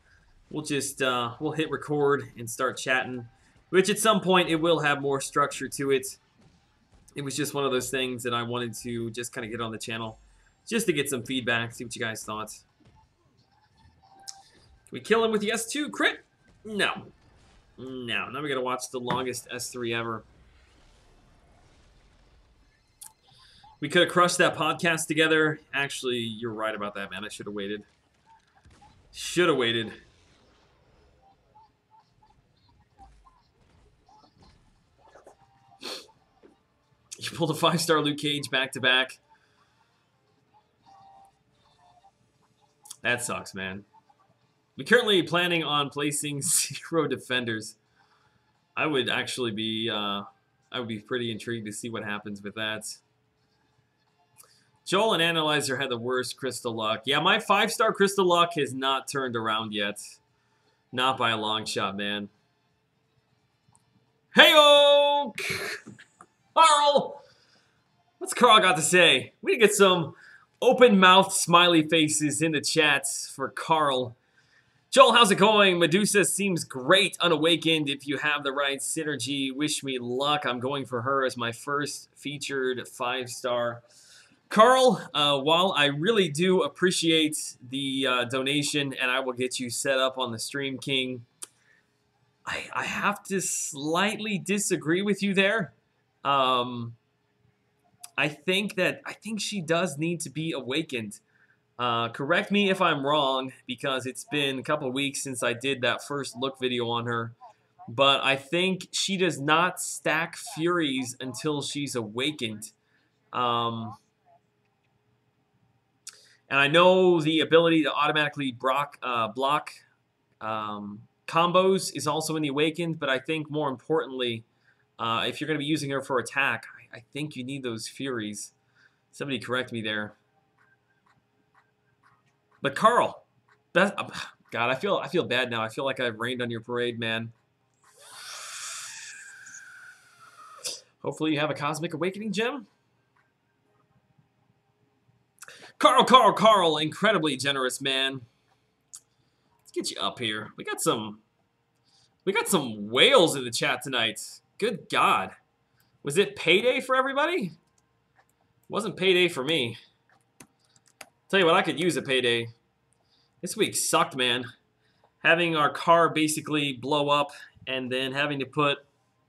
We'll just, we'll hit record and start chatting, which at some point it will have more structure to it. It was just one of those things that I wanted to just kind of get on the channel just to get some feedback, see what you guys thought. Can we kill him with the S2 crit? No. No. Now we got to watch the longest S3 ever. We could have crushed that podcast together. Actually, you're right about that, man. I should have waited. Should have waited. You pulled a 5-star Luke Cage back-to-back. That sucks, man. We're currently planning on placing 0 defenders. I would actually be, I would be pretty intrigued to see what happens with that. Joel and Analyzer had the worst crystal luck. Yeah, my 5-star crystal luck has not turned around yet. Not by a long shot, man. Hey-o! Carl! What's Carl got to say? We need to get some open-mouthed smiley faces in the chat for Carl. Joel, how's it going? Medusa seems great unawakened if you have the right synergy. Wish me luck. I'm going for her as my first featured 5-star. Carl, while I really do appreciate the donation and I will get you set up on the Stream King, I have to slightly disagree with you there. I think she does need to be awakened. Correct me if I'm wrong, because it's been a couple of weeks since I did that first look video on her. But I think she does not stack Furies until she's awakened. And I know the ability to automatically block combos is also in the awakened, but I think more importantly, if you're going to be using her for attack, I think you need those Furies. Somebody correct me there. But Carl, God, I feel bad now. I feel like I've rained on your parade, man. Hopefully you have a Cosmic Awakening gem. Carl, incredibly generous, man. Let's get you up here. We got some whales in the chat tonight. Good God. Was it payday for everybody? It wasn't payday for me. Tell you what, I could use a payday. This week sucked, man. Having our car basically blow up and then having to put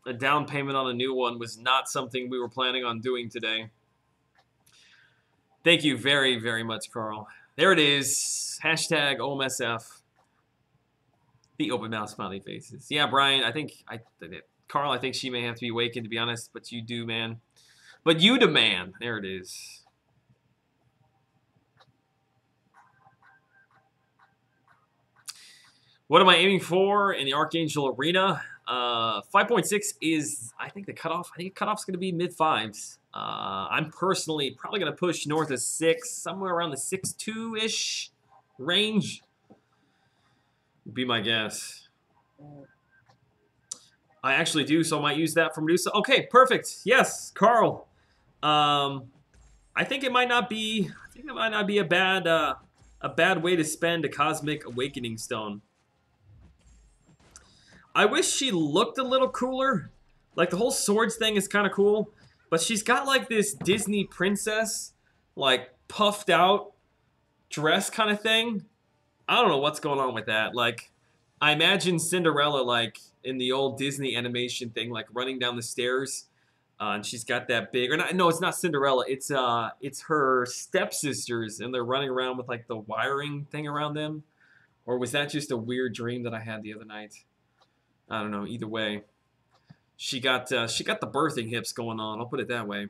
a down payment on a new one was not something we were planning on doing today. Thank you very, very much, Carl. There it is. Hashtag OMSF. The open mouth smiley faces. Yeah, Brian, Carl, I think she may have to be awakened, to be honest, but you do, man. But you demand. There it is. What am I aiming for in the Archangel arena? 5.6 is, I think, the cutoff. I think the cutoff's going to be mid-5s. I'm personally probably going to push north of 6, somewhere around the 6.2-ish range. Would be my guess. I actually do, so I might use that for Medusa. Okay, perfect. Yes, Carl. I think it might not be. I think it might not be a bad way to spend a Cosmic Awakening Stone. I wish she looked a little cooler. Like, the whole swords thing is kind of cool. But she's got, like, this Disney princess, like, puffed out dress kind of thing. I don't know what's going on with that. Like, I imagine Cinderella, like, in the old Disney animation thing, like, running down the stairs. And she's got that big, or not, no, it's not Cinderella. It's her stepsisters, and they're running around with like the wiring thing around them. Or was that just a weird dream that I had the other night? I don't know. Either way, she got the birthing hips going on. I'll put it that way.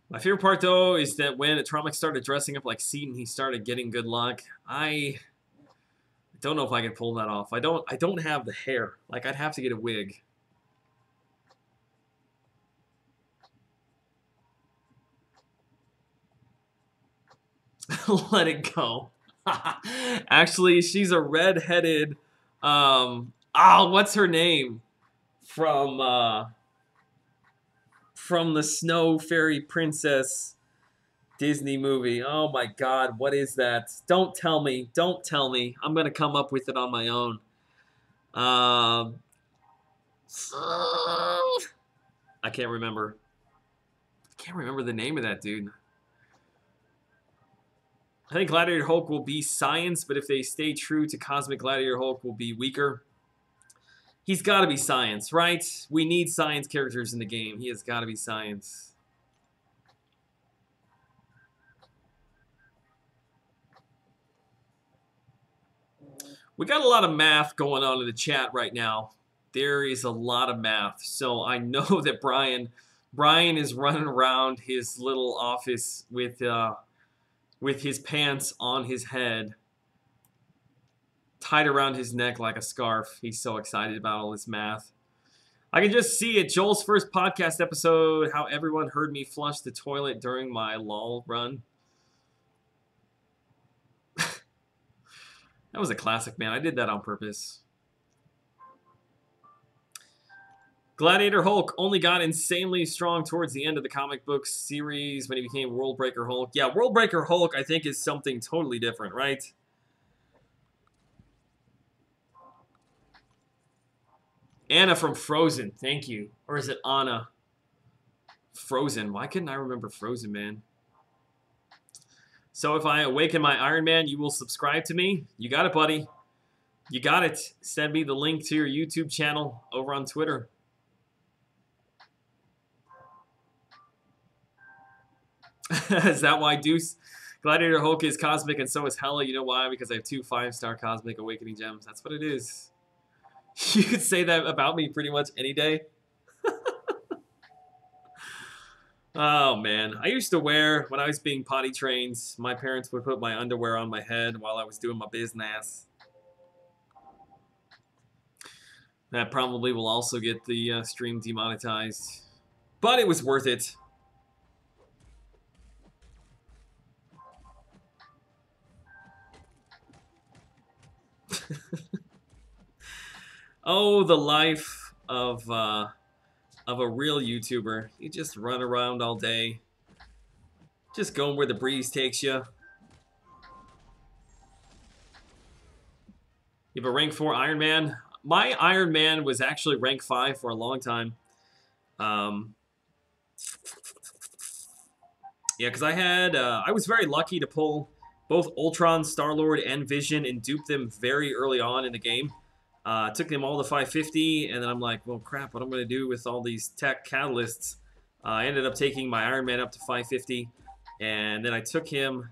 My favorite part though is that when Atomic started dressing up like Seton, he started getting good luck. I don't know if I can pull that off. I don't have the hair. Like, I'd have to get a wig. Let it go. Actually, she's a red-headed what's her name? From the Snow Fairy Princess Disney movie. Oh my God, what is that? Don't tell me. Don't tell me. I'm gonna come up with it on my own. I can't remember. I can't remember the name of that dude. I think Gladiator Hulk will be science, but if they stay true to Cosmic Gladiator Hulk, will be weaker. He's got to be science, right? We need science characters in the game. He has got to be science. We got a lot of math going on in the chat right now. There is a lot of math. So I know that Brian is running around his little office with his pants on his head, tied around his neck like a scarf. He's so excited about all this math. I can just see it. Joel's first podcast episode, how everyone heard me flush the toilet during my LOL run. That was a classic, man. I did that on purpose. Gladiator Hulk only got insanely strong towards the end of the comic book series when he became World Breaker Hulk. Yeah, World Breaker Hulk, I think, is something totally different, right? Anna from Frozen, thank you. Or is it Anna? Frozen. Why couldn't I remember Frozen, man? So if I awaken my Iron Man, you will subscribe to me? You got it, buddy. You got it. Send me the link to your YouTube channel over on Twitter. Is that why Deuce? Gladiator Hulk is cosmic and so is Hela. You know why? Because I have 2 5-star cosmic awakening gems. That's what it is. You could say that about me pretty much any day. Oh, man. I used to wear, when I was being potty trained, my parents would put my underwear on my head while I was doing my business. That probably will also get the stream demonetized. But it was worth it. Oh, the life of a real YouTuber. You just run around all day, just going where the breeze takes you. You have a rank 4 Iron Man. My Iron Man was actually rank 5 for a long time. Yeah, because I was very lucky to pull both Ultron, Star-Lord, and Vision and dupe them very early on in the game. Took them all to 550, and then I'm like, well, crap, what am I going to do with all these tech catalysts? I ended up taking my Iron Man up to 550, and then I took him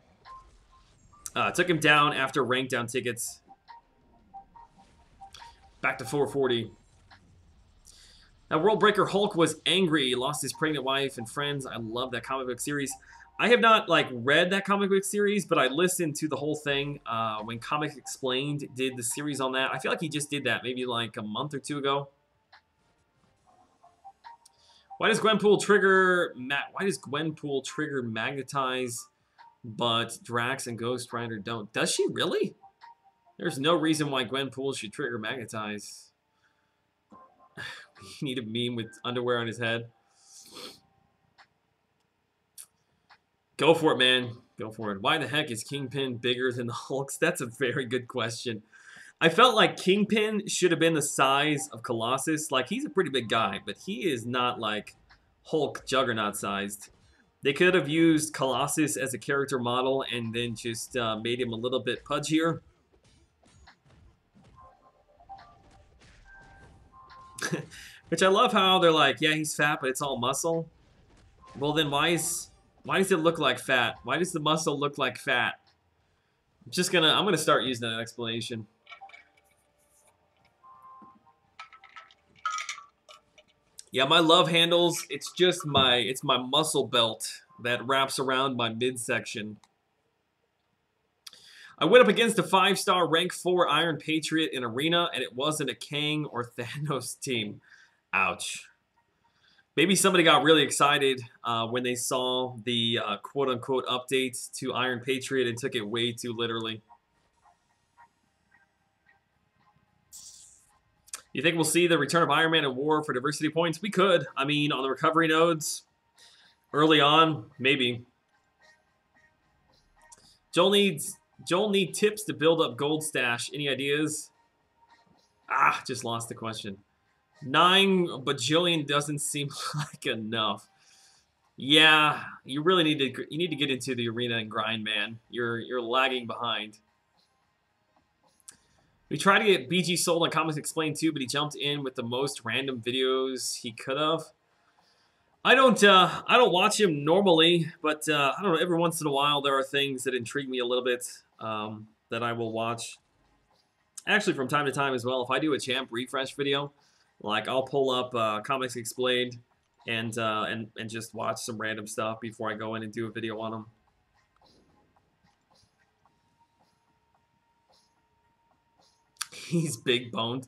down after rank down tickets. Back to 440. Now, World Breaker Hulk was angry. He lost his pregnant wife and friends. I love that comic book series. I have not, like, read that comic book series, but I listened to the whole thing when Comics Explained did the series on that. I feel like he just did that maybe, like, a month or 2 ago. Why does Gwenpool trigger magnetize, but Drax and Ghost Rider don't? Does she really? There's no reason why Gwenpool should trigger magnetize. You need a meme with underwear on his head. Go for it, man. Go for it. Why the heck is Kingpin bigger than the Hulks? That's a very good question. I felt like Kingpin should have been the size of Colossus. Like, he's a pretty big guy, but he is not like Hulk Juggernaut sized. They could have used Colossus as a character model and then just made him a little bit pudgier. Which I love how they're like, yeah, he's fat, but it's all muscle. Well, then why does it look like fat? Why does the muscle look like fat? I'm gonna start using that explanation. Yeah, my love handles, it's my muscle belt that wraps around my midsection. I went up against a 5-star rank 4 Iron Patriot in Arena, and it wasn't a Kang or Thanos team. Ouch. Maybe somebody got really excited when they saw the quote-unquote updates to Iron Patriot and took it way too literally. You think we'll see the return of Iron Man in War for diversity points? We could. I mean, on the recovery nodes, early on, maybe. Joel needs tips to build up gold stash. Any ideas? Ah, just lost the question. 9 bajillion doesn't seem like enough. Yeah, you really need to get into the arena and grind, man. You're lagging behind. We tried to get BG sold on Comics Explained too, but he jumped in with the most random videos he could have. I don't watch him normally, but I don't know. Every once in a while, there are things that intrigue me a little bit that I will watch. Actually, from time to time as well. If I do a champ refresh video, like I'll pull up Comics Explained and just watch some random stuff before I go in and do a video on them. He's big boned.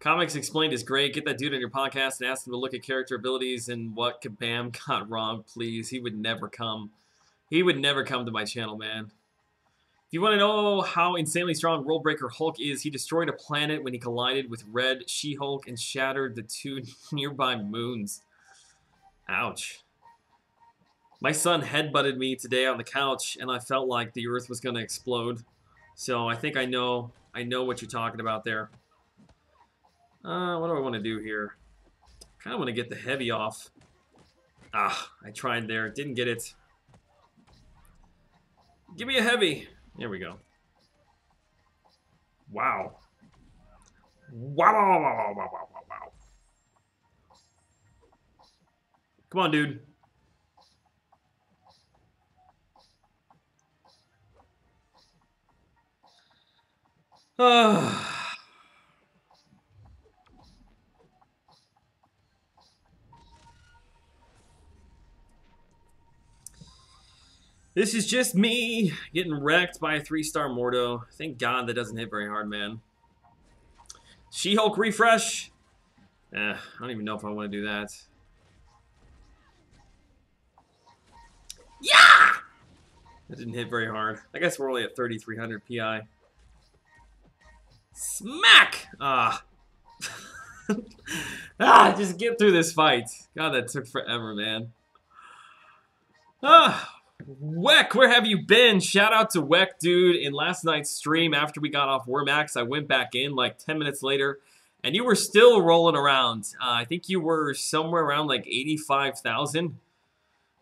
Comics Explained is great. Get that dude on your podcast and ask him to look at character abilities and what Kabam got wrong, please. He would never come. He would never come to my channel, man. If you want to know how insanely strong Worldbreaker Hulk is, he destroyed a planet when he collided with Red She-Hulk and shattered the 2 nearby moons. Ouch. My son headbutted me today on the couch, and I felt like the earth was going to explode. So I think I know what you're talking about there. What do I want to do here? Kind of want to get the heavy off. Ah, I tried there. Didn't get it. Give me a heavy. There we go. Wow. Wow, wow, wow, wow, wow, wow, wow. Come on, dude. This is just me getting wrecked by a 3-star Mordo. Thank God that doesn't hit very hard, man. She-Hulk refresh. I don't even know if I want to do that. Yeah! That didn't hit very hard. I guess we're only at 3,300 PI. Smack! Ah. Just get through this fight. God, that took forever, man. Weck, where have you been? Shout out to Weck, dude. In last night's stream, after we got off Wormax, I went back in like 10 minutes later, and you were still rolling around. I think you were somewhere around like 85,000.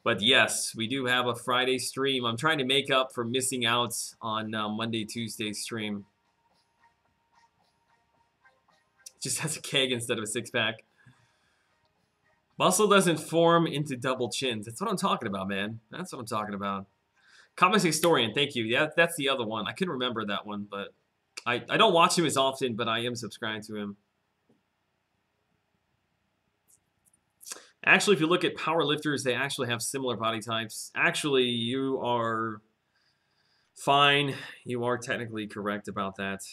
But yes, we do have a Friday stream. I'm trying to make up for missing out on Monday, Tuesday stream. Just has a keg instead of a 6-pack. Muscle doesn't form into double chins. That's what I'm talking about, man. That's what I'm talking about. Comics Historian, thank you. Yeah, that's the other one. I couldn't remember that one, but I don't watch him as often, but I am subscribed to him. Actually, if you look at powerlifters, they actually have similar body types. Actually, you are fine. You are technically correct about that.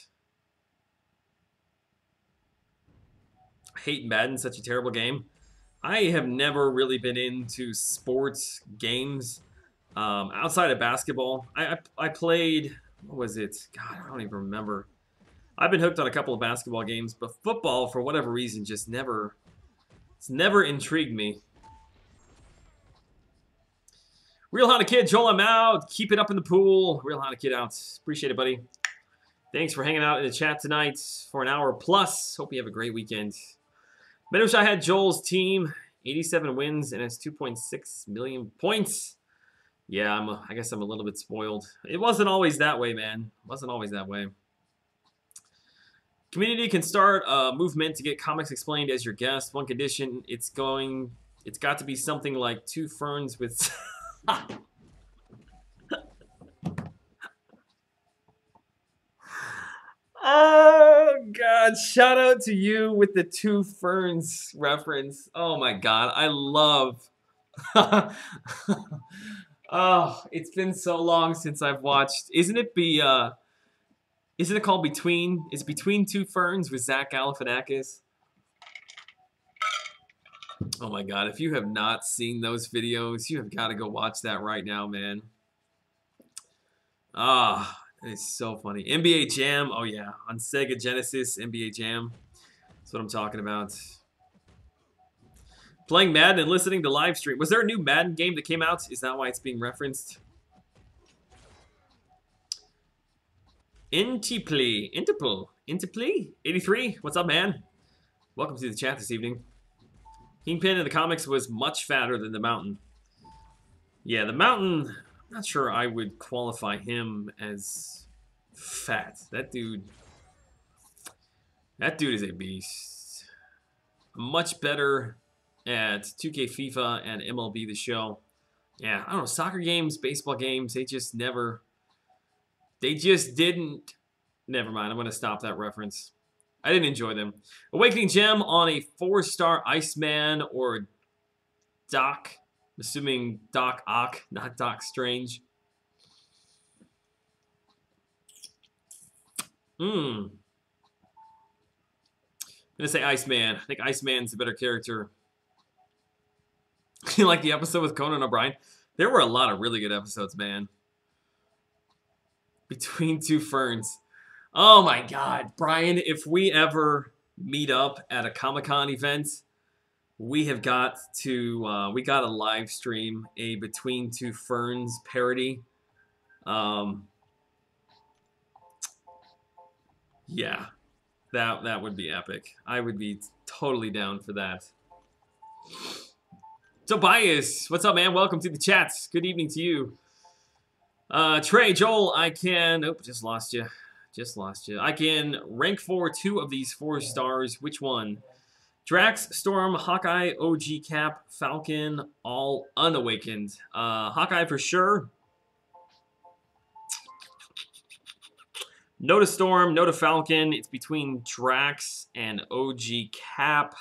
I hate Madden, such a terrible game. I have never really been into sports games outside of basketball. I played, what was it? God, I don't even remember. I've been hooked on a couple of basketball games, but football, for whatever reason, just never, it's never intrigued me. Real Honda Kid, Joel, I'm out. Keep it up in the pool. Real Honda Kid out. Appreciate it, buddy. Thanks for hanging out in the chat tonight for an hour plus. Hope you have a great weekend. I wish I had Joel's team, 87 wins and has 2.6 million points. Yeah, I guess I'm a little bit spoiled. It wasn't always that way, man. It wasn't always that way. Community can start a movement to get comics explained as your guest. One condition, it's got to be something like 2 ferns with... Oh, God. Shout out to you with the 2 ferns reference. Oh, my God. I love... Oh, it's been so long since I've watched... Isn't it called Between? Is it Between 2 Ferns with Zach Galifianakis? Oh, my God. If you have not seen those videos, you have got to go watch that right now, man. Ah... It's so funny. NBA Jam. Oh, yeah. On Sega Genesis, NBA Jam. That's what I'm talking about. Playing Madden and listening to live stream. Was there a new Madden game that came out? Is that why it's being referenced? Intiply. 83. What's up, man? Welcome to the chat this evening. Kingpin in the comics was much fatter than the Mountain. Yeah, the Mountain... I'm not sure I would qualify him as fat. That dude is a beast. Much better at 2K FIFA and MLB The Show. Yeah, I don't know, soccer games, baseball games, they just didn't. Never mind, I'm going to stop that reference. I didn't enjoy them. Awakening Gem on a 4-star Iceman or Doc. Assuming Doc Ock, not Doc Strange. I'm gonna say Iceman. I think Iceman's a better character. You like the episode with Conan O'Brien? There were a lot of really good episodes, man. Between 2 Ferns. Oh my God, Brian, if we ever meet up at a Comic-Con event, we have got to, we got to live stream a Between 2 Ferns parody. Yeah, that would be epic. I would be totally down for that. Tobias, what's up, man? Welcome to the chats. Good evening to you. Trey, Joel, I can... Oh, just lost you. Just lost you. I can rank for 2 of these 4 stars. Which one? Drax, Storm, Hawkeye, OG Cap, Falcon, all unawakened. Hawkeye for sure. No to Storm, no to Falcon. It's between Drax and OG Cap.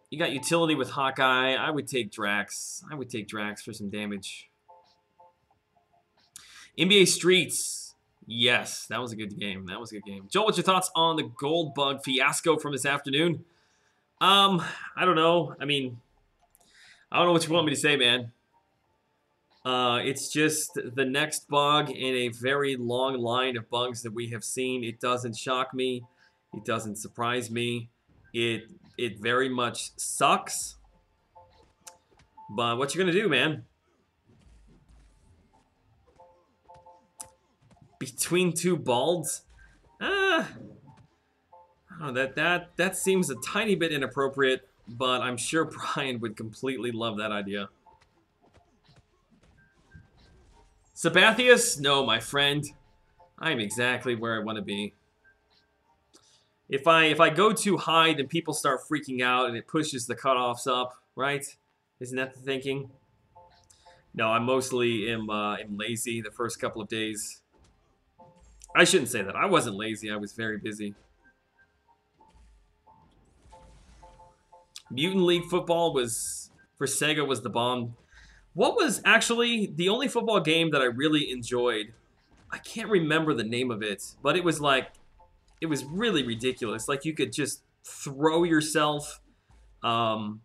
You got utility with Hawkeye. I would take Drax. I would take Drax for some damage. NBA Streets. Yes, that was a good game. That was a good game. Joel, what's your thoughts on the gold bug fiasco from this afternoon? I don't know. I mean, I don't know what you want me to say, man. It's just the next bug in a very long line of bugs that we have seen. It doesn't shock me. It doesn't surprise me. It very much sucks. But what you gonna do, man? Between 2 balds? I don't know, that seems a tiny bit inappropriate, but I'm sure Brian would completely love that idea. Sabathius? No, my friend. I'm exactly where I want to be. If I go too high, then people start freaking out and it pushes the cutoffs up, right? Isn't that the thinking? No, I mostly am lazy the first couple of days. I shouldn't say that. I wasn't lazy. I was very busy. Mutant League football was, for Sega, was the bomb. What was actually the only football game that I really enjoyed? I can't remember the name of it, but it was like, it was really ridiculous. Like, you could just throw yourself, like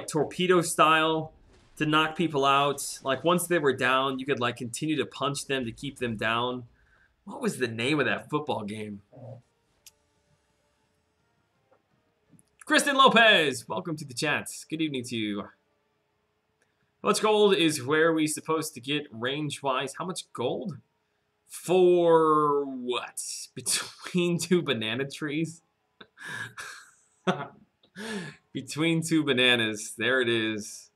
torpedo style to knock people out. Like, once they were down, you could like continue to punch them to keep them down. What was the name of that football game? Kristen Lopez, welcome to the chats. Good evening to you. How much gold is where we supposed to get range-wise? How much gold? For what? Between 2 banana trees? Between 2 bananas. There it is.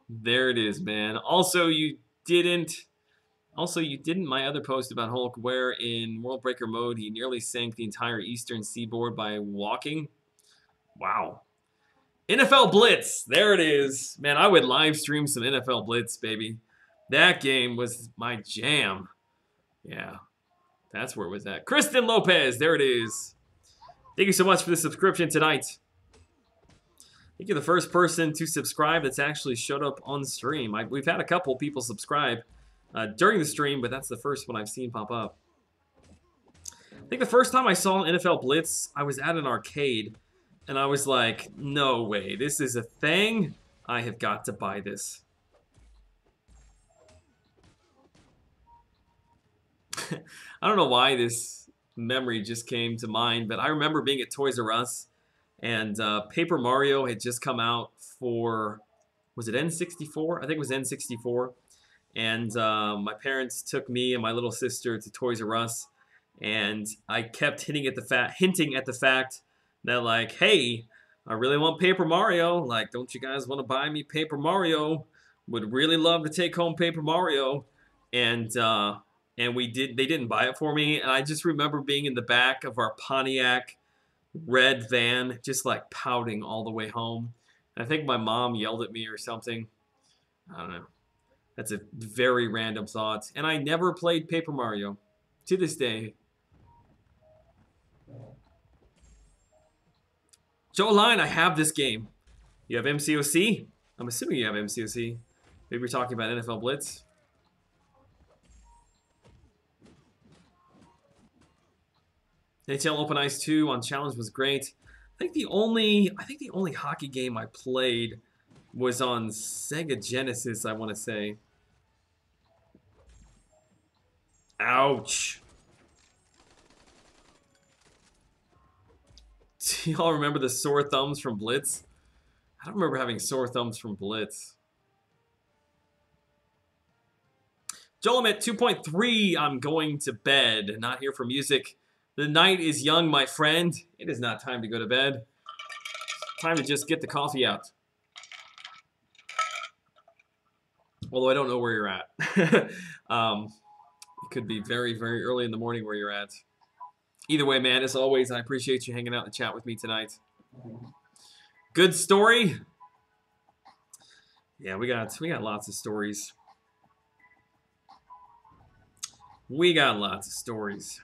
There it is, man. Also, you didn't Also, you didn't my other post about Hulk where in World Breaker mode he nearly sank the entire eastern seaboard by walking. Wow. NFL Blitz. There it is. Man, I would live stream some NFL Blitz, baby. That game was my jam. Yeah. That's where it was at. Kristen Lopez. There it is. Thank you so much for the subscription tonight. I think you're the first person to subscribe that's actually showed up on stream. We've had a couple people subscribe during the stream, but that's the first one I've seen pop up. I think the first time I saw an NFL Blitz, I was at an arcade, and I was like, no way, this is a thing? I have got to buy this. I don't know why this memory just came to mind, but I remember being at Toys R Us, and Paper Mario had just come out for, was it N64? I think it was N64. And my parents took me and my little sister to Toys R Us, and I kept hinting at the fact that, like, hey, I really want Paper Mario. Like, don't you guys want to buy me Paper Mario? Would really love to take home Paper Mario. And we did. They didn't buy it for me, and I just remember being in the back of our Pontiac red van, just like pouting all the way home. And I think my mom yelled at me or something. I don't know. That's a very random thought. And I never played Paper Mario to this day. Joe Line, I have this game. You have MCOC? I'm assuming you have MCOC. Maybe you're talking about NFL Blitz. NHL Open Ice 2 on Challenge was great. I think the only hockey game I played was on Sega Genesis, I want to say. Ouch. Do y'all remember the sore thumbs from Blitz? I don't remember having sore thumbs from Blitz. Joel, I'm at 2.3. I'm going to bed. Not here for music. The night is young, my friend. It is not time to go to bed. Time to just get the coffee out. Although I don't know where you're at. It could be very, very early in the morning where you're at. Either way, man, as always, I appreciate you hanging out and chat with me tonight. Good story. Yeah, we got lots of stories. We got lots of stories.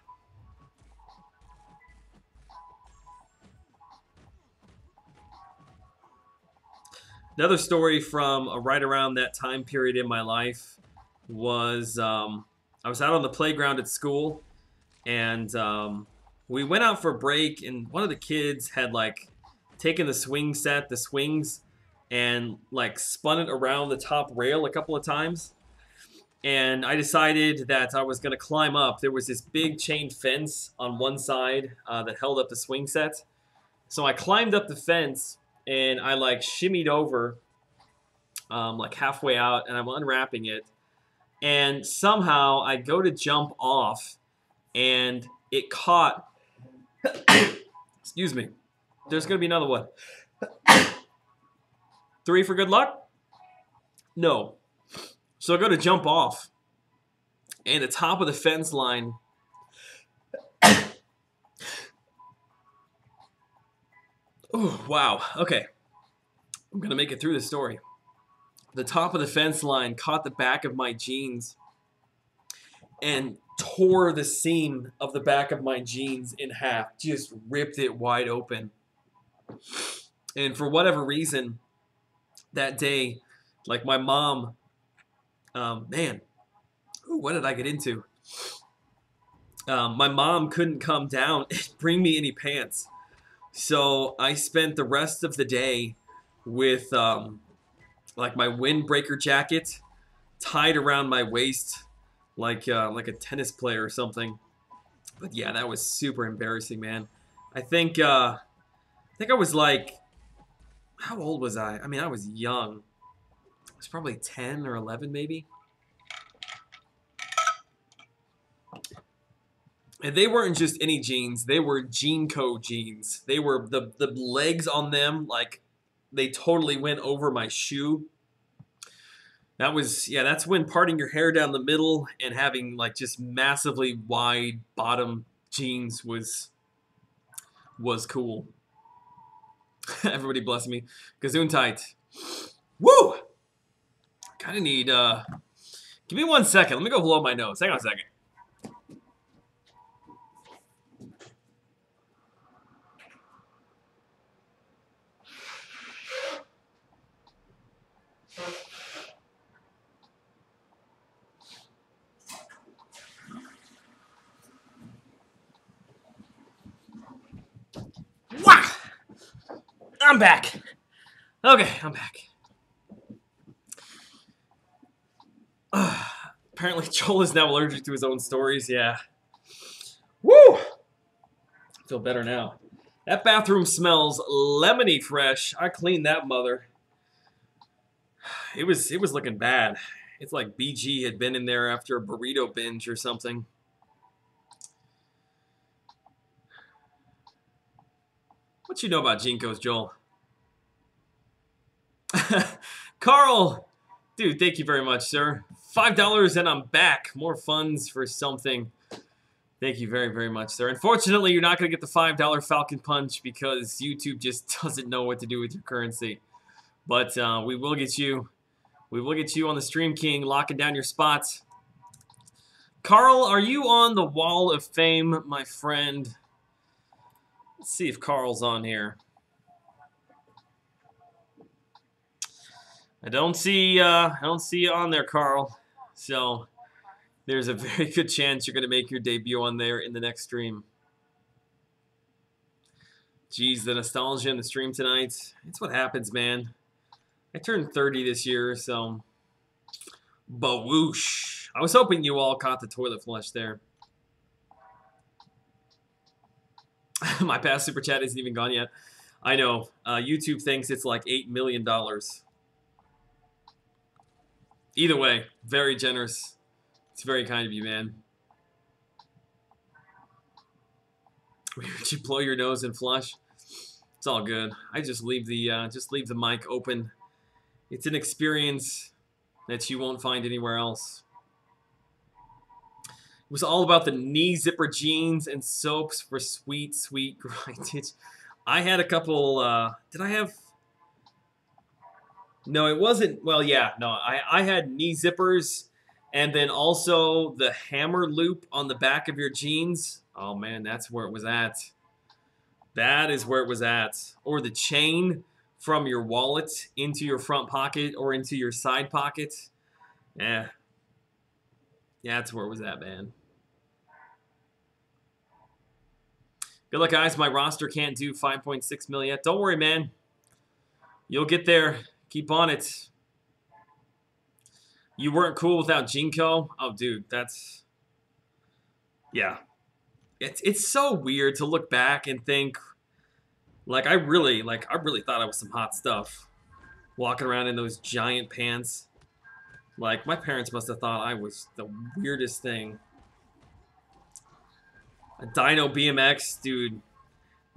Another story from right around that time period in my life was I was out on the playground at school, and we went out for a break, and one of the kids had like taken the swing set, the swings, and like spun it around the top rail a couple of times. And I decided that I was going to climb up. There was this big chain fence on one side that held up the swing set. So I climbed up the fence, and I like shimmied over like halfway out, and I'm unwrapping it. And somehow I go to jump off, and it caught. Excuse me. There's going to be another one. 3 for good luck? No. So I go to jump off, and the top of the fence line oh, wow. Okay. I'm going to make it through the story. The top of the fence line caught the back of my jeans and tore the seam of the back of my jeans in half. Just ripped it wide open. And for whatever reason, that day, like my mom, man, ooh, what did I get into? My mom couldn't come down and bring me any pants. So I spent the rest of the day with like my windbreaker jacket tied around my waist like a tennis player or something. But yeah, that was super embarrassing, man. I think I was like, how old was I? I mean, I was young. I was probably 10 or 11 maybe. And they weren't just any jeans. They were JNKO jeans. They were the legs on them, like they totally went over my shoe. That was, yeah, that's when parting your hair down the middle and having like just massively wide bottom jeans was cool. Everybody bless me. Gesundheit. Woo! Kinda need, give me 1 second. Let me go blow my nose. Hang on a second. Wah! I'm back. Okay, I'm back. Apparently Joel is now allergic to his own stories, yeah. Woo! I feel better now. That bathroom smells lemony fresh. I cleaned that mother. It was looking bad. It's like BG had been in there after a burrito binge or something. What you know about JENKINS, Joel? Carl! Dude, thank you very much, sir. $5 and I'm back. More funds for something. Thank you very, very much, sir. Unfortunately, you're not going to get the $5 Falcon Punch because YouTube just doesn't know what to do with your currency. But we will get you. We will get you on the Stream King, locking down your spots. Carl, are you on the Wall of Fame, my friend? Let's see if Carl's on here. I don't see you on there, Carl. So there's a very good chance you're going to make your debut on there in the next stream. Geez, the nostalgia in the stream tonight. It's what happens, man. I turned 30 this year, so bawoosh. I was hoping you all caught the toilet flush there. My past super chat isn't even gone yet. I know. YouTube thinks it's like $8 million. Either way, very generous. It's very kind of you, man. Would you blow your nose and flush? It's all good. I just leave the mic open. It's an experience that you won't find anywhere else. It was all about the knee zipper jeans and soaps for sweet, sweet grindage. I had a couple. Did I have? No, it wasn't. Well, yeah, no. I had knee zippers, and then also the hammer loop on the back of your jeans. Oh man, that's where it was at. That is where it was at. Or the chain from your wallet into your front pocket or into your side pocket. Yeah. Yeah, that's where it was at, man. Good luck, guys. My roster can't do 5.6 mil yet. Don't worry, man. You'll get there. Keep on it. You weren't cool without Jinko? Oh, dude, that's... Yeah. It's so weird to look back and think, like, I really thought I was some hot stuff. Walking around in those giant pants. Like, my parents must have thought I was the weirdest thing. A Dyno BMX, dude.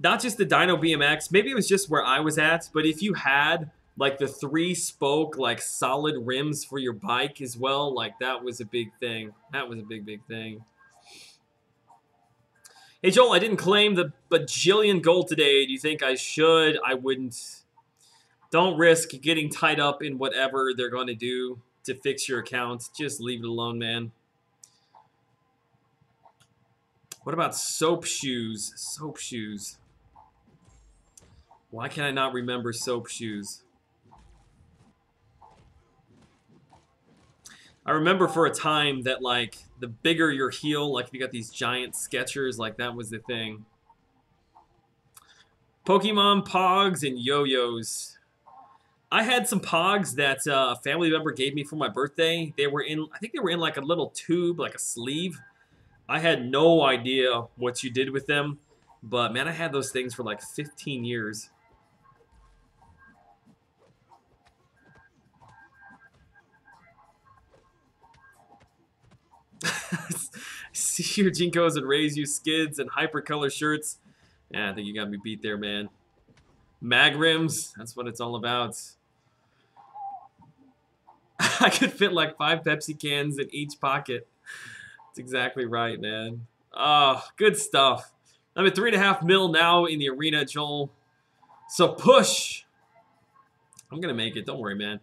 Not just the Dyno BMX. Maybe it was just where I was at. But if you had, like, the 3-spoke, like, solid rims for your bike as well, like, that was a big thing. That was a big, big thing. Hey, Joel, I didn't claim the bajillion gold today. Do you think I should? I wouldn't. Don't risk getting tied up in whatever they're going to do to fix your account. Just leave it alone, man. What about soap shoes? Soap shoes. Why can I not remember soap shoes? I remember for a time that, like, the bigger your heel, like if you got these giant Skechers, like that was the thing. Pokemon, Pogs, and Yo-Yos. I had some Pogs that a family member gave me for my birthday. They were in, I think they were in like a little tube, like a sleeve. I had no idea what you did with them. But, man, I had those things for like 15 years. See your Jinkos and raise you skids and hypercolor shirts. Yeah, I think you got me beat there, man. Mag rims, that's what it's all about. I could fit like 5 Pepsi cans in each pocket. That's exactly right, man. Oh, good stuff. I'm at 3.5 mil now in the arena, Joel. So push. I'm going to make it. Don't worry, man.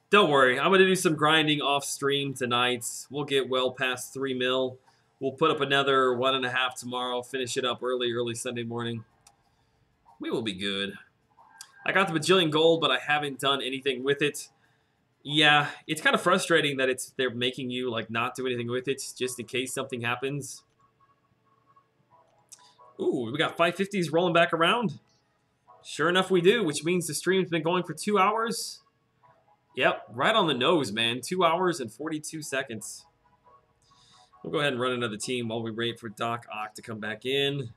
Don't worry. I'm going to do some grinding off stream tonight. We'll get well past 3 mil. We'll put up another 1.5 tomorrow. Finish it up early Sunday morning. We will be good. I got the bajillion gold, but I haven't done anything with it. Yeah, it's kind of frustrating that they're making you like not do anything with it just in case something happens. Ooh, we got 550s rolling back around. Sure enough, we do, which means the stream's been going for 2 hours. Yep, right on the nose, man. 2 hours and 42 seconds. We'll go ahead and run another team while we wait for Doc Ock to come back in.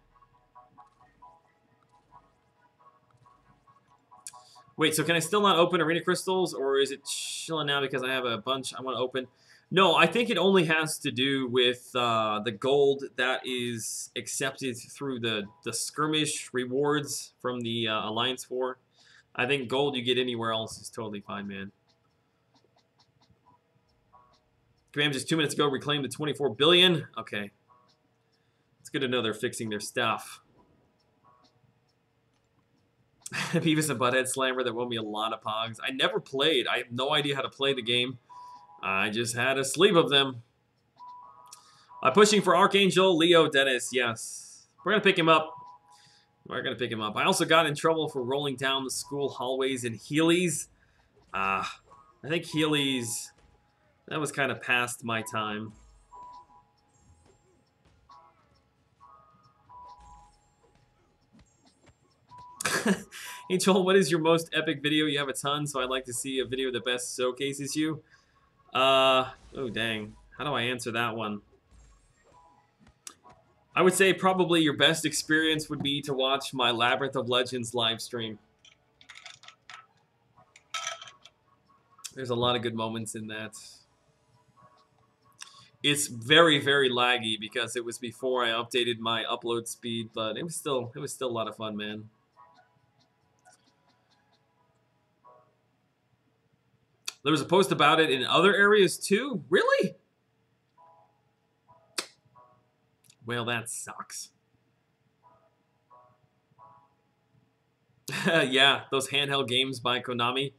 Wait, so can I still not open Arena Crystals, or is it chilling now because I have a bunch I want to open? No, I think it only has to do with the gold that is accepted through the skirmish rewards from the Alliance 4. I think gold you get anywhere else is totally fine, man. Command just 2 minutes ago reclaimed the 24 billion. Okay. It's good to know they're fixing their stuff. Beavis and Butthead Slammer that won me a lot of pogs. I never played. I have no idea how to play the game. I just had a sleeve of them. I'm pushing for Archangel, Leo, Dennis. Yes. We're going to pick him up. We're going to pick him up. I also got in trouble for rolling down the school hallways in Heelys. I think Heelys, that was kind of past my time. Hey Joel, what is your most epic video? You have a ton, so I'd like to see a video that best showcases you. Oh dang. How do I answer that one? I would say probably your best experience would be to watch my Labyrinth of Legends live stream. There's a lot of good moments in that. It's very, very laggy because it was before I updated my upload speed, but it was still a lot of fun, man. There was a post about it in other areas too? Really? Well, that sucks. Yeah, those handheld games by Konami.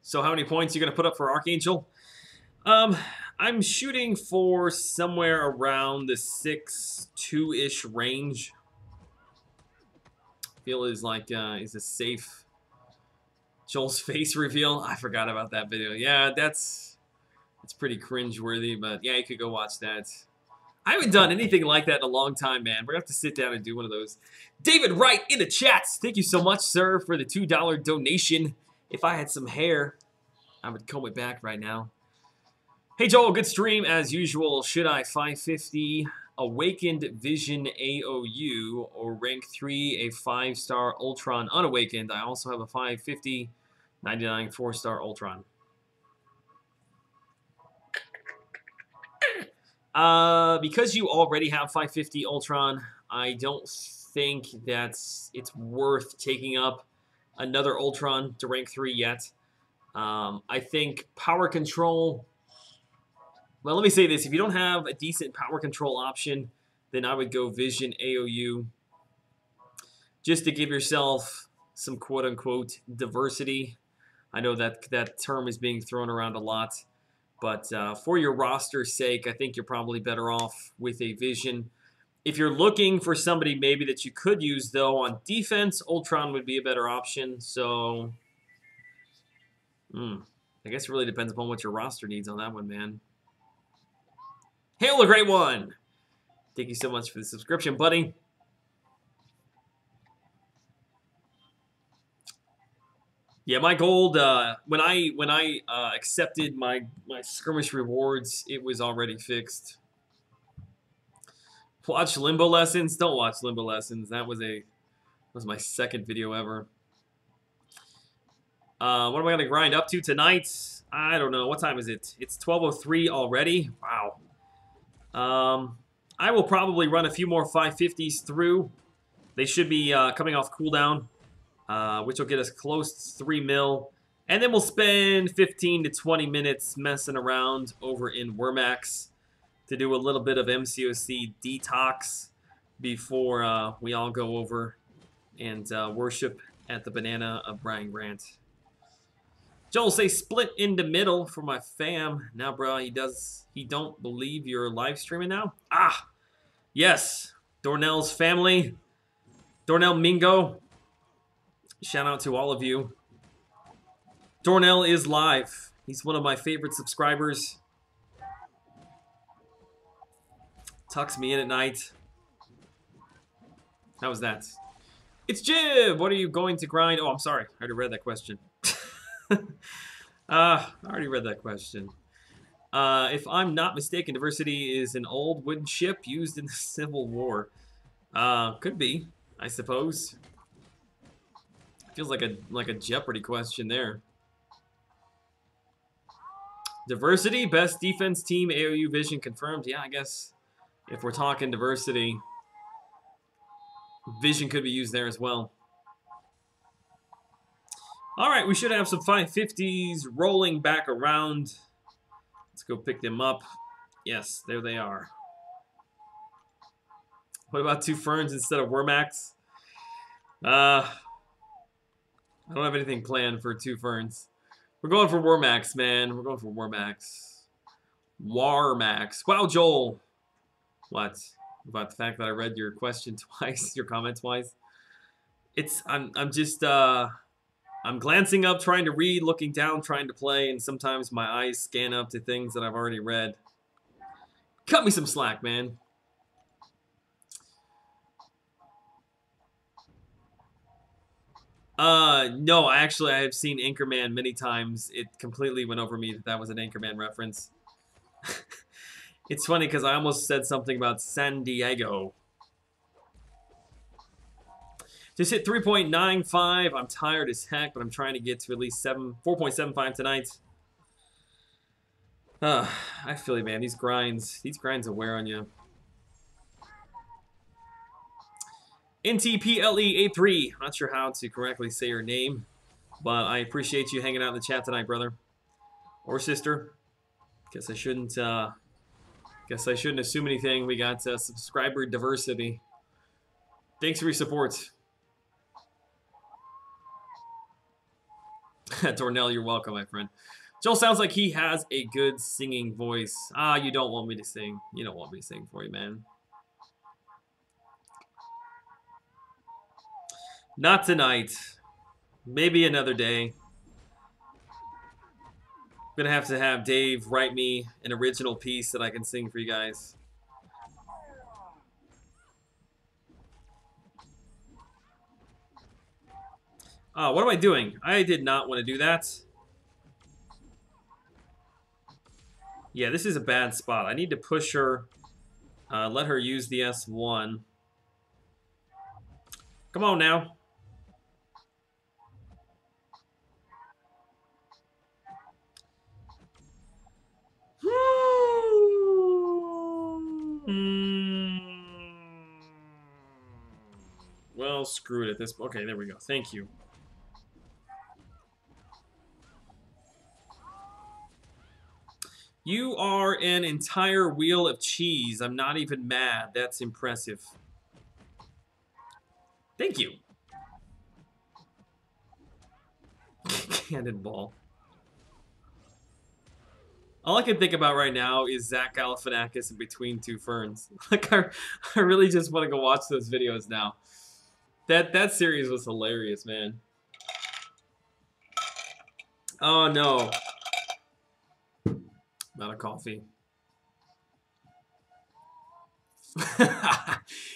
So how many points are you going to put up for Archangel? I'm shooting for somewhere around the 6-2-ish range. Feel is like is a safe. Joel's face reveal. I forgot about that video. Yeah, it's pretty cringe-worthy, but yeah, you could go watch that. I haven't done anything like that in a long time, man. We're going to have to sit down and do one of those. David Wright in the chats. Thank you so much, sir, for the $2 donation. If I had some hair, I would comb it back right now. Hey, Joel, good stream as usual. Should I 550 Awakened Vision AOU or rank 3 a 5-star Ultron Unawakened? I also have a 550 99 4-star Ultron. Because you already have 550 Ultron, I don't think that it's worth taking up another Ultron to rank 3 yet. I think power control. Well, let me say this. If you don't have a decent power control option, then I would go Vision AOU. Just to give yourself some quote-unquote diversity. I know that term is being thrown around a lot. But for your roster's sake, I think you're probably better off with a Vision. If you're looking for somebody maybe that you could use, though, on defense, Ultron would be a better option. So, I guess it really depends upon what your roster needs on that one, man. Hail a great one! Thank you so much for the subscription, buddy. Yeah, my gold, when I accepted my skirmish rewards, it was already fixed. Watch Limbo Lessons? Don't watch Limbo Lessons. That was my second video ever. What am I going to grind up to tonight? I don't know. What time is it? It's 12:03 already. Wow. I will probably run a few more 550s through. They should be coming off cooldown. which will get us close to 3 mil. And then we'll spend 15 to 20 minutes messing around over in Wormax to do a little bit of MCOC detox before we all go over and worship at the Banana of Brian Grant. Joel say split in the middle for my fam. Now, bro, he don't believe you're live streaming now? Ah, yes. Dornell's family. Dornell Mingo. Shout out to all of you. Dornell is live. He's one of my favorite subscribers. Tucks me in at night. How was that? It's Jib! What are you going to grind? Oh, I'm sorry. I already read that question. I already read that question. If I'm not mistaken, diversity is an old wooden ship used in the Civil War. Could be, I suppose. Feels like a Jeopardy question there. Diversity, best defense team, AOU Vision confirmed. Yeah, I guess if we're talking diversity, Vision could be used there as well. All right, we should have some 550s rolling back around. Let's go pick them up. Yes, there they are. What about 2 ferns instead of Wormax? I don't have anything planned for 2 ferns. We're going for Wormax, man. We're going for Wormax. Warmax. Wow, Joel. What? About the fact that I read your question twice, your comment twice? I'm just I'm glancing up, trying to read, looking down, trying to play, and sometimes my eyes scan up to things that I've already read. Cut me some slack, man. No, I have seen Anchorman many times. It completely went over me that that was an Anchorman reference. It's funny because I almost said something about San Diego. Just hit 3.95. I'm tired as heck, but I'm trying to get to at least 4.75 tonight. I feel you, man. These grinds will wear on you. NTPLE83. Not sure how to correctly say your name, but I appreciate you hanging out in the chat tonight, brother or sister. Guess I shouldn't assume anything. We got subscriber diversity. Thanks for your support. Dornell, you're welcome, my friend. Joel sounds like he has a good singing voice. Ah, you don't want me to sing. You don't want me to sing for you, man. Not tonight. Maybe another day. I'm gonna have to have Dave write me an original piece that I can sing for you guys. What am I doing? I did not want to do that. Yeah, this is a bad spot. I need to push her. Let her use the S1. Come on now. Well, screw it at this. Okay, there we go. Thank you. You are an entire wheel of cheese. I'm not even mad. That's impressive. Thank you. Cannonball. All I can think about right now is Zach Galifianakis in Between Two Ferns. Like, I really just want to go watch those videos now. That series was hilarious, man. Oh, no. Not a coffee.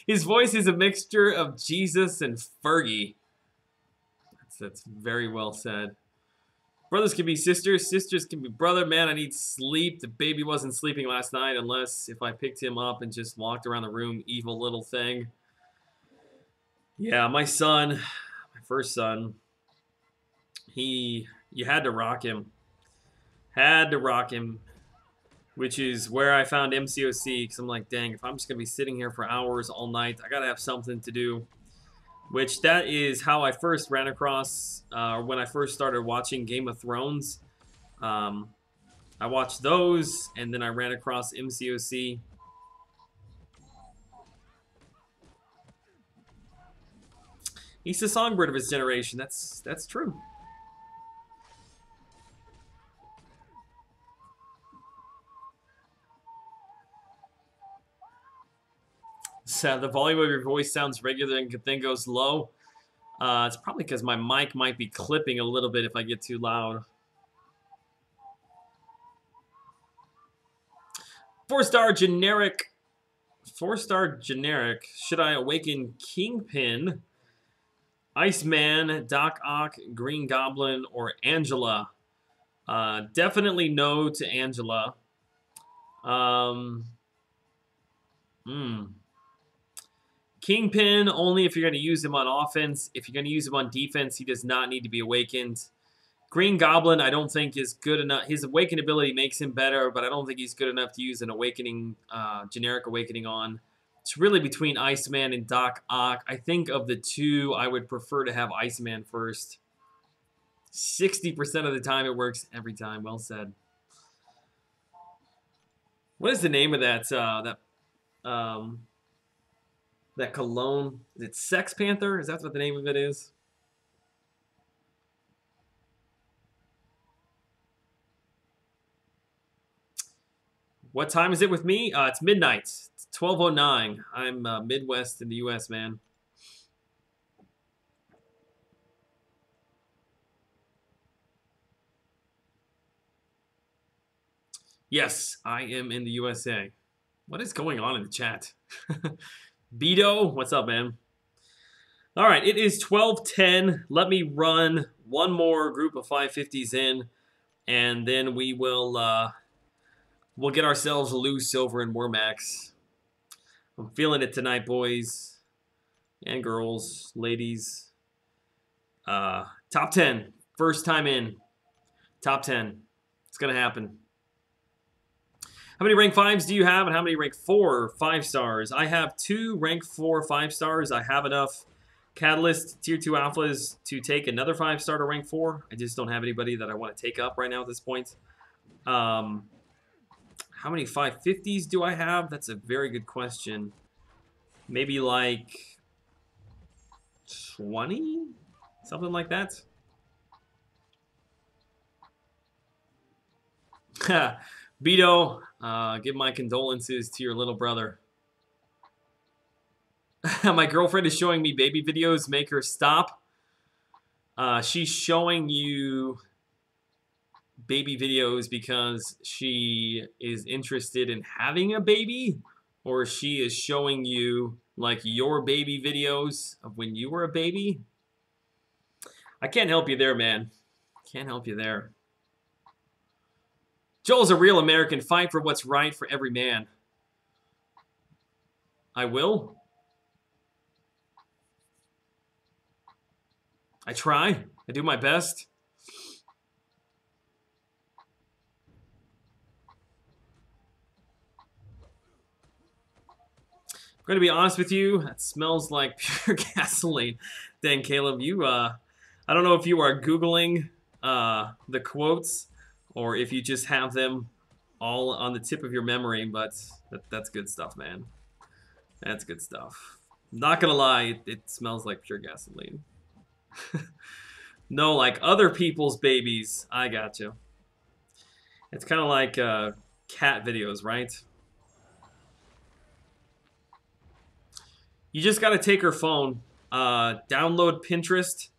His voice is a mixture of Jesus and Fergie. That's very well said. Brothers can be sisters. Sisters can be brother. Man, I need sleep. The baby wasn't sleeping last night unless if I picked him up and just walked around the room. Evil little thing. Yeah, my son, my first son, you had to rock him. Had to rock him. Which is where I found MCOC, because I'm like, dang, if I'm just going to be sitting here for hours all night, I got to have something to do. which that is how I first ran across when I first started watching Game of Thrones. I watched those, and then I ran across MCOC. He's the songbird of his generation. That's true. So the volume of your voice sounds regular and then goes low. It's probably because my mic might be clipping a little bit if I get too loud. 4-star generic. 4-star generic. Should I awaken Kingpin, Iceman, Doc Ock, Green Goblin, or Angela? Definitely no to Angela. Kingpin, only if you're going to use him on offense. If you're going to use him on defense, he does not need to be awakened. Green Goblin, I don't think is good enough. His awaken ability makes him better, but I don't think he's good enough to use an awakening, generic awakening on. It's really between Iceman and Doc Ock. I think of the two, I would prefer to have Iceman first. 60% of the time it works every time. Well said. What is the name of that that cologne? Is it Sex Panther? Is that what the name of it is? What time is it with me? It's midnight. It's 12:09. I'm Midwest in the U.S., man. Yes, I am in the USA. What is going on in the chat? Beto, what's up, man? All right, it is 12:10. Let me run one more group of 550s in, and then we will we'll get ourselves loose over in Warmax. I'm feeling it tonight, boys and girls, ladies. Top 10, first time in. Top 10. It's gonna happen. How many rank 5s do you have, and how many rank 4 5-stars? I have 2 rank 4 5-stars. I have enough Catalyst Tier 2 Alphas to take another 5-star to rank 4. I just don't have anybody that I want to take up right now at this point. How many 550s do I have? That's a very good question. Maybe like 20? Something like that. Beto, give my condolences to your little brother. My girlfriend is showing me baby videos. Make her stop. She's showing you baby videos because she is interested in having a baby, or she is showing you like your baby videos of when you were a baby. I can't help you there, man. Can't help you there. Joel's a real American. Fight for what's right for every man. I will. I try. I do my best. I'm going to be honest with you. That smells like pure gasoline. Dang, Caleb, you, I don't know if you are Googling the quotes or if you just have them all on the tip of your memory, but that's good stuff, man. That's good stuff. Not gonna lie, it smells like pure gasoline. No, like other people's babies. I got you. It's kind of like cat videos, right? You just got to take her phone, download Pinterest,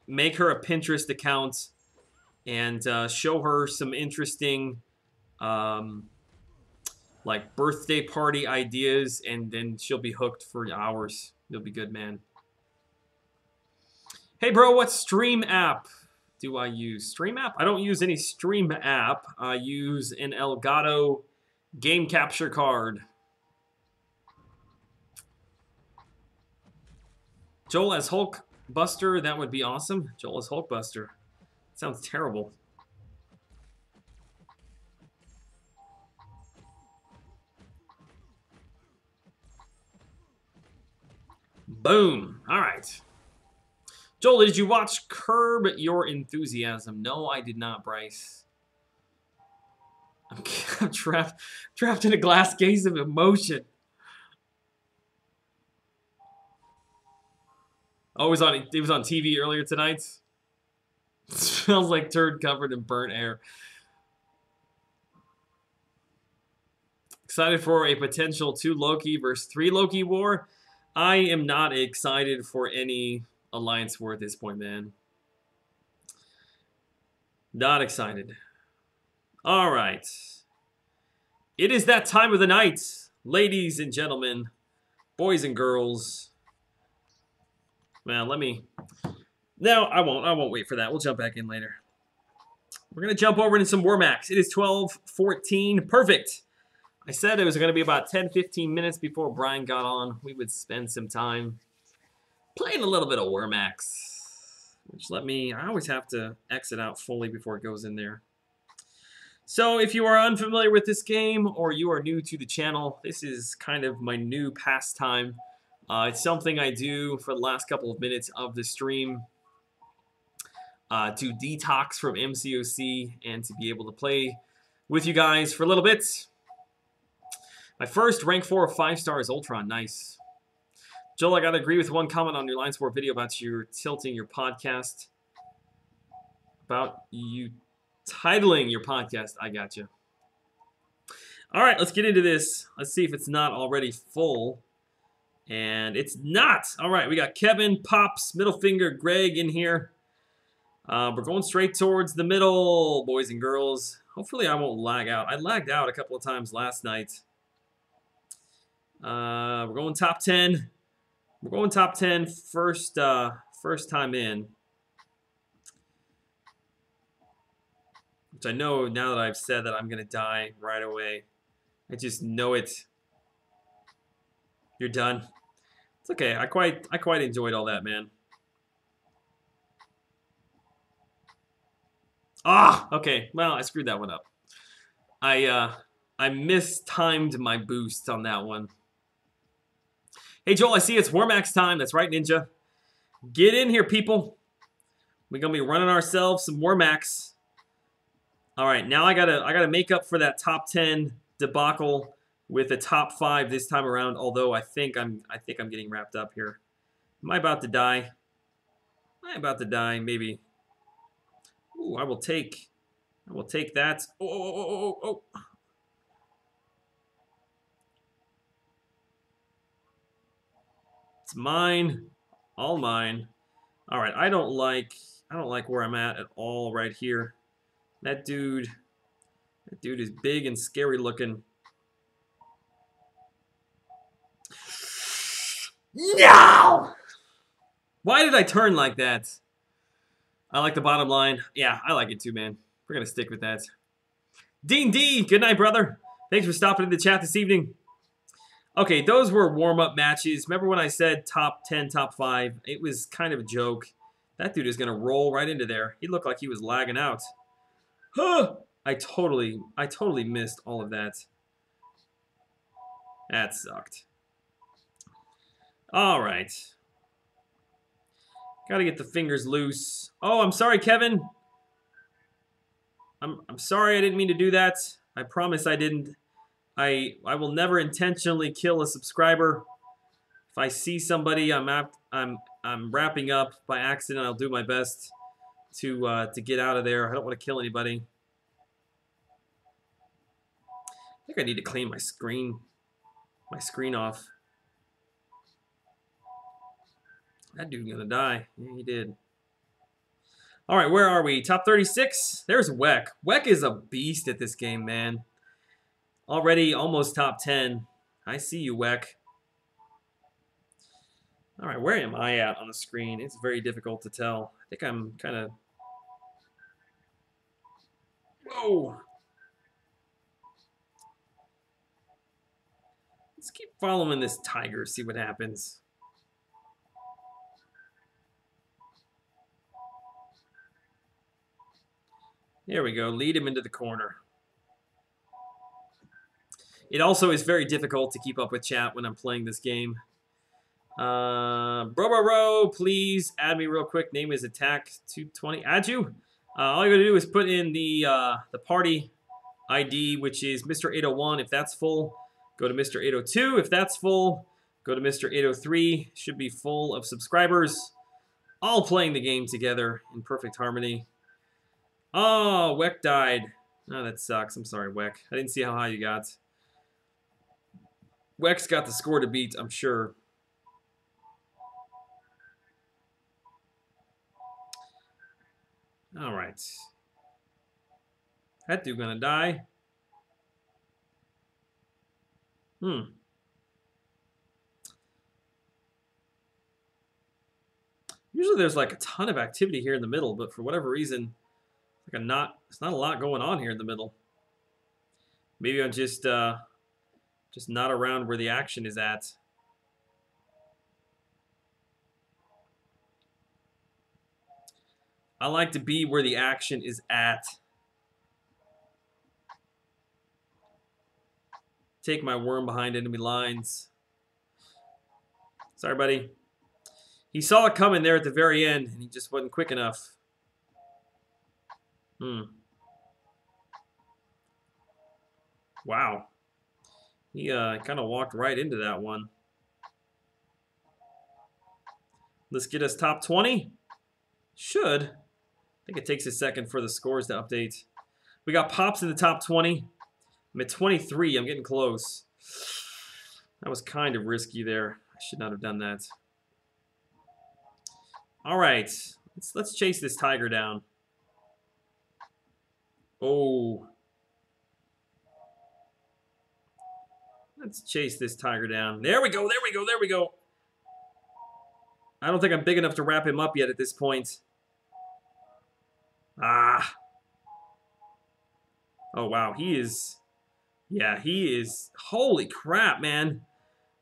make her a Pinterest account, and show her some interesting like birthday party ideas, and then she'll be hooked for hours. You'll be good, man. Hey, bro, what stream app do I use? Stream app? I don't use any stream app. I use an Elgato game capture card. Joel as Hulkbuster, that would be awesome. Joel as Hulkbuster. Sounds terrible. Boom. All right. Joel, did you watch Curb Your Enthusiasm? No, I did not, Bryce. I'm trapped in a glass case of emotion. Oh, it was on TV earlier tonight. It smells like turd covered in burnt air. Excited for a potential 2 Loki versus 3 Loki war? I am not excited for any alliance war at this point, man. Not excited. All right. It is that time of the night, ladies and gentlemen, boys and girls. Well, let me... No, I won't wait for that. We'll jump back in later. We're going to jump over into some War Max. It is 12:14. Perfect. I said it was going to be about 10-15 minutes before Brian got on. We would spend some time playing a little bit of War Max. Which I always have to exit out fully before it goes in there. So if you are unfamiliar with this game or you are new to the channel, this is kind of my new pastime. It's something I do for the last couple of minutes of the stream to detox from MCOC and to be able to play with you guys for a little bit. My first rank 4 of 5 stars Ultron, nice. Joel, I gotta agree with one comment on your Line Sport video about you tilting your podcast. About you titling your podcast. I got you. All right, let's get into this. Let's see if it's not already full. And it's not. All right, we got Kevin, Pops, Middle Finger, Greg in here. We're going straight towards the middle, boys and girls. Hopefully I won't lag out. I lagged out a couple of times last night. We're going top 10. We're going top 10 first time in. Which I know now that I've said that I'm going to die right away. I just know it. You're done. It's okay. I quite enjoyed all that, man. Ah, okay. Well, I screwed that one up. I mistimed my boost on that one. Hey, Joel, I see it's War Max time. That's right, Ninja. Get in here, people. We're gonna be running ourselves some War Max. All right, now I gotta make up for that top 10 debacle with a top 5 this time around. Although I think I'm getting wrapped up here. Am I about to die? Am I about to die? Maybe. Ooh, I will take that. Oh. It's mine. All mine. All right, I don't like where I'm at all right here. That dude is big and scary looking. No! Why did I turn like that? I like the bottom line. Yeah, I like it too, man. We're going to stick with that. Dean D, good night, brother. Thanks for stopping in the chat this evening. Okay, those were warm-up matches. Remember when I said top 10, top 5? It was kind of a joke. That dude is going to roll right into there. He looked like he was lagging out. Huh! I totally missed all of that. That sucked. All right. Got to get the fingers loose. Oh, I'm sorry, Kevin. I'm sorry. I didn't mean to do that. I promise I didn't. I will never intentionally kill a subscriber. If I see somebody I'm wrapping up by accident, I'll do my best to get out of there. I don't want to kill anybody. I think I need to clean my screen off. That dude's gonna die. Yeah, he did. All right, where are we? Top 36. There's Weck. Weck is a beast at this game, man. Already almost top 10. I see you, Weck. All right, where am I at on the screen? It's very difficult to tell. I think I'm kind of... Whoa! Let's keep following this tiger, see what happens. There we go. Lead him into the corner. It also is very difficult to keep up with chat when I'm playing this game. Bro, please add me real quick. Name is Attack 220. Add you. All you gotta do is put in the party ID, which is Mr. 801. If that's full, go to Mr. 802. If that's full, go to Mr. 803. Should be full of subscribers, all playing the game together in perfect harmony. Oh, Weck died. Oh, that sucks. I'm sorry, Weck. I didn't see how high you got. Weck's got the score to beat, I'm sure. All right. That dude gonna die. Usually there's like a ton of activity here in the middle, but for whatever reason, it's not a lot going on here in the middle. Maybe I'm just not around where the action is at. I like to be where the action is at. Take my worm behind enemy lines. Sorry, buddy. He saw it coming there at the very end, and he just wasn't quick enough. Wow. He kind of walked right into that one. Let's get us top 20. Should. I think it takes a second for the scores to update. We got Pops in the top 20. I'm at 23. I'm getting close. That was kind of risky there. I should not have done that. All right. Let's chase this tiger down. Oh. Let's chase this tiger down. There we go. There we go. There we go. I don't think I'm big enough to wrap him up yet at this point. Ah. Oh, wow. He is... Yeah, he is... Holy crap, man.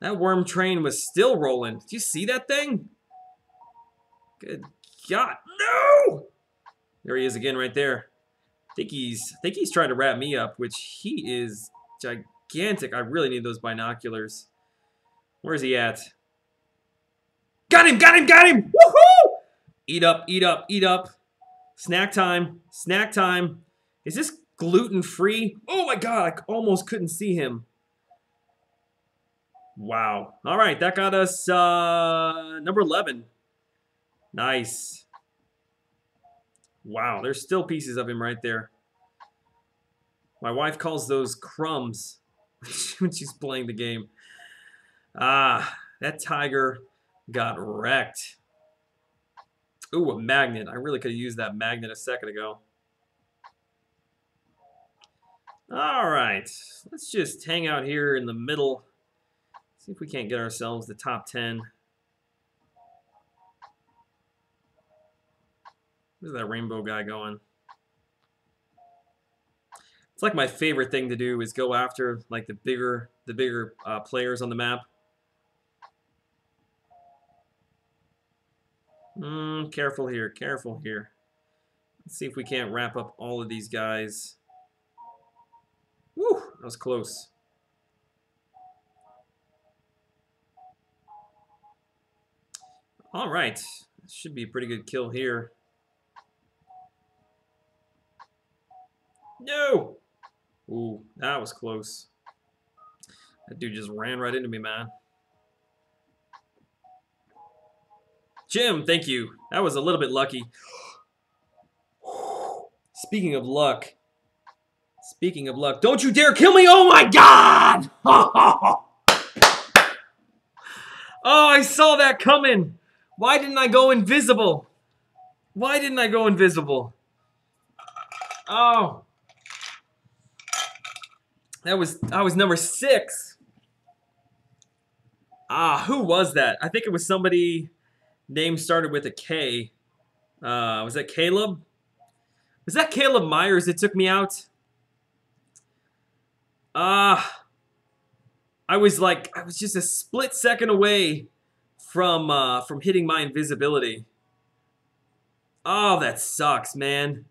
That worm train was still rolling. Did you see that thing? Good God. No! There he is again right there. I think he's trying to wrap me up, which he is gigantic. I really need those binoculars. Where's he at? Got him! Got him! Got him! Woohoo! Eat up, eat up, eat up. Snack time. Snack time. Is this gluten-free? Oh my God, I almost couldn't see him. Wow. All right, that got us number 11. Nice. Wow, there's still pieces of him right there. My wife calls those crumbs when she's playing the game. Ah, that tiger got wrecked. Ooh, a magnet. I really could have used that magnet a second ago. All right, let's just hang out here in the middle. See if we can't get ourselves the top 10. Where's that rainbow guy going? It's like my favorite thing to do is go after like the bigger players on the map. Careful here, careful here. Let's see if we can't wrap up all of these guys. Woo, that was close. All right, this should be a pretty good kill here. No! Ooh, that was close. That dude just ran right into me, man. Jim, thank you. That was a little bit lucky. Speaking of luck. Speaking of luck. Don't you dare kill me! Oh my God! Oh, I saw that coming. Why didn't I go invisible? Why didn't I go invisible? Oh. I was number 6. Ah, who was that? I think it was somebody name started with a K. Was that Caleb? Was that Caleb Myers that took me out? I was just a split second away from hitting my invisibility. Oh, that sucks, man.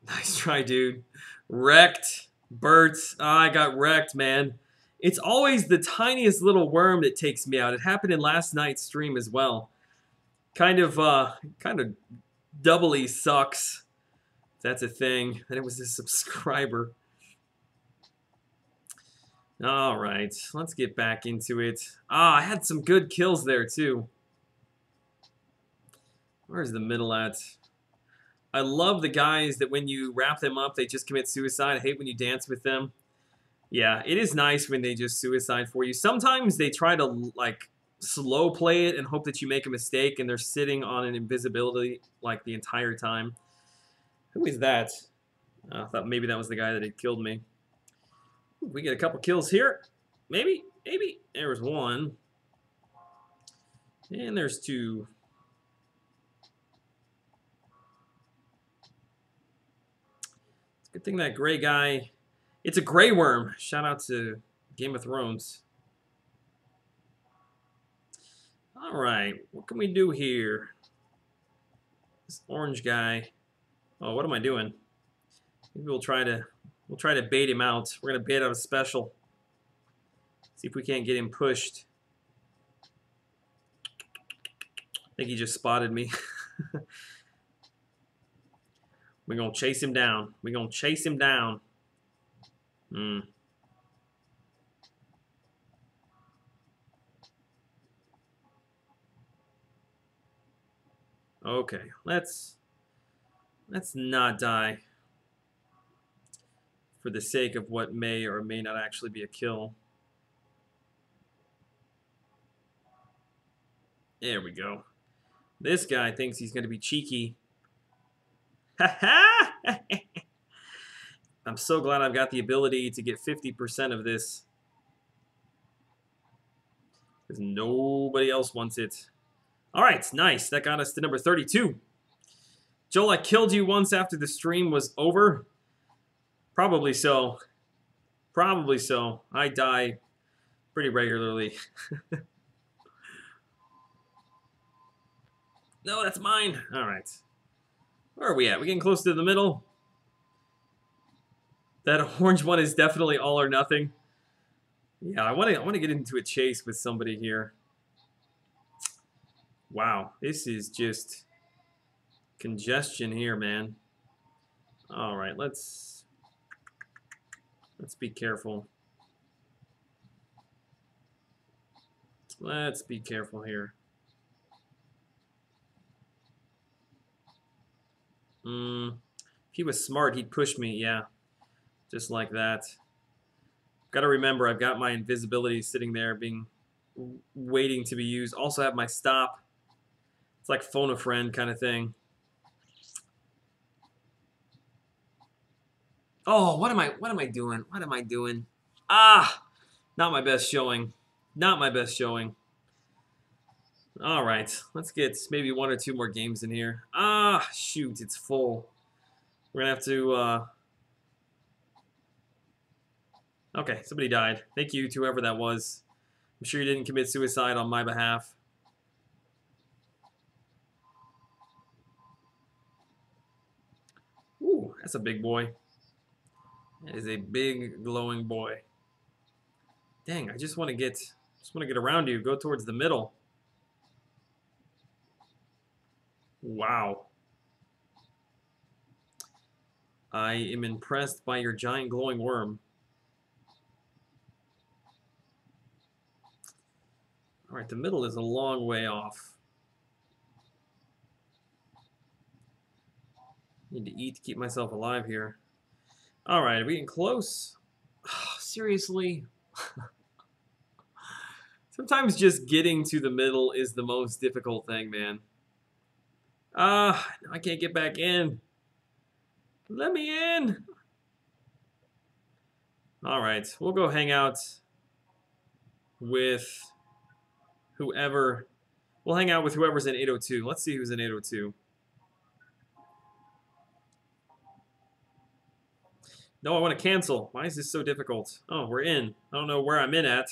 Nice try, dude. Wrecked. Bert, I got wrecked, man. It's always the tiniest little worm that takes me out. It happened in last night's stream as well. Kind of doubly sucks. That's a thing. And it was a subscriber. All right, let's get back into it. Ah, I had some good kills there too. Where's the middle at? I love the guys that when you wrap them up, they just commit suicide. I hate when you dance with them. Yeah, it is nice when they just suicide for you. Sometimes they try to like slow play it and hope that you make a mistake and they're sitting on an invisibility like the entire time. Who is that? I thought maybe that was the guy that had killed me. We get a couple kills here. Maybe. There was one. And there's two. It's a good thing that gray guy... It's a gray worm. Shout out to Game of Thrones. Alright, what can we do here? This orange guy. Oh, what am I doing? Maybe we'll try to bait him out. We're gonna bait out a special. See if we can't get him pushed. I think he just spotted me. We're gonna chase him down. We're gonna chase him down. Okay, let's not die for the sake of what may or may not actually be a kill. There we go. This guy thinks he's going to be cheeky. Ha ha! I'm so glad I've got the ability to get 50% of this. Because nobody else wants it. Alright, nice. That got us to number 32. Joel, I killed you once after the stream was over. Probably so. Probably so. I die pretty regularly. No, that's mine. Alright. Where are we at? We getting close to the middle? That orange one is definitely all or nothing. Yeah, I want to get into a chase with somebody here. Wow, this is just congestion here, man. All right, let's be careful. Let's be careful here. If he was smart, he'd push me, yeah. Just like that. Got to remember, I've got my invisibility sitting there waiting to be used. Also have my stop. It's like phone a friend kind of thing. Oh, what am I doing? What am I doing? Ah! Not my best showing. Not my best showing. All right, let's get maybe 1 or 2 more games in here. Ah, shoot, it's full. We're gonna have to, Okay, somebody died. Thank you to whoever that was. I'm sure you didn't commit suicide on my behalf. Ooh, that's a big boy. That is a big glowing boy. Dang, I just want to get around you. Go towards the middle. Wow. I am impressed by your giant glowing worm. All right, the middle is a long way off. Need to eat to keep myself alive here. All right, are we getting close? Oh, seriously? Sometimes just getting to the middle is the most difficult thing, man. I can't get back in. Let me in. All right, we'll go hang out with whoever. We'll hang out with whoever's in 802. Let's see who's in 802. No, I want to cancel. Why is this so difficult? Oh, we're in. I don't know where I'm in at.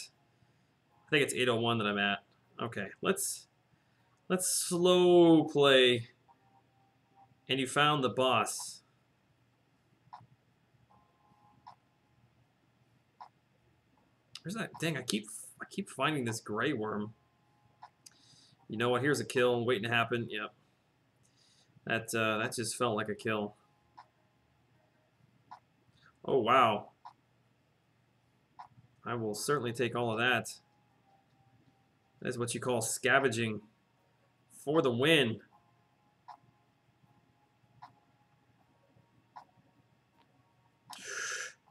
I think it's 801 that I'm at. Okay, let's slow play. And you found the boss. Where's that? Dang, I keep finding this gray worm. You know what? Here's a kill waiting to happen. Yep. That just felt like a kill. Oh wow. I will certainly take all of that. That's what you call scavenging for the win.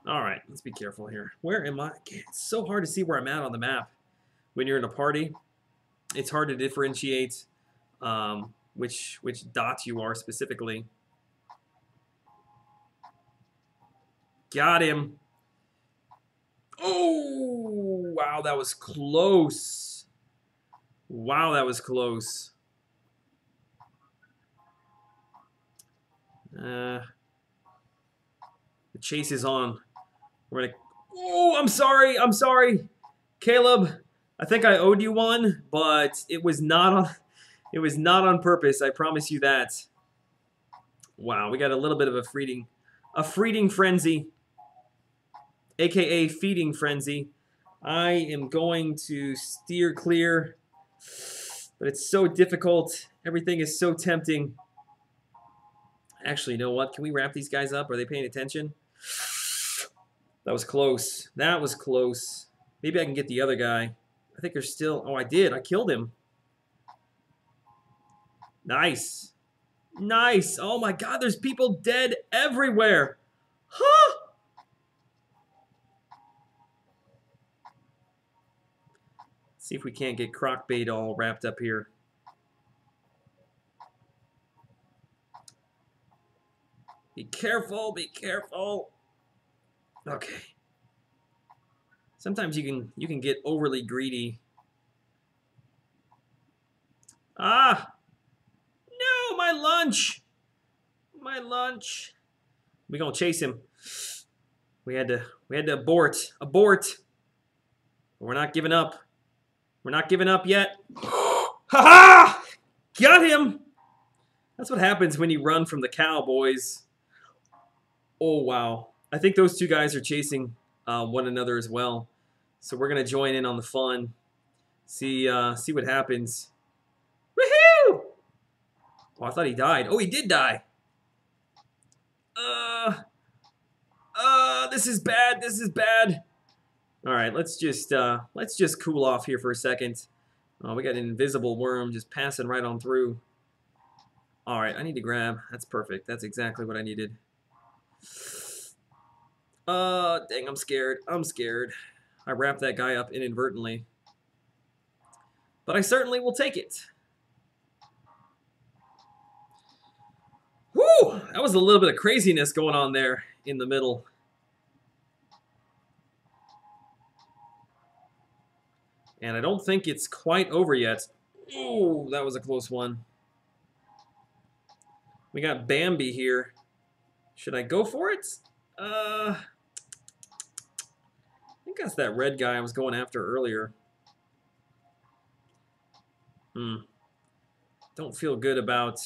All right, let's be careful here. Where am I? It's so hard to see where I'm at on the map. When you're in a party, it's hard to differentiate which dot you are specifically. Got him. Oh, wow, that was close. Wow, that was close. The chase is on. We're gonna. Oh, I'm sorry. I'm sorry, Caleb. I think I owed you one, but it was not on. It was not on purpose. I promise you that. Wow, we got a little bit of a feeding frenzy, aka feeding frenzy. I am going to steer clear, but it's so difficult. Everything is so tempting. Actually, you know what? Can we wrap these guys up? Are they paying attention? That was close. That was close. Maybe I can get the other guy. I think there's still... Oh, I did. I killed him. Nice. Nice. Oh, my God. There's people dead everywhere. Huh? See if we can't get crockbait all wrapped up here. Be careful. Be careful. Okay. Sometimes you can get overly greedy. Ah! No, my lunch. My lunch. We gonna chase him. We had to abort. Abort. We're not giving up. We're not giving up yet. Ha-ha! Got him. That's what happens when you run from the cowboys. Oh wow. I think those two guys are chasing one another as well. So we're gonna join in on the fun. See what happens. Woohoo! Oh, I thought he died. Oh, he did die. This is bad. This is bad. All right, let's just cool off here for a second. Oh, we got an invisible worm just passing right on through. All right, I need to grab. That's perfect. That's exactly what I needed. Dang, I'm scared. I'm scared. I wrapped that guy up inadvertently. But I certainly will take it. Whew! That was a little bit of craziness going on there in the middle. And I don't think it's quite over yet. Ooh, that was a close one. We got Bambi here. Should I go for it? I think that's that red guy I was going after earlier. Don't feel good about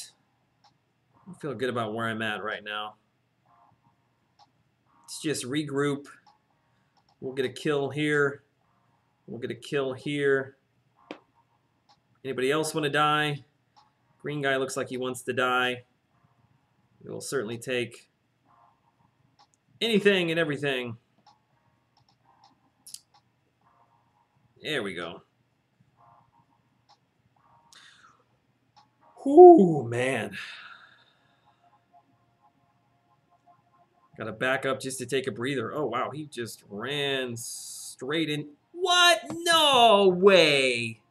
where I'm at right now. Let's just regroup. We'll get a kill here. We'll get a kill here. Anybody else want to die? Green guy looks like he wants to die. We'll certainly take anything and everything. There we go. Whoo, man. Got to back up just to take a breather. Oh, wow. He just ran straight in. What? No way.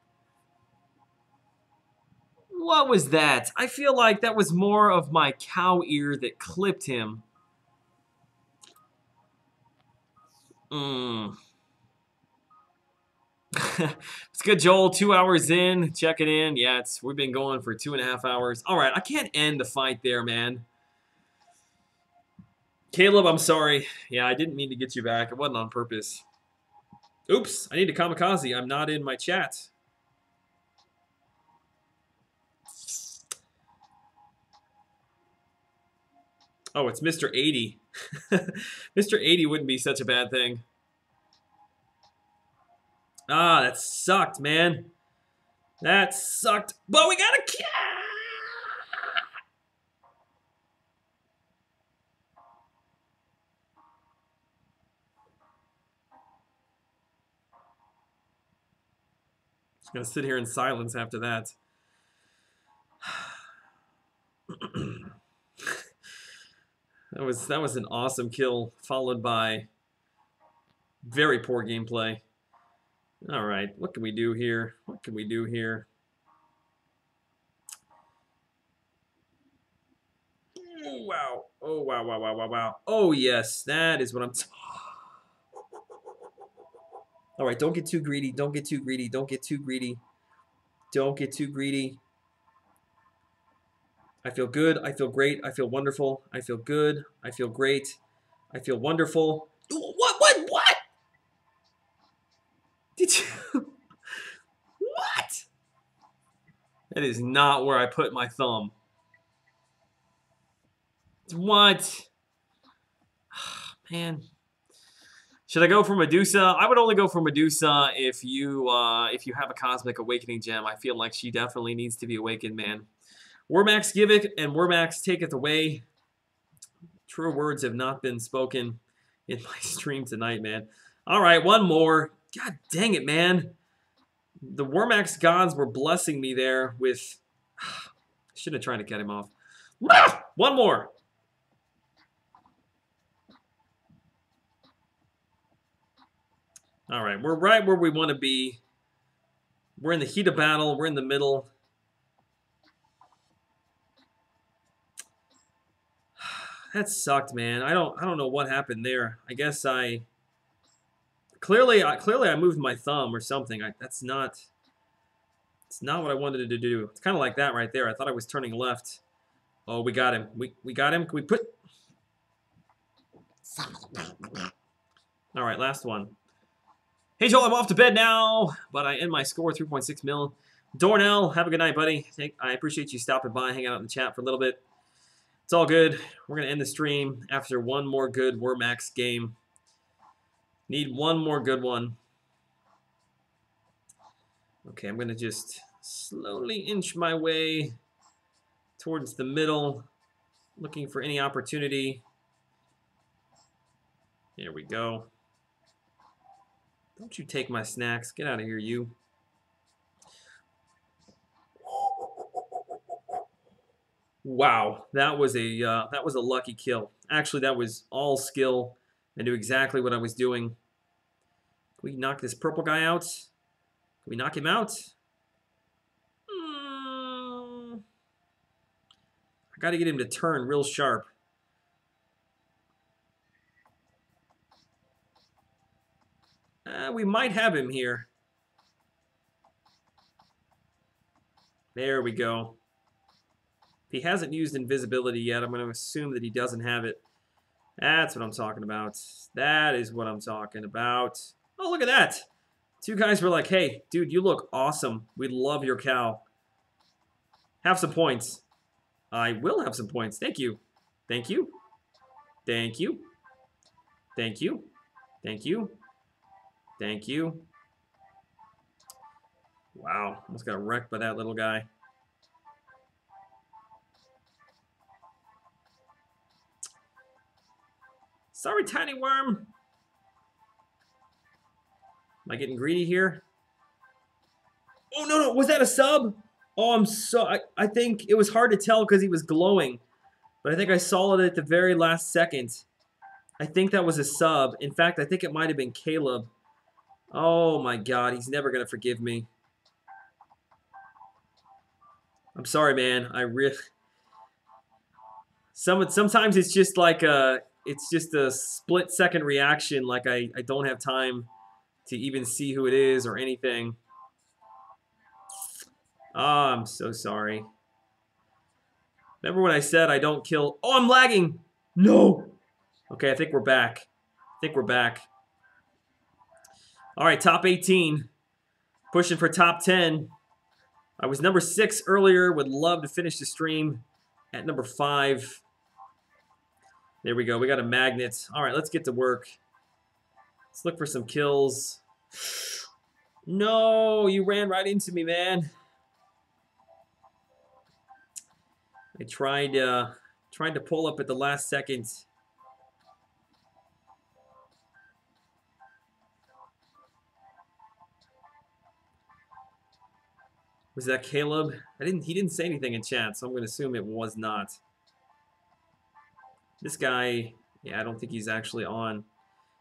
What was that? I feel like that was more of my cow ear that clipped him. It's good, Joel. 2 hours in, checking in. Yeah, we've been going for 2.5 hours. All right, I can't end the fight there, man. Caleb, I'm sorry. Yeah, I didn't mean to get you back. It wasn't on purpose. Oops, I need to kamikaze. I'm not in my chat. Oh, it's Mr. 80. Mr. 80 wouldn't be such a bad thing. Ah, that sucked, man. That sucked. But we got a kill. Just gonna sit here in silence after that. That was an awesome kill, followed by very poor gameplay. All right, what can we do here? What can we do here? Oh, wow. Oh, wow, wow, wow, wow, wow. Oh, yes, that is what I'm... All right, don't get too greedy. Don't get too greedy. Don't get too greedy. Don't get too greedy. I feel good. I feel great. I feel wonderful. I feel good. I feel great. I feel wonderful. What? Did you... What? That is not where I put my thumb. What? Man. Should I go for Medusa? I would only go for Medusa if you have a Cosmic Awakening gem. I feel like she definitely needs to be awakened, man. Wormax giveth and Wormax taketh away. True words have not been spoken in my stream tonight, man. All right, one more. God dang it, man. The Wormax gods were blessing me there with... Should have tried to get him off. One more. All right, we're right where we want to be. We're in the heat of battle. We're in the middle. That sucked, man. I don't know what happened there. I guess clearly I moved my thumb or something. It's not what I wanted to do. It's kind of like that right there. I thought I was turning left. Oh, we got him. We got him. Can we put... All right, last one. Hey, Joel, I'm off to bed now, but I end my score 3.6 mil. Dornell, have a good night, buddy. I appreciate you stopping by, hanging out in the chat for a little bit. It's all good. We're going to end the stream after one more good Wormax game. Need one more good one. Okay, I'm going to just slowly inch my way towards the middle, looking for any opportunity. Here we go. Don't you take my snacks. Get out of here, you. Wow, that was a lucky kill. Actually, that was all skill. I knew exactly what I was doing. Can we knock this purple guy out? Can we knock him out? I got to get him to turn real sharp. We might have him here. There we go. If he hasn't used invisibility yet, I'm going to assume that he doesn't have it. That's what I'm talking about. That is what I'm talking about. Oh, look at that. Two guys were like, hey, dude, you look awesome. We love your cow. Have some points. I will have some points. Thank you. Thank you. Thank you. Thank you. Thank you. Thank you. Wow, almost got wrecked by that little guy. Sorry, tiny worm. Am I getting greedy here? Oh, no, was that a sub? Oh, I think it was hard to tell because he was glowing. But I think I saw it at the very last second. I think that was a sub. In fact, I think it might have been Caleb. Oh my God, he's never gonna forgive me. I'm sorry, man. Sometimes it's just like it's just a split-second reaction. Like I don't have time to even see who it is or anything. Oh, I'm so sorry. Remember when I said I don't kill? Oh, I'm lagging. No. Okay, I think we're back. All right, top 18. Pushing for top 10. I was number 6 earlier. Would love to finish the stream at number 5. There we go. We got a magnet. All right, let's get to work. Let's look for some kills. No, you ran right into me, man. I tried to pull up at the last second. Was that Caleb? He didn't say anything in chat, so I'm going to assume it was not. This guy, yeah, I don't think he's actually on.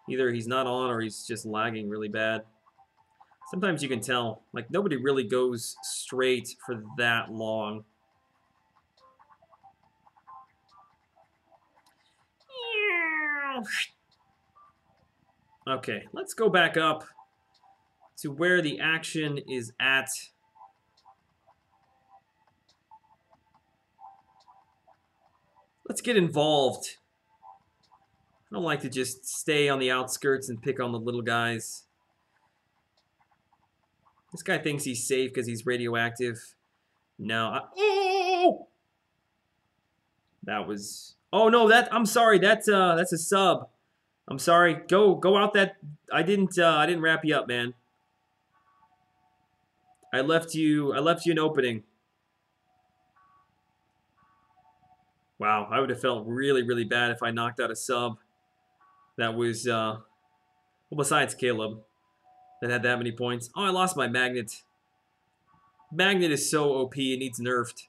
Either he's not on or he's just lagging really bad. Sometimes you can tell. Like, nobody really goes straight for that long. Okay, let's go back up to where the action is at. Let's get involved. I don't like to just stay on the outskirts and pick on the little guys. This guy thinks he's safe because he's radioactive. No. Oh! That was... Oh, no, I'm sorry. That's a sub. I'm sorry. Go out that... I didn't wrap you up, man. I left you an opening. Wow, I would have felt really, really bad if I knocked out a sub. That was, well, besides Caleb, that had that many points. Oh, I lost my magnet. Magnet is so OP, it needs nerfed.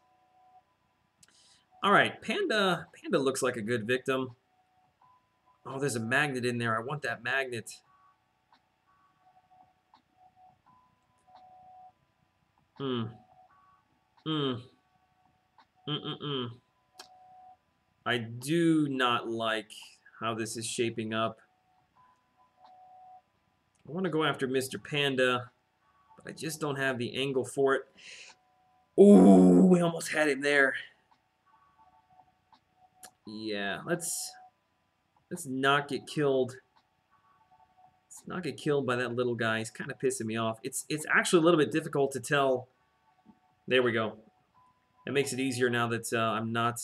All right, Panda looks like a good victim. Oh, there's a magnet in there. I want that magnet. I do not like how this is shaping up. I want to go after Mr. Panda, but I just don't have the angle for it. Ooh, we almost had him there. Yeah, let's not get killed. Let's not get killed by that little guy. He's kind of pissing me off. It's actually a little bit difficult to tell. There we go. It makes it easier now that I'm not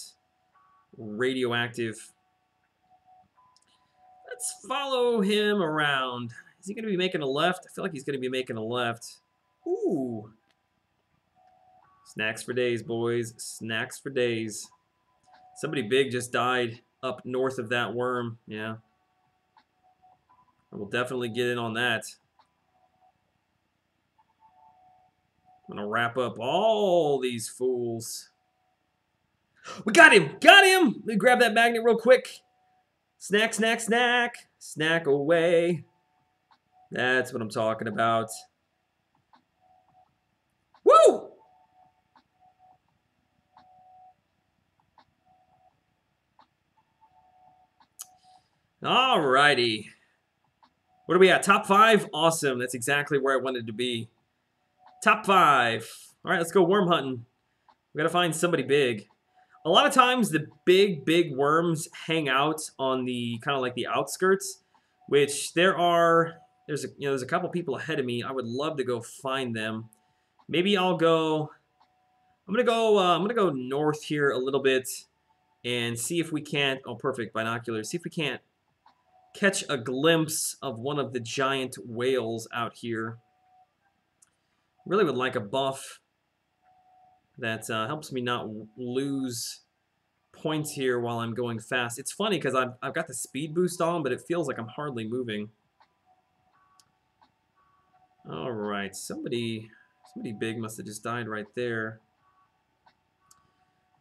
radioactive. Let's follow him around. Is he going to be making a left? I feel like he's going to be making a left. Ooh. Snacks for days, boys. Snacks for days. Somebody big just died up north of that worm. Yeah. I will definitely get in on that. I'm going to wrap up all these fools. We got him! Got him! Let me grab that magnet real quick. Snack, snack, snack. Snack away. That's what I'm talking about. Woo! Alrighty. What are we at? Top 5? Awesome. That's exactly where I wanted to be. Top 5. Alright, let's go worm hunting. We gotta find somebody big. A lot of times the big worms hang out on the kind of like the outskirts, which there's a couple people ahead of me. I would love to go find them. Maybe I'm gonna go north here a little bit and see if we can't, oh perfect, binoculars, see if we can't catch a glimpse of one of the giant whales out here. Really would like a buff that helps me not lose points here while I'm going fast. It's funny because I've got the speed boost on, but it feels like I'm hardly moving. All right, somebody big must have just died right there.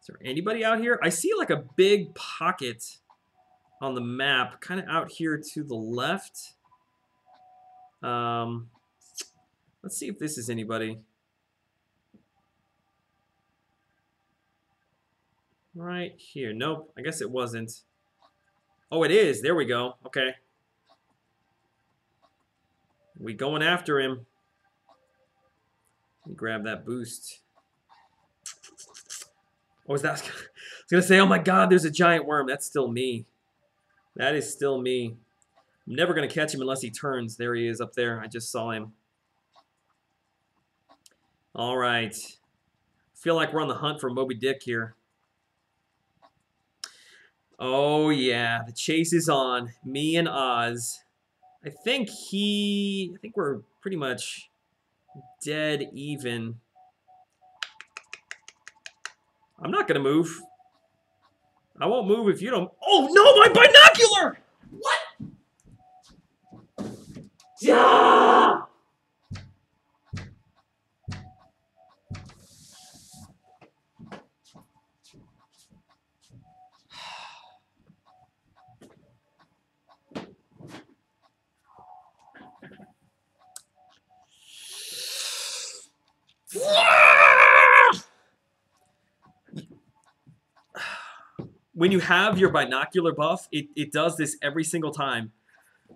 Is there anybody out here? I see like a big pocket on the map, kind of out here to the left. Let's see if this is anybody. Right here. Nope, I guess it wasn't. Oh, it is. There we go. Okay. We going after him. Let me grab that boost. What was that? I was going to say, oh my god, there's a giant worm. That's still me. That is still me. I'm never going to catch him unless he turns. There he is up there. I just saw him. All right. Feel like we're on the hunt for Moby Dick here. Oh yeah, the chase is on. Me and Oz. I think we're pretty much Dead even. I'm not gonna move. I won't move if you don't. Oh no, my binocular! What? Yeah! When you have your binocular buff, it does this every single time.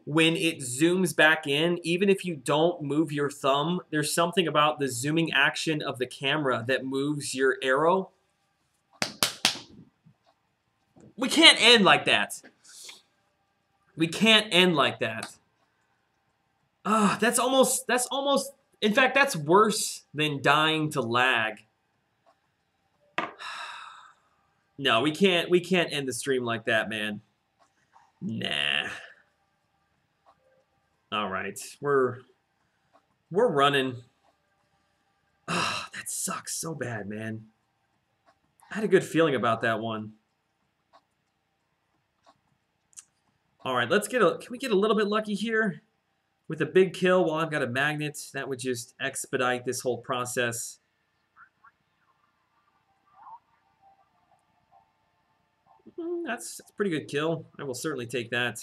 When it zooms back in, even if you don't move your thumb, there's something about the zooming action of the camera that moves your arrow. We can't end like that. We can't end like that. That's almost, in fact, that's worse than dying to lag. No, we can't end the stream like that, man. Nah. All right, we're running. That sucks so bad, man. I had a good feeling about that one. All right, let's get can we get a little bit lucky here with a big kill while I've got a magnet? That would just expedite this whole process. That's a pretty good kill. I will certainly take that.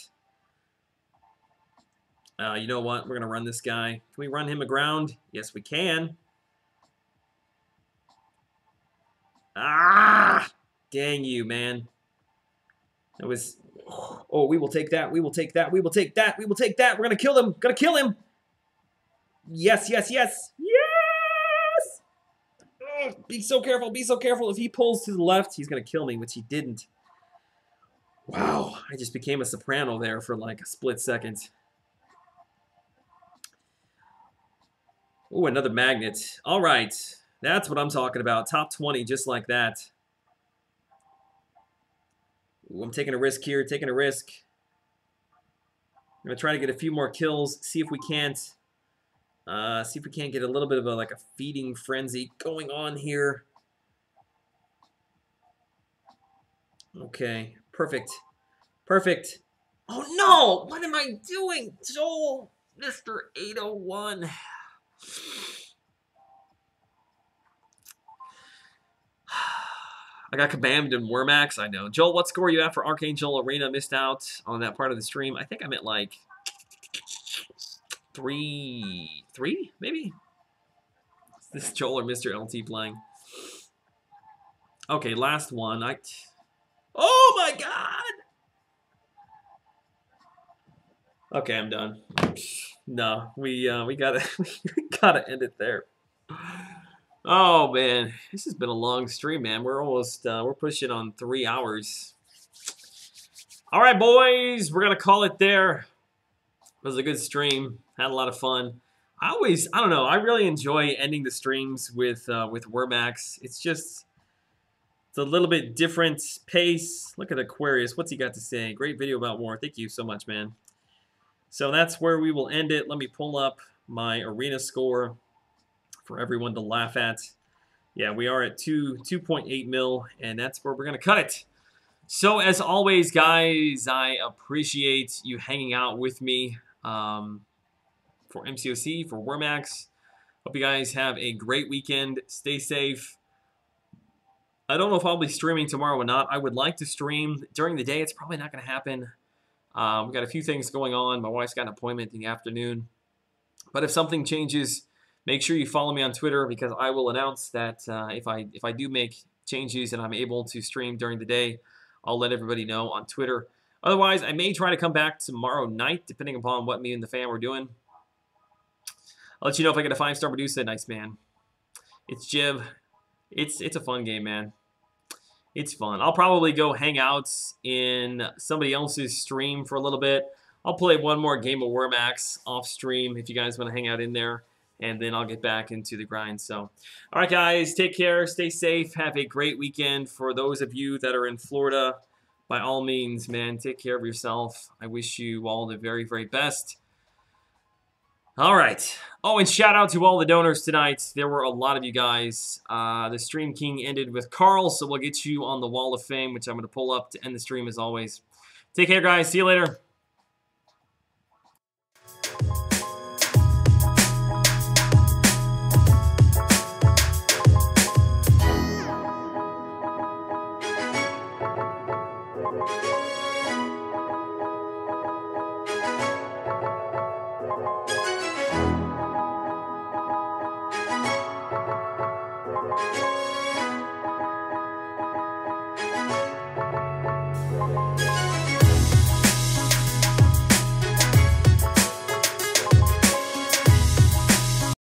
You know what? We're going to run this guy. Can we run him aground? Yes, we can. Ah! Dang you, man. That was... Oh, we will take that. We will take that. We will take that. We will take that. We're going to kill him. Going to kill him. Yes, yes, yes. Yes! Oh, be so careful. Be so careful. If he pulls to the left, he's going to kill me, which he didn't. Wow. I just became a soprano there for like a split second. Ooh, another magnet. All right. That's what I'm talking about. Top 20, just like that. Ooh, I'm taking a risk here, taking a risk. I'm going to try to get a few more kills, see if we can't get a little bit of like a feeding frenzy going on here. Okay, perfect. Perfect. Oh no! What am I doing? Joel, Mr. 801. I got kabammed in Wormax, I know. Joel, what score are you at for Archangel Arena? Missed out on that part of the stream. I think I'm at like 3, maybe? Is this Joel or Mr. LT playing? Okay, last one. Oh my god! Okay, I'm done. No, we gotta we gotta end it there. Oh man, this has been a long stream, man. We're almost we're pushing on 3 hours. All right, boys, we're gonna call it there. It was a good stream. Had a lot of fun. I don't know. I really enjoy ending the streams with Wormax. It's a little bit different pace. Look at Aquarius. What's he got to say? Great video about war. Thank you so much, man. So that's where we will end it. Let me pull up my arena score for everyone to laugh at. Yeah, we are at 2.8 mil, and that's where we're going to cut it. So as always, guys, I appreciate you hanging out with me for MCOC, for Wormax. Hope you guys have a great weekend. Stay safe. I don't know if I'll be streaming tomorrow or not. I would like to stream during the day. It's probably not going to happen. We've got a few things going on. My wife's got an appointment in the afternoon. But if something changes, make sure you follow me on Twitter, because I will announce that if I do make changes and I'm able to stream during the day, I'll let everybody know on Twitter. Otherwise, I may try to come back tomorrow night, depending upon what me and the fam are doing. I'll let you know if I get a 5-star Medusa. Nice, man. It's Jib. It's a fun game, man. It's fun. I'll probably go hang out in somebody else's stream for a little bit. I'll play one more game of Wormax off stream if you guys want to hang out in there, and then I'll get back into the grind. So, all right, guys, take care. Stay safe. Have a great weekend. For those of you that are in Florida, by all means, man, take care of yourself. I wish you all the very, very best. All right. Oh, and shout out to all the donors tonight. There were a lot of you guys. The Stream King ended with Carl, so we'll get you on the Wall of Fame, which I'm going to pull up to end the stream as always. Take care, guys. See you later.